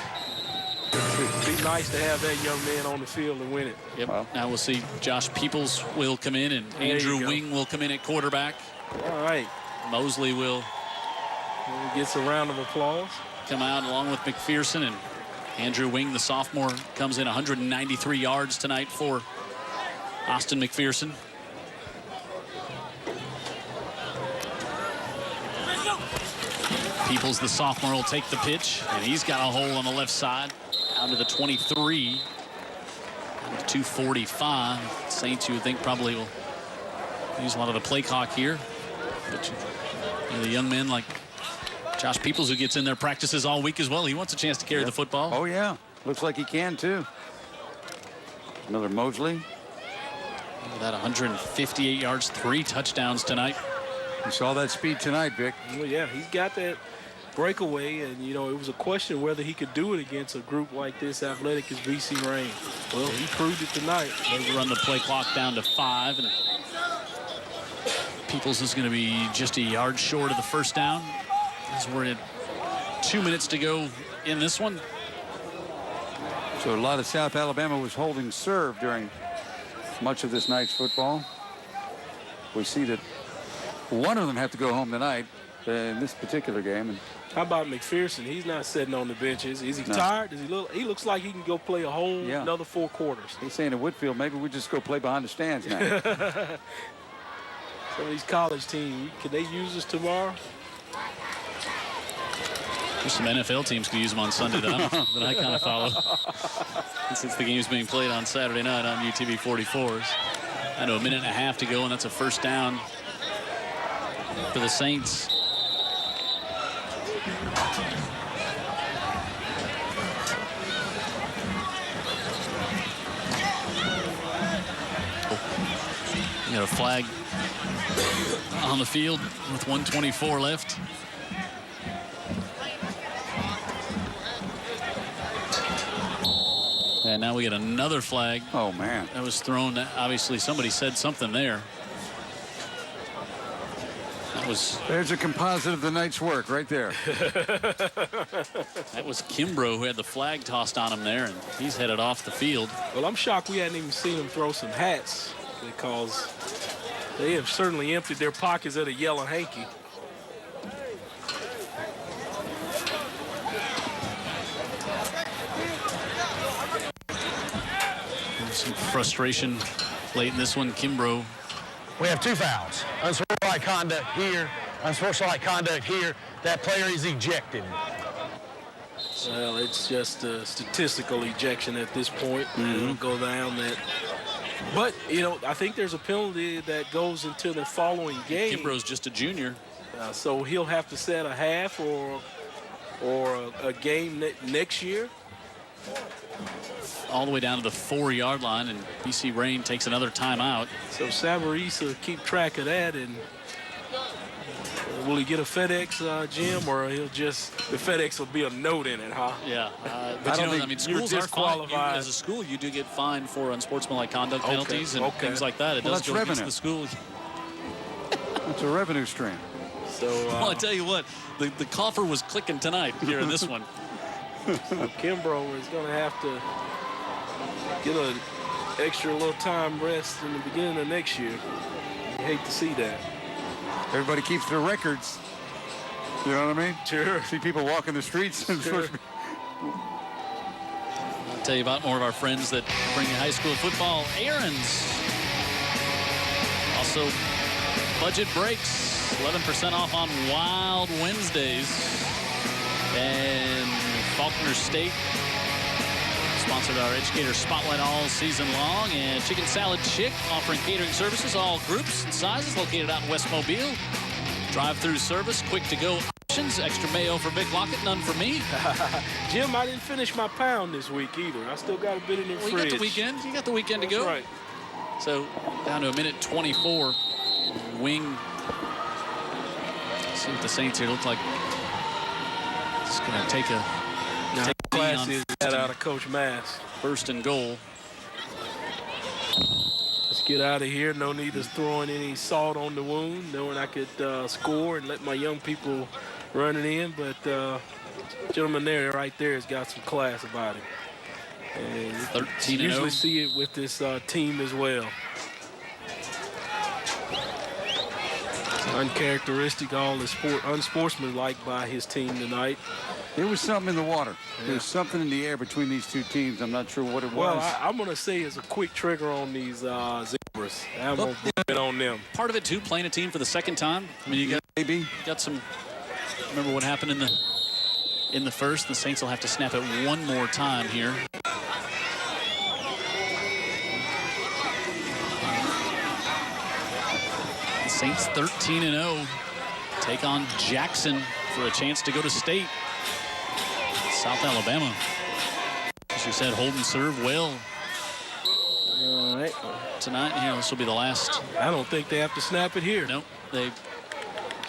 It'd be nice to have that young man on the field and win it.
Yep. Well, now we'll see Josh Peoples will come in, and Andrew Wing will come in at quarterback.
All right.
Mosley will
gets a round of applause.
Come out along with McPherson, and Andrew Wing, the sophomore, comes in 193 yards tonight for Austin McPherson. Peoples, the sophomore, will take the pitch, and he's got a hole on the left side down to the 23. 2:45. Saints, you would think, probably will use a lot of the play clock here. But you know, the young men like Josh Peoples, who gets in their practices all week as well, he wants a chance to carry the football.
Oh, yeah. Looks like he can, too. Another Mosley.
Look at that, 158 yards, 3 touchdowns tonight.
You saw that speed tonight, Vic.
Well, yeah, he's got that breakaway, and, you know, it was a question whether he could do it against a group like this athletic as BC Rain. Well, he proved it tonight.
They run the play clock down to 5, and Peoples is going to be just a yard short of the first down. As we're at 2 minutes to go in this one.
So a lot of South Alabama was holding serve during much of this night's football. We see that one of them have to go home tonight in this particular game. And
how about McPherson? He's not sitting on the benches. Is he tired? Does he look? He looks like he can go play a whole another 4 quarters.
He's saying to Whitfield, maybe we just go play behind the stands now.
Some of these college teams, can they use us tomorrow?
There's some NFL teams can use them on Sunday that I kind of follow. Since the game's being played on Saturday night on UTV 44s. I know a minute and a half to go, and that's a first down for the Saints. You got a flag on the field with 1:24 left. And now we get another flag.
Oh, man.
That was thrown. Obviously, somebody said something there.
There's a composite of the night's work right there.
That was Kimbrough who had the flag tossed on him there, and he's headed off the field.
Well, I'm shocked we hadn't even seen him throw some hats because they have certainly emptied their pockets of a yellow hanky.
Some frustration late in this one. Kimbrough.
We have 2 fouls. Unsportsmanlike conduct here, unsportsmanlike conduct here. That player is ejected.
Well, it's just a statistical ejection at this point. It'll go down that. But, you know, I think there's a penalty that goes into the following game.
Kimbrough's just a junior.
So he'll have to set a half or a game next year.
All the way down to the 4-yard line, and BC Rain takes another timeout.
So Savarese will keep track of that, and will he get a FedEx, Jim, or he'll just, the FedEx will be a note in it, huh?
Yeah, but you know, I mean, schools are fined. As a school, you do get fined for unsportsmanlike conduct penalties and things like that. It does go against the school.
It's a revenue stream.
So,
well, I tell you what, the coffer was clicking tonight here in this one.
Kimbrough is going to have to get an extra little time rest in the beginning of next year. I hate to see that.
Everybody keeps their records. You know what I mean?
Sure.
See people walking the streets.
Sure.
I'll tell you about more of our friends that bring you high school football. Aaron's. Also, budget breaks. 11% off on Wild Wednesdays. And Faulkner State sponsored our Educator Spotlight all season long. And Chicken Salad Chick offering catering services, all groups and sizes, located out in West Mobile. Drive-through service, quick-to-go options, extra mayo for Vic Lockett, none for me.
Jim, I didn't finish my pound this week either. I still got a bit in the fridge.
You got the weekend. You got the weekend to go.
That's right.
So down to a minute 24. Wing. See what the Saints here look like. It's going to take a
class is that out of Coach Mass.
First and goal.
Let's get out of here. No need of throwing any salt on the wound, knowing I could score and let my young people run it in. But gentleman there, right there, has got some class about him. And
13-0.
Usually see it with this team as well. Uncharacteristic, all the unsportsmanlike by his team tonight.
There was something in the water. Yeah. There's something in the air between these two teams. I'm not sure what it was.
Well, I'm going to say it's a quick trigger on these Zebras. I'm going to put it on them.
Part of it, too, playing a team for the second time. I mean, you got some. Remember what happened in the first? The Saints will have to snap it one more time here. The Saints 13-0 take on Jackson for a chance to go to state. South Alabama, as you said, hold and serve well.
All right.
Tonight, here, this will be the last.
I don't think they have to snap it here.
Nope. They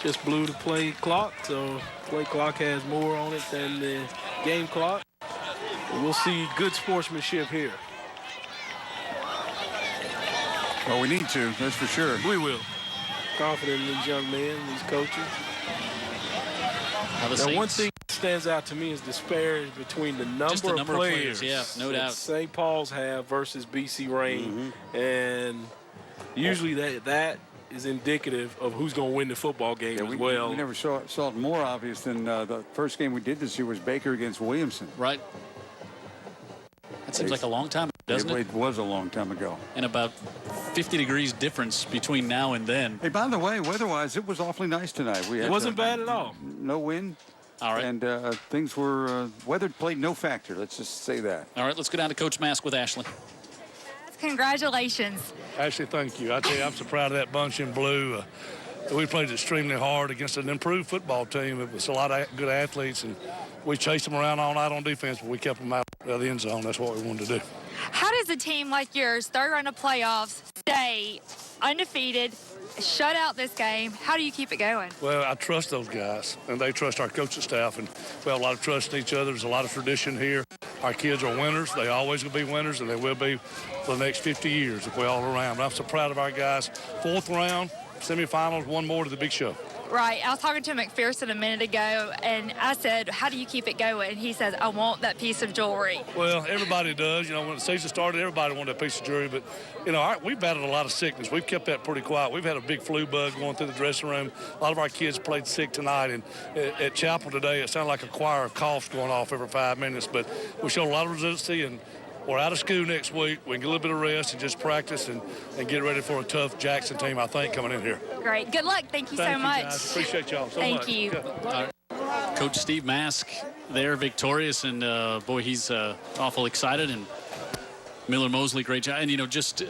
just blew the play clock, so play clock has more on it than the game clock. We'll see good sportsmanship here.
Well, we need to, that's for sure.
We will. Confident in these young men, these coaches.
Now,
one thing stands out to me is disparity between the number of players.
Yeah, no doubt.
St. Paul's have versus BC Rain, and usually that is indicative of who's going to win the football game as well.
We never saw it more obvious than the first game we did this year was Baker against Williamson.
Right. That seems like a long time ago, doesn't it?
It was a long time ago.
And about 50 degrees difference between now and then.
Hey, by the way, weather-wise, it was awfully nice tonight.
It wasn't bad at all.
No wind.
All right.
And things were, weather played no factor. Let's just say that.
All right, let's go down to Coach Mask with Ashley.
Congratulations.
Ashley, thank you. I tell you, I'm so proud of that bunch in blue. We played extremely hard against an improved football team. It was a lot of good athletes, and we chased them around all night on defense, but we kept them out of the end zone. That's what we wanted to do.
How does a team like yours, third round of playoffs, stay undefeated, shut out this game? How do you keep it going?
Well, I trust those guys, and they trust our coaching staff, and we have a lot of trust in each other. There's a lot of tradition here. Our kids are winners. They always will be winners, and they will be for the next 50 years if we're all around. But I'm so proud of our guys. Fourth round, semifinals, one more to the big show.
Right. I was talking to McPherson a minute ago, and I said, how do you keep it going? And he says, I want that piece of jewelry.
Well, everybody does. You know, when the season started, everybody wanted a piece of jewelry. But, you know, we've battled a lot of sickness. We've kept that pretty quiet. We've had a big flu bug going through the dressing room. A lot of our kids played sick tonight. And at chapel today, it sounded like a choir of coughs going off every 5 minutes. But we showed a lot of resiliency, and we're out of school next week. We can get a little bit of rest and just practice and get ready for a tough Jackson team, I think, coming in here.
Great. Good luck. Thank you so much.
Guys. Appreciate y'all so
Thank
much.
you.
Coach Steve Mask there, victorious, and boy, he's awful excited. And Miller Mosley, great job. And, you know, just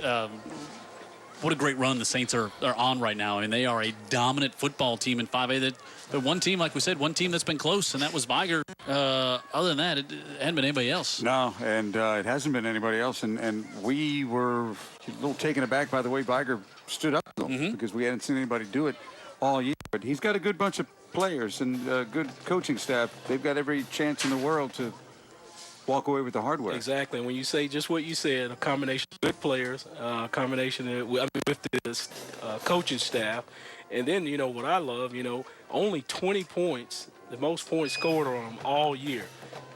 what a great run the Saints are on right now. I mean, they are a dominant football team in 5A. The one team, like we said, one team that's been close, and that was Viger. Other than that, it hadn't been anybody else.
No, and it hasn't been anybody else. And we were a little taken aback by the way Viger stood up to him because we hadn't seen anybody do it all year. But he's got a good bunch of players and good coaching staff. They've got every chance in the world to walk away with the hardware.
Exactly. When you say just what you said, a combination of good players, a combination with this coaching staff. And then, you know, what I love, you know, only 20 points, the most points scored on them all year.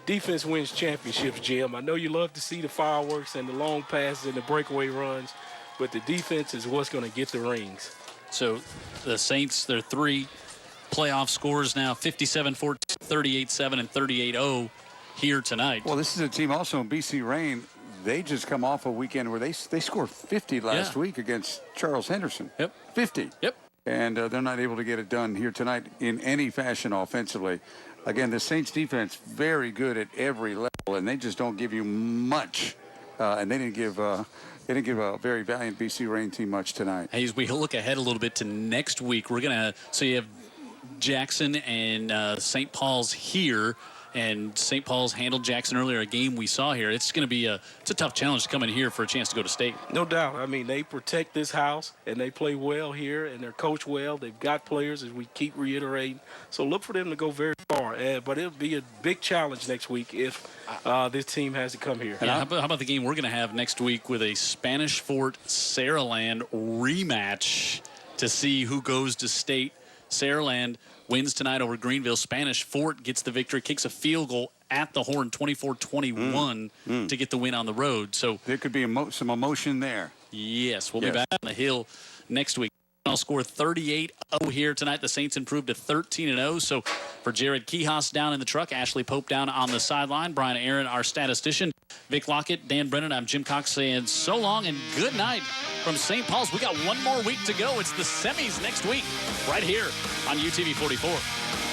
Defense wins championships, Jim. I know you love to see the fireworks and the long passes and the breakaway runs, but the defense is what's going to get the rings.
So the Saints, their three playoff scores now, 57-14, 38-7, and 38-0 here tonight.
Well, this is a team also in BC Rain. They just come off a weekend where they scored 50 last week against Charles Henderson. 50.
Yep.
And they're not able to get it done here tonight in any fashion offensively. Again, the Saints defense, very good at every level, and they just don't give you much. And they didn't give a very valiant BC Rain team much tonight.
Hey, as we look ahead a little bit to next week, we're going to, so you have Jackson and St. Paul's here. And St. Paul's handled Jackson earlier, a game we saw here. It's going to be it's a tough challenge to come in here for a chance to go to state.
No doubt. I mean, they protect this house, and they play well here, and they're coached well. They've got players, as we keep reiterating. So look for them to go very far. But it'll be a big challenge next week if this team has to come here.
Yeah, how about the game we're going to have next week with a Spanish Fort Saraland rematch to see who goes to state. Saraland wins tonight over Greenville. Spanish Fort gets the victory, kicks a field goal at the horn, 24-21 to get the win on the road. So
there could be some emotion there.
Yes, we'll be back on the hill next week. I'll score 38-0 here tonight. The Saints improved to 13-0. So for Jared Kihas down in the truck, Ashley Pope down on the sideline, Brian Aaron, our statistician, Vic Lockett, Dan Brennan, I'm Jim Cox saying so long and good night from St. Paul's. We got one more week to go. It's the semis next week right here on UTV 44.